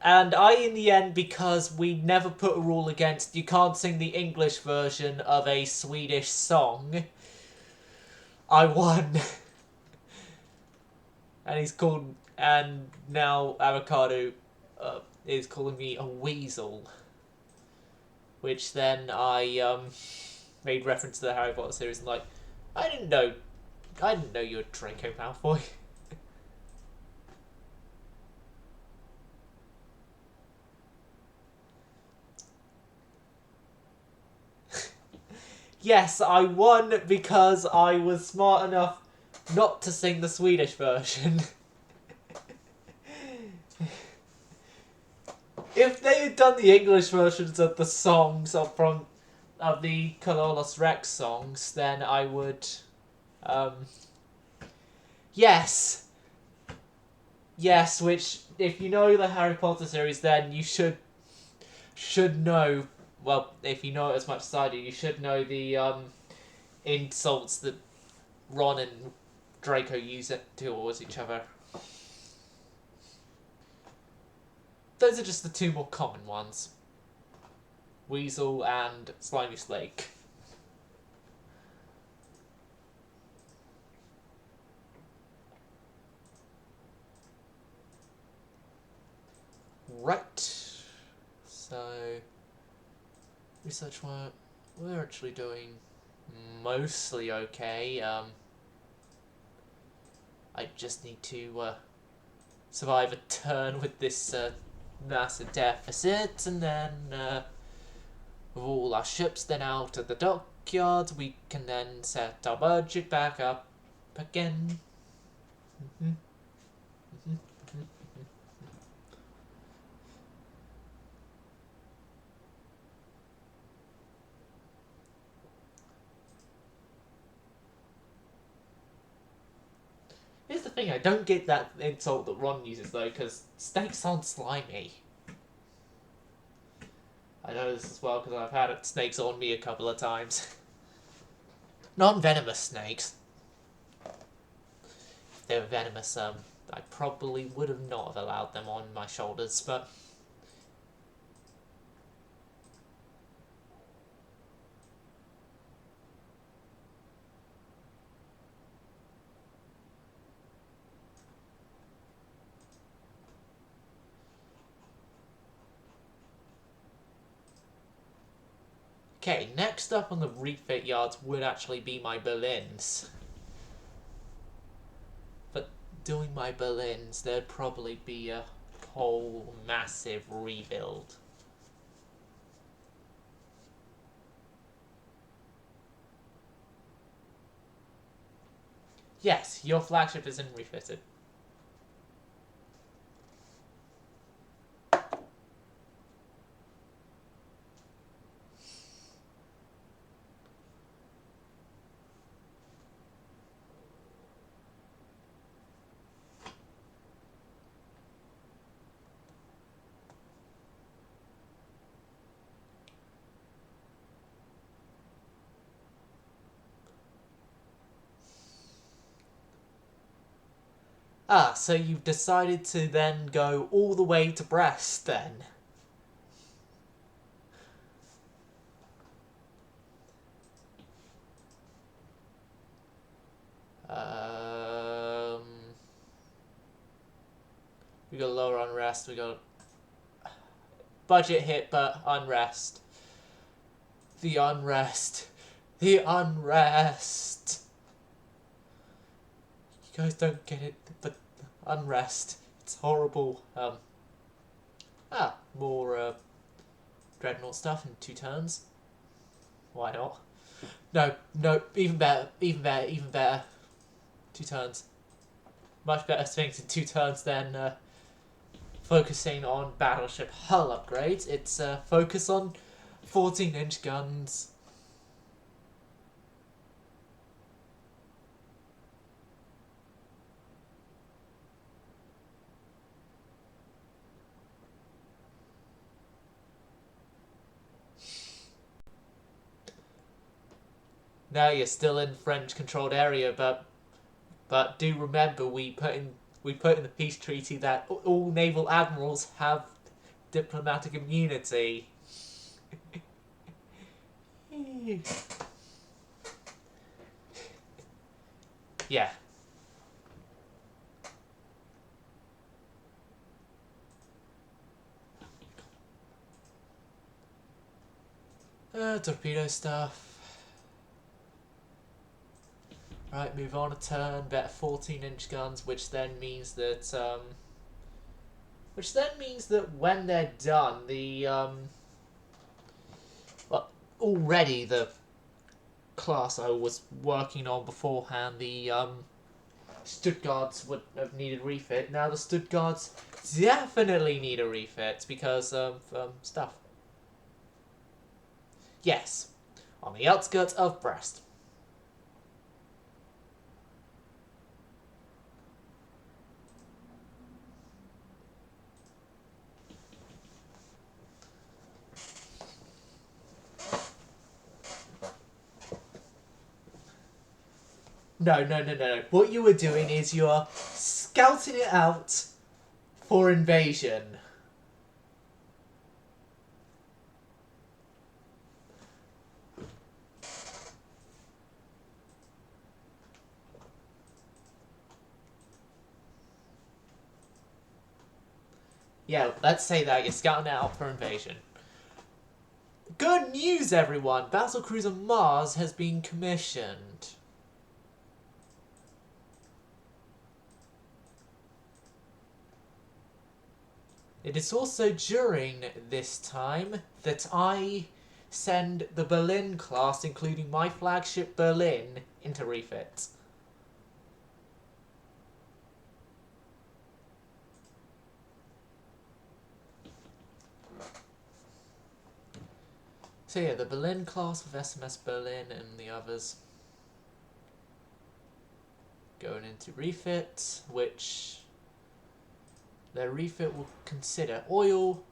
And I, in the end, because we never put a rule against you can't sing the English version of a Swedish song, I won. And now Avocado is calling me a weasel. Which then I made reference to the Harry Potter series and like, I didn't know you were Draco Malfoy. Yes, I won because I was smart enough not to sing the Swedish version. If they had done the English versions of the songs of the Cololos Rex songs, then I would, yes, which if you know the Harry Potter series, then you should know. Well, if you know it as much as I do, you should know the insults that Ron and Draco use it towards each other. Those are just the two more common ones. Weasel and Slimy Slake. Right. So, research work, we're actually doing mostly okay. I just need to survive a turn with this massive deficit, and then with all our ships then out at the dockyards, we can then set our budget back up again. Here's the thing, I don't get that insult that Ron uses though, because snakes aren't slimy. I know this as well because I've had snakes on me a couple of times. Non-venomous snakes. If they were venomous, I probably would have not have allowed them on my shoulders, but... Okay, next up on the refit yards would actually be my Berlins. But doing my Berlins, there'd probably be a whole massive rebuild. Yes, your flagship isn't refitted. Ah, so you've decided to then go all the way to Brest, then? We got lower unrest, we got budget hit, but unrest. The unrest. The unrest. You guys don't get it, but unrest. It's horrible. More dreadnought stuff in 2 turns. Why not? No, even better, even better, even better. 2 turns. Much better things in 2 turns than focusing on battleship hull upgrades. It's focus on 14-inch guns. Now you're still in French-controlled area, but do remember we put in the peace treaty that all naval admirals have diplomatic immunity. Yeah. Torpedo stuff. Right, move on a turn, better 14-inch guns, which then means that when they're done, the well, already the class I was working on beforehand, the Stuttgarts would have needed refit. Now the Stuttgarts definitely need a refit because of stuff. Yes, on the outskirts of Brest. No. What you were doing is you're scouting it out for invasion. Yeah, let's say that you're scouting it out for invasion. Good news, everyone! Battlecruiser Mars has been commissioned. It is also during this time that I send the Berlin class, including my flagship Berlin, into refit. So yeah, the Berlin class with SMS Berlin and the others going into refit, which their refit will consider oil,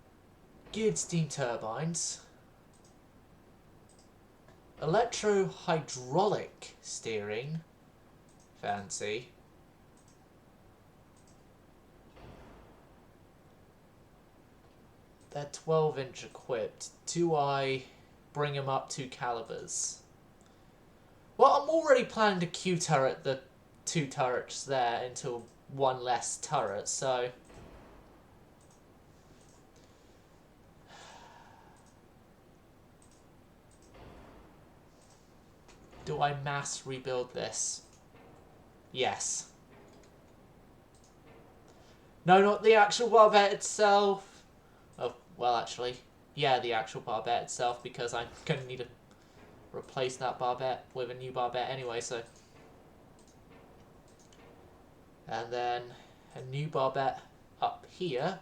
Good steam turbines. Electro-hydraulic steering. Fancy. They're 12-inch equipped. Do I bring them up 2 calibers? Well, I'm already planning to Q-turret the 2 turrets there into 1 less turret, so... Do I mass rebuild this? Yes. No, not the actual barbette itself. Oh, well, actually, yeah, the actual barbette itself, because I'm going to need to replace that barbette with a new barbette anyway, so... And then a new barbette up here.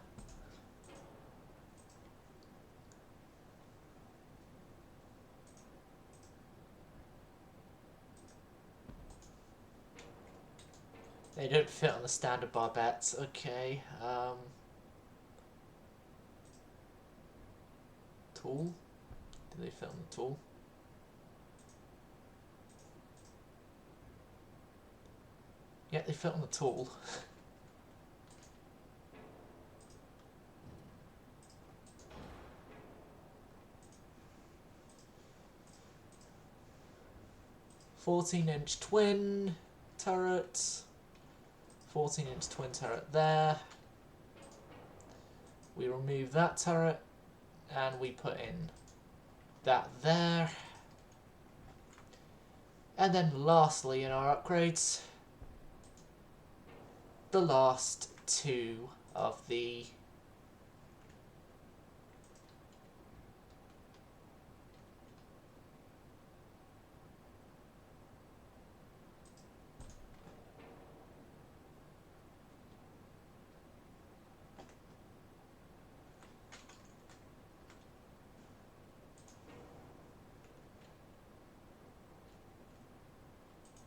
They don't fit on the standard barbettes. Okay. Tool? Do they fit on the tool? Yeah, they fit on the tool. "14-inch twin turret. 14-inch twin turret there. We remove that turret and we put in that there. And then lastly in our upgrades, the last 2 of the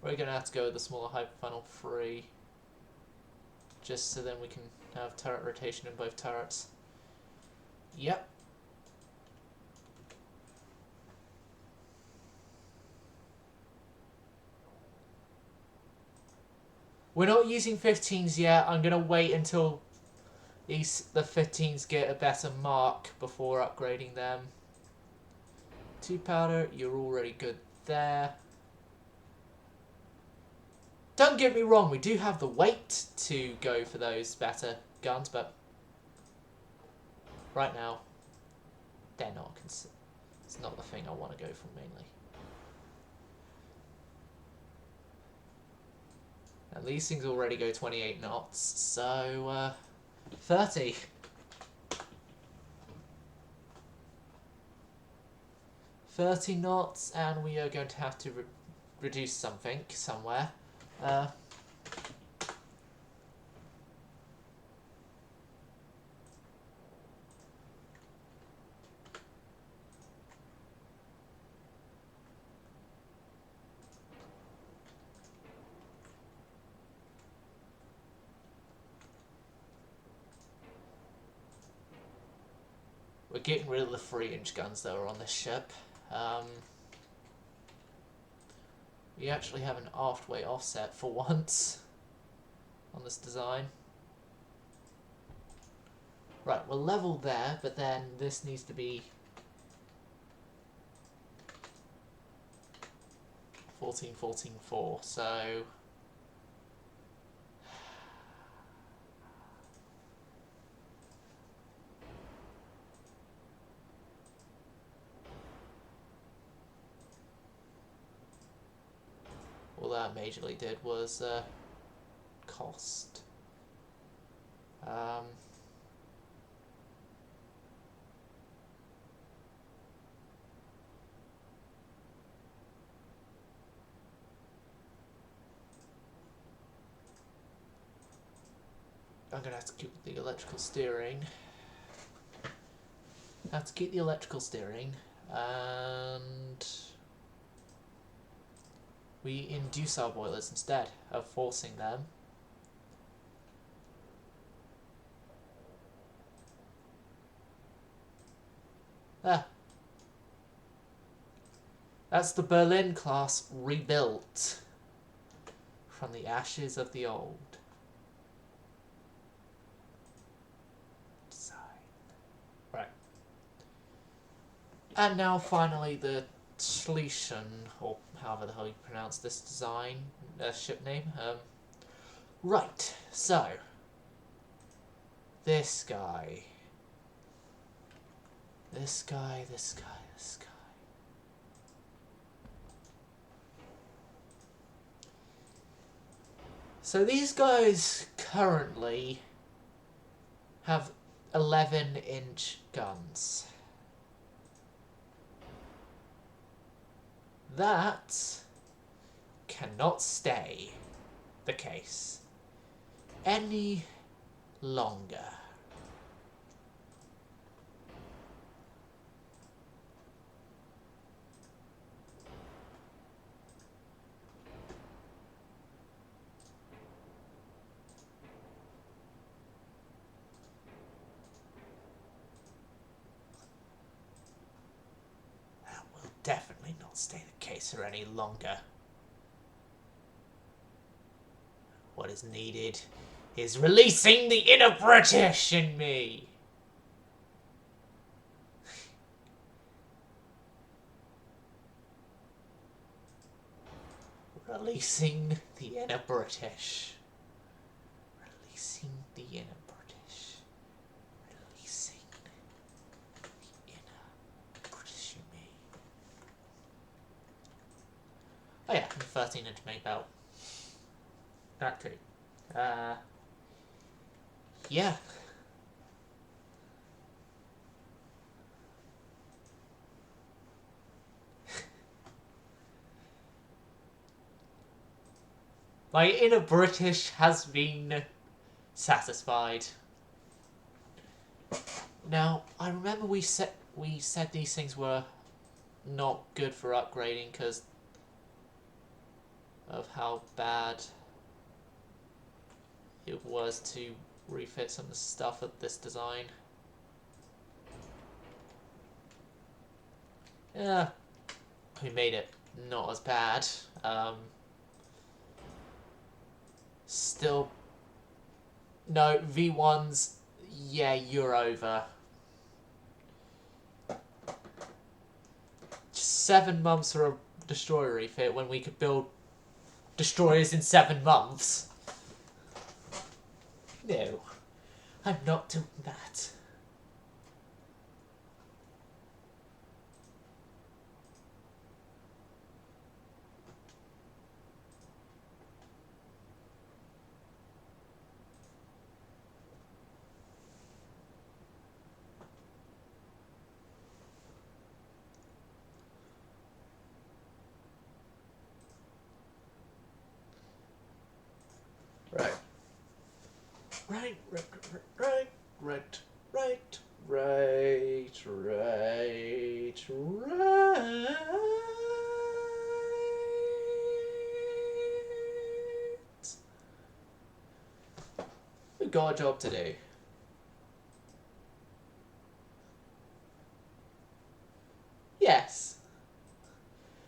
we're going to have to go with the smaller hyperfunnel 3, just so then we can have turret rotation in both turrets. Yep. We're not using 15s yet. I'm going to wait until the 15s get a better mark before upgrading them. 2 powder, you're already good there. Don't get me wrong, we do have the weight to go for those better guns, but right now, they're not. It's not the thing I want to go for mainly. And these things already go 28 knots, so 30. 30 knots, and we are going to have to reduce something somewhere. We're getting rid of the 3-inch guns that are on this ship. We actually have an aft-weight offset for once on this design. Right, we're level there, but then this needs to be 14, 14, 4, so... all that majorly did was cost. I'm going to have to keep the electrical steering. Have to keep the electrical steering, and we induce our boilers instead of forcing them. Ah. That's the Berlin class rebuilt from the ashes of the old design. Right. And now finally the Schlesien, or however the hell you pronounce this design, ship name. Right, so this guy. This guy. So these guys currently have 11-inch guns. That cannot stay the case any longer. That will definitely not stay the case for any longer. What is needed is releasing the inner British in me. Releasing the inner British. Releasing the inner British. Releasing the inner British in me. Oh yeah, and 13-inch main belt. That too. Yeah. My inner British has been satisfied. Now, I remember we said these things were not good for upgrading because of how bad it was to refit some of the stuff of this design. Yeah, we made it not as bad. Still, no, V1s, yeah, you're over. Just 7 months for a destroyer refit when we could build destroyers in 7 months. No, I'm not doing that. Right. Right. We've got a job to do. Yes.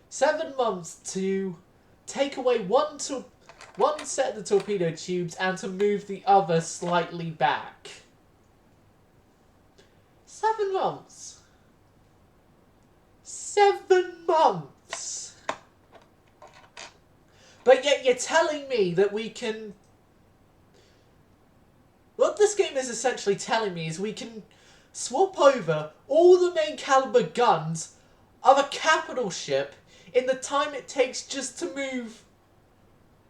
7 months to take away one set of the torpedo tubes and to move the other slightly back. 7 months. 7 months. But yet you're telling me that we can... What this game is essentially telling me is we can swap over all the main caliber guns of a capital ship in the time it takes just to move...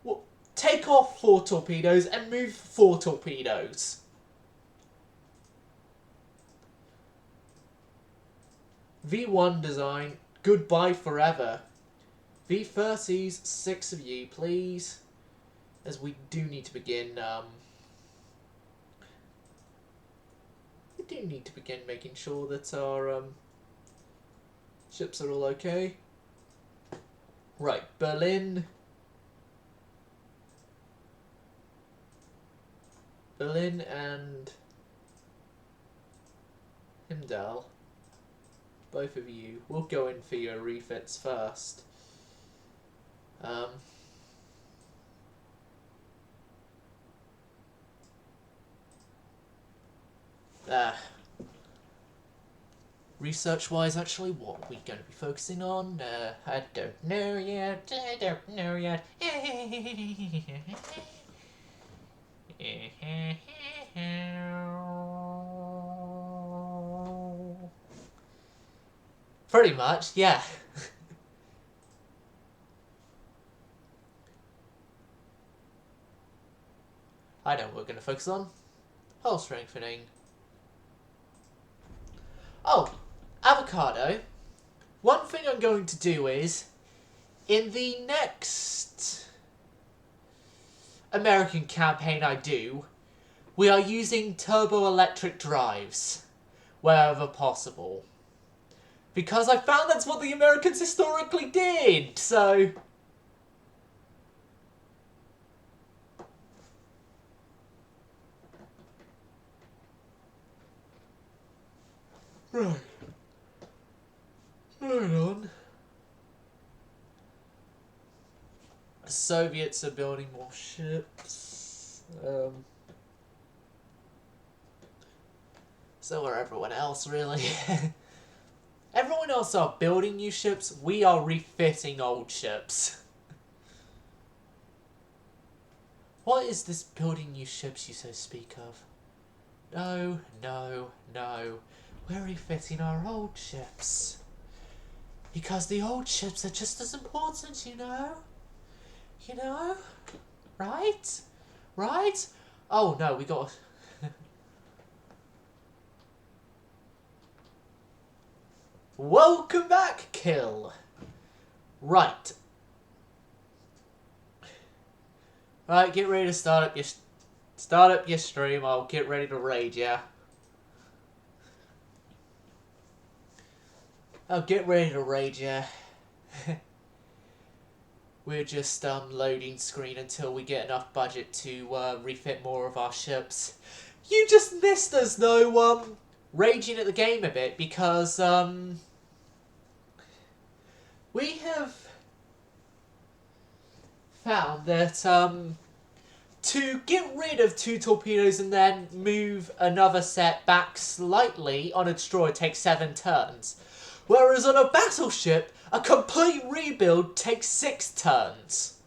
Well, take off 4 torpedoes and move 4 torpedoes. V1 design, goodbye forever. V30s, 6 of you, please. As we do need to begin, we do need to begin making sure that our, ships are all okay. Right, Berlin. Berlin and Himdall. both of you. We'll go in for your refits first. Research-wise, actually, what are we going to be focusing on? I don't know yet. I don't know yet. Pretty much, yeah. I know what we're going to focus on. Hull strengthening. Oh, avocado. One thing I'm going to do is, in the next American campaign I do, we are using turbo-electric drives wherever possible. Because I found that's what the Americans historically did, so... Right. Hold on. The Soviets are building more ships. So are everyone else, really. Everyone else are building new ships. We are refitting old ships. What is this building new ships you so speak of? No, no, no. We're refitting our old ships. Because the old ships are just as important, you know? You know? Right? Right? Oh, no, we got... Welcome back, Kill! Right. Right, get ready to start up your stream. I'll get ready to raid, yeah? I'll get ready to raid, yeah? We're just loading screen until we get enough budget to refit more of our ships. You just missed us though, raging at the game a bit because we have found that to get rid of 2 torpedoes and then move another set back slightly on a destroyer takes 7 turns. Whereas on a battleship, a complete rebuild takes 6 turns.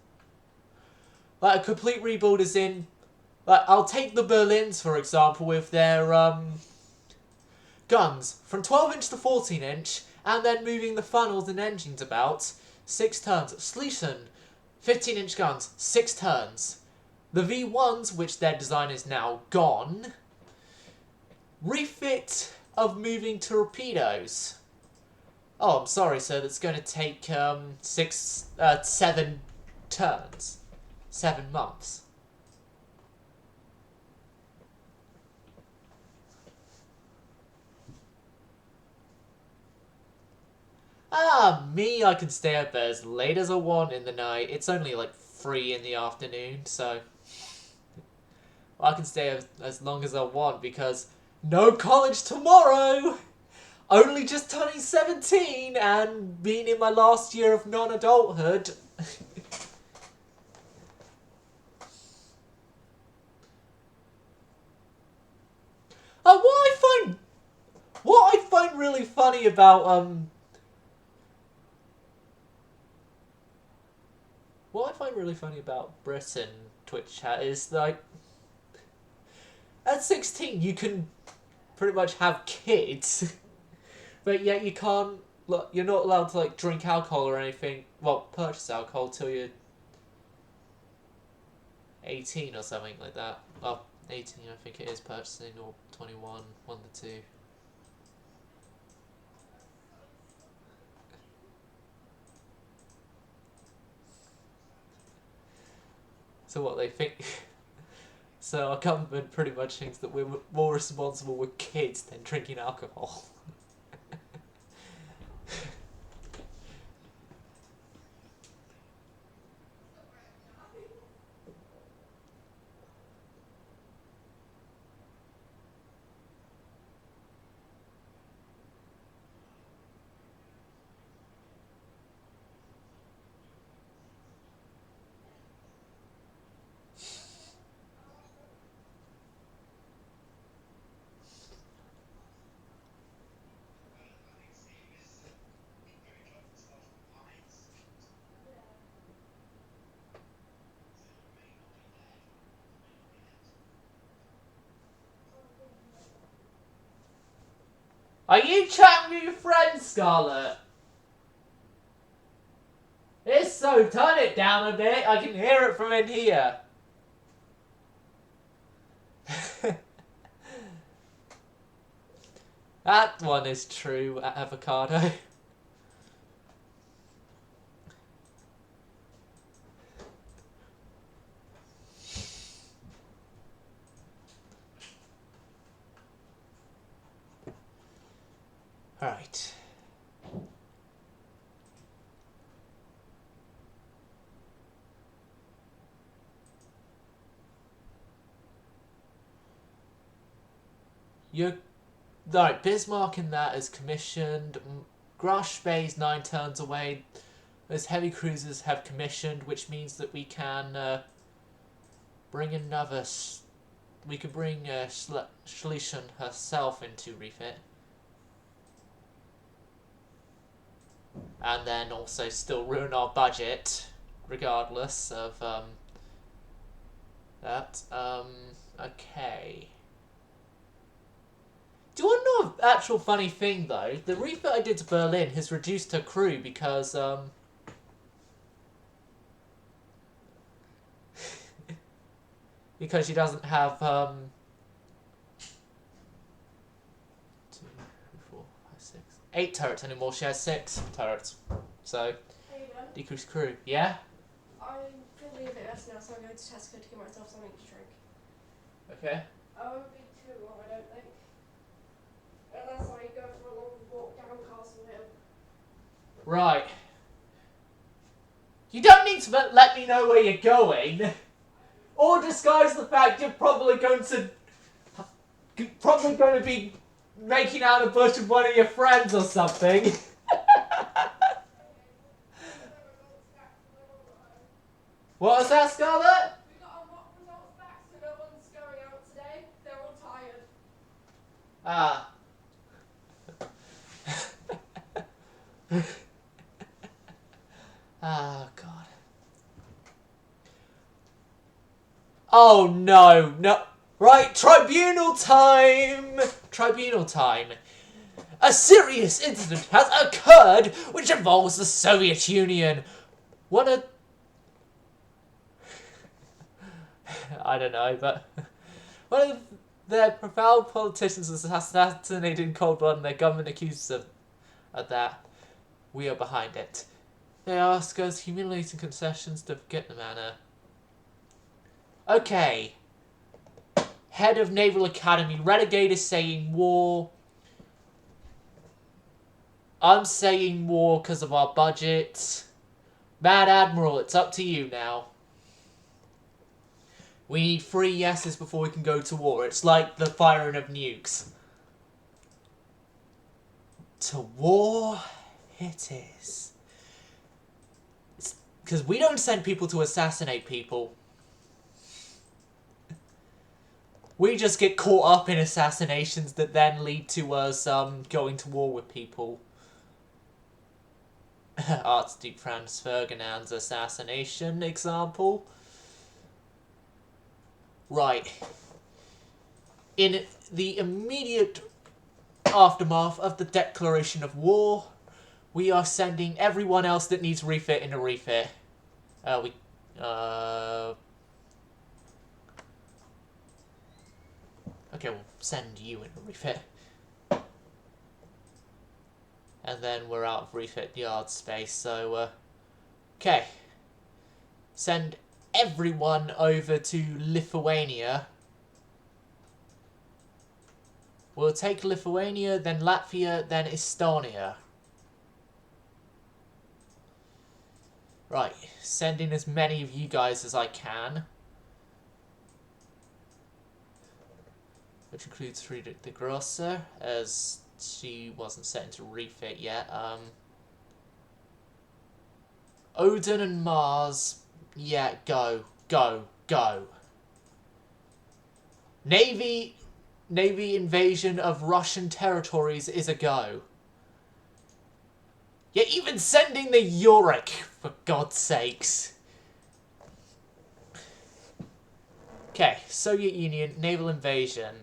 Like, a complete rebuild is in... Like, I'll take the Berlins, for example, with their, guns from 12-inch to 14-inch, and then moving the funnels and engines about. 6 turns. Schlesien, 15-inch guns, 6 turns. The V1s, which their design is now gone, refit of moving torpedoes. Oh, I'm sorry, sir. That's going to take 7 turns. 7 months. Me, I can stay up as late as I want in the night. It's only like 3 in the afternoon, so... I can stay as long as I want because no college tomorrow! Only just turning 17 and being in my last year of non-adulthood. What I find really funny about Britain Twitch chat is like at 16 you can pretty much have kids. But yet you can't, you're not allowed to like drink alcohol or anything, well, purchase alcohol till you're 18 or something like that. Well, 18 I think it is purchasing, or 21, one of the two. So what they think, so our government pretty much thinks that we're more responsible with kids than drinking alcohol. Are you chatting with your friend, Scarlet? If so, turn it down a bit. I can hear it from in here. That one is true, avocado. Alright. You're... Right, Bismarck in that is commissioned. Grush Bay's 9 turns away. Those heavy cruisers have commissioned, which means that we can bring another... We could bring Schlesien herself into refit. And then also still ruin our budget, regardless of that. Okay. Do you want to know an actual funny thing, though? The refit I did to Berlin has reduced her crew because, because she doesn't have, 2, 3, 4, 5, 6, 8 turrets anymore. She has 6 turrets. So, decreased crew. Yeah? I'm feeling a bit better now, so I'm going to Tesco to get myself something to drink. Okay. I won't be too long, I don't think. Unless I go for a long walk down Castle Hill. Right. You don't need to let me know where you're going. Or disguise the fact you're probably going to be making out a bush with one of your friends or something. What was that, Scarlet? We got our mock results back, so no one's going out today. They're all tired. Ah. Oh, God. Oh, no. No. Right, tribunal time! Tribunal time. A serious incident has occurred which involves the Soviet Union. One of... I don't know, but... One of their profound politicians was assassinated in cold blood and their government accuses them of that. We are behind it. They ask us humiliating concessions to forget the manner. Okay. Head of Naval Academy. Renegade is saying war. I'm saying war because of our budget. Mad Admiral, it's up to you now. We need 3 yeses before we can go to war. It's like the firing of nukes. To war it is. Because we don't send people to assassinate people. We just get caught up in assassinations that then lead to us going to war with people. Archduke Franz Ferdinand's assassination example. Right. In the immediate aftermath of the declaration of war, we are sending everyone else that needs refit in a refit. Okay, we'll send you in a refit. And then we're out of refit yard space, so, okay. Send everyone over to Lithuania. We'll take Lithuania, then Latvia, then Estonia. Right, send in as many of you guys as I can. Which includes Friedrich the Grosser, as she wasn't set into refit yet. Odin and Mars, yeah, go. Navy invasion of Russian territories is a go. Yeah, even sending the Yorick, for God's sakes. Okay, Soviet Union, naval invasion.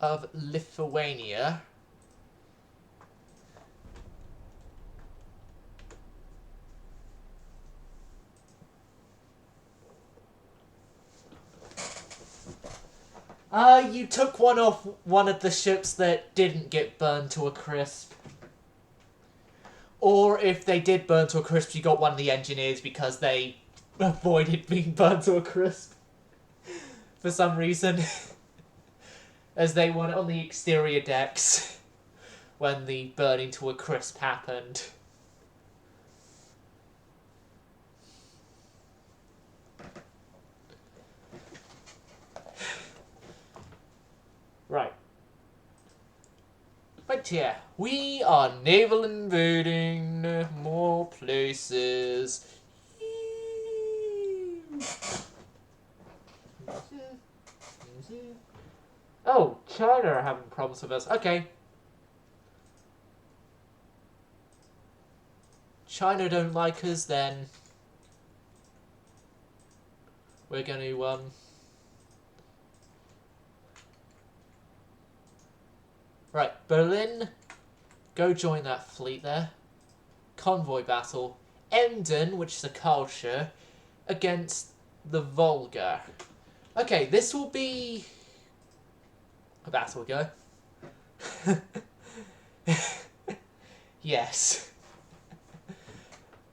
of Lithuania. You took one off one of the ships that didn't get burned to a crisp. Or if they did burn to a crisp, you got one of the engineers because they avoided being burned to a crisp. For some reason. As they were on the exterior decks when the burning to a crisp happened. Right. Right here. We are naval invading more places. Oh, China are having problems with us. Okay. China don't like us, then we're going to, Right, Berlin, go join that fleet there. Convoy battle. Emden, which is a culture, against the Volga. Okay, this will be a battle go. Yes.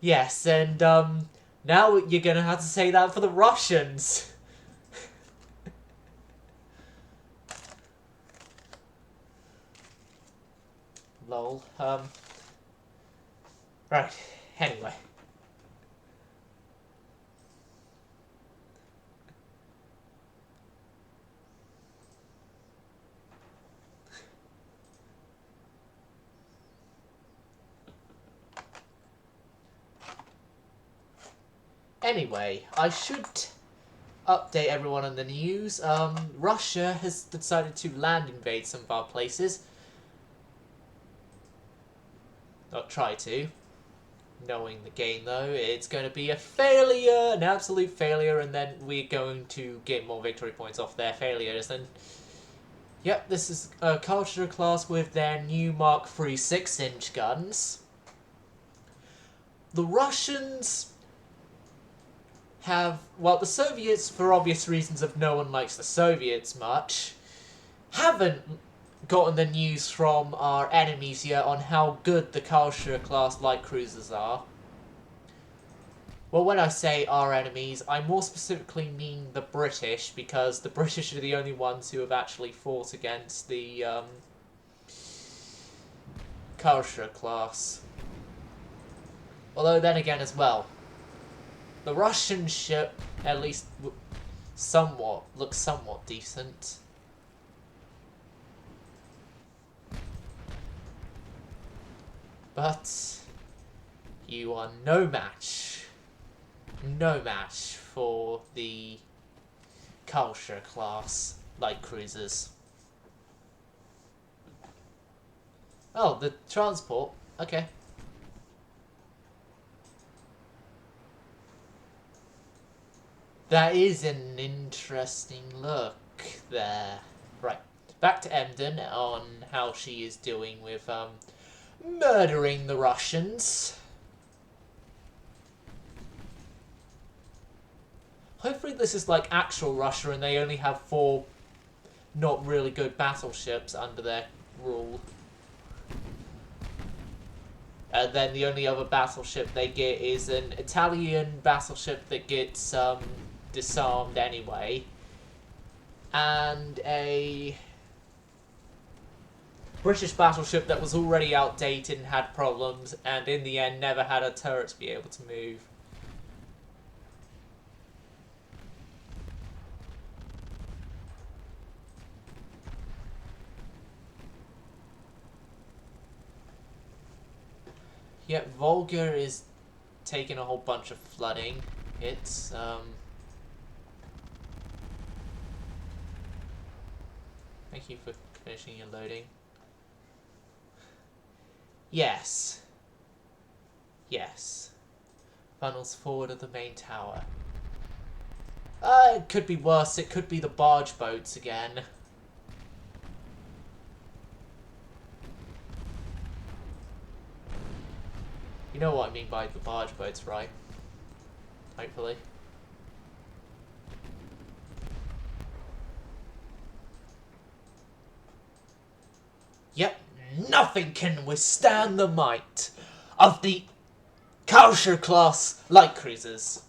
Yes, and now you're gonna have to say that for the Russians. Lol. Right, anyway. Anyway, I should update everyone on the news. Russia has decided to land invade some of our places. Not try to. Knowing the game though, it's going to be a failure, an absolute failure, and then we're going to get more victory points off their failures. And yep, this is a culture class with their new Mark III 6-inch guns. The Russians have, well, the Soviets, for obvious reasons of no one likes the Soviets much, haven't gotten the news from our enemies yet on how good the culture class light cruisers are. Well, when I say our enemies, I more specifically mean the British, because the British are the only ones who have actually fought against the culture class. Although then again as well, the Russian ship at least looks somewhat decent. But you are no match for the culture class light cruisers. Oh, the transport. Okay. That is an interesting look there. Right. Back to Emden on how she is doing with murdering the Russians. Hopefully this is like actual Russia and they only have 4 not really good battleships under their rule. And then the only other battleship they get is an Italian battleship that gets disarmed anyway. And a British battleship that was already outdated and had problems, and in the end never had a turret to be able to move. Yet Volga is taking a whole bunch of flooding hits. Thank you for finishing your loading. Yes. Yes. Funnels forward of the main tower. It could be worse. It could be the barge boats again. You know what I mean by the barge boats, right? Hopefully. Yep, nothing can withstand the might of the Kauscher-class light cruisers.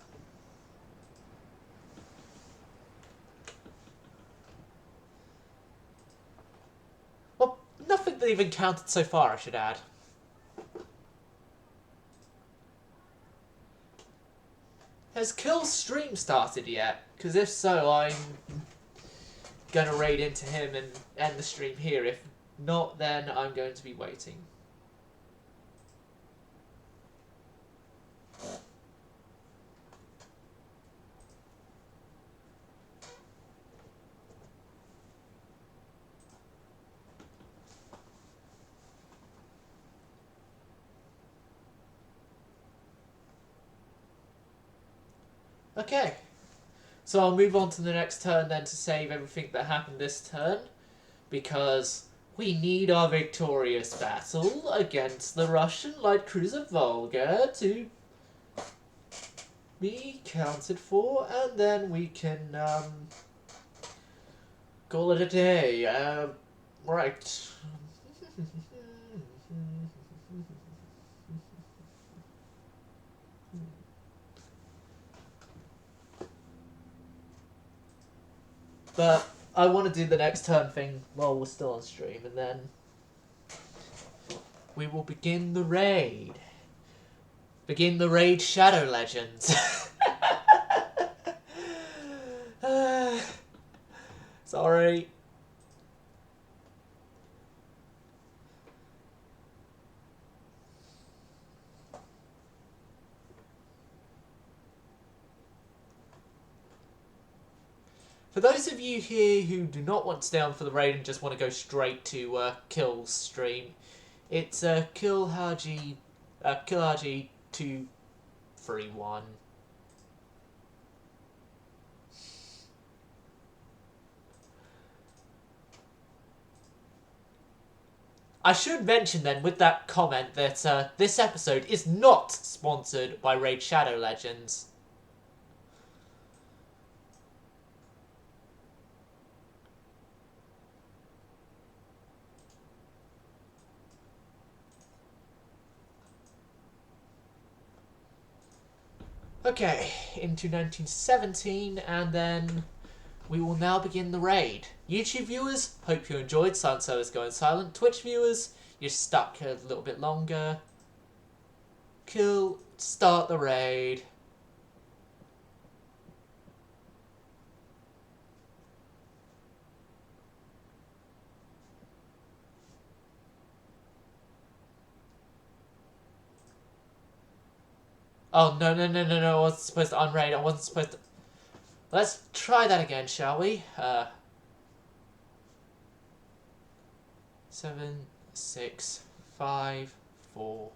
Well, nothing they've encountered so far, I should add. Has Kill's stream started yet? Because if so, I'm gonna raid into him and end the stream here. If not, then I'm going to be waiting. Okay, so I'll move on to the next turn then to save everything that happened this turn, because we need our victorious battle against the Russian light cruiser Volga to be counted for, and then we can call it a day. Right. But I want to do the next turn thing while we're still on stream, and then we will begin the raid. Begin the raid Shadow Legends. Sorry. For those of you here who do not want to stay on for the raid and just want to go straight to Kill's stream, it's Killhaji 231. I should mention then with that comment that this episode is not sponsored by Raid Shadow Legends. Okay, into 1917, and then we will now begin the raid. YouTube viewers, hope you enjoyed Silent Servers Going Silent. Twitch viewers, you're stuck a little bit longer. Cool, start the raid. Oh, no, I wasn't supposed to unraid, I wasn't supposed to... Let's try that again, shall we? 7, 6, 5, 4,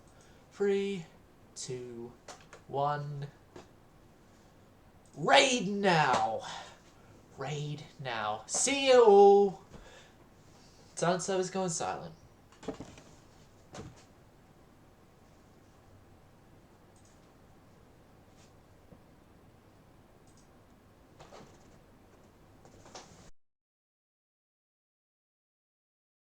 3, 2, 1. Raid now! Raid now. See you all! Silent Servers Going Silent.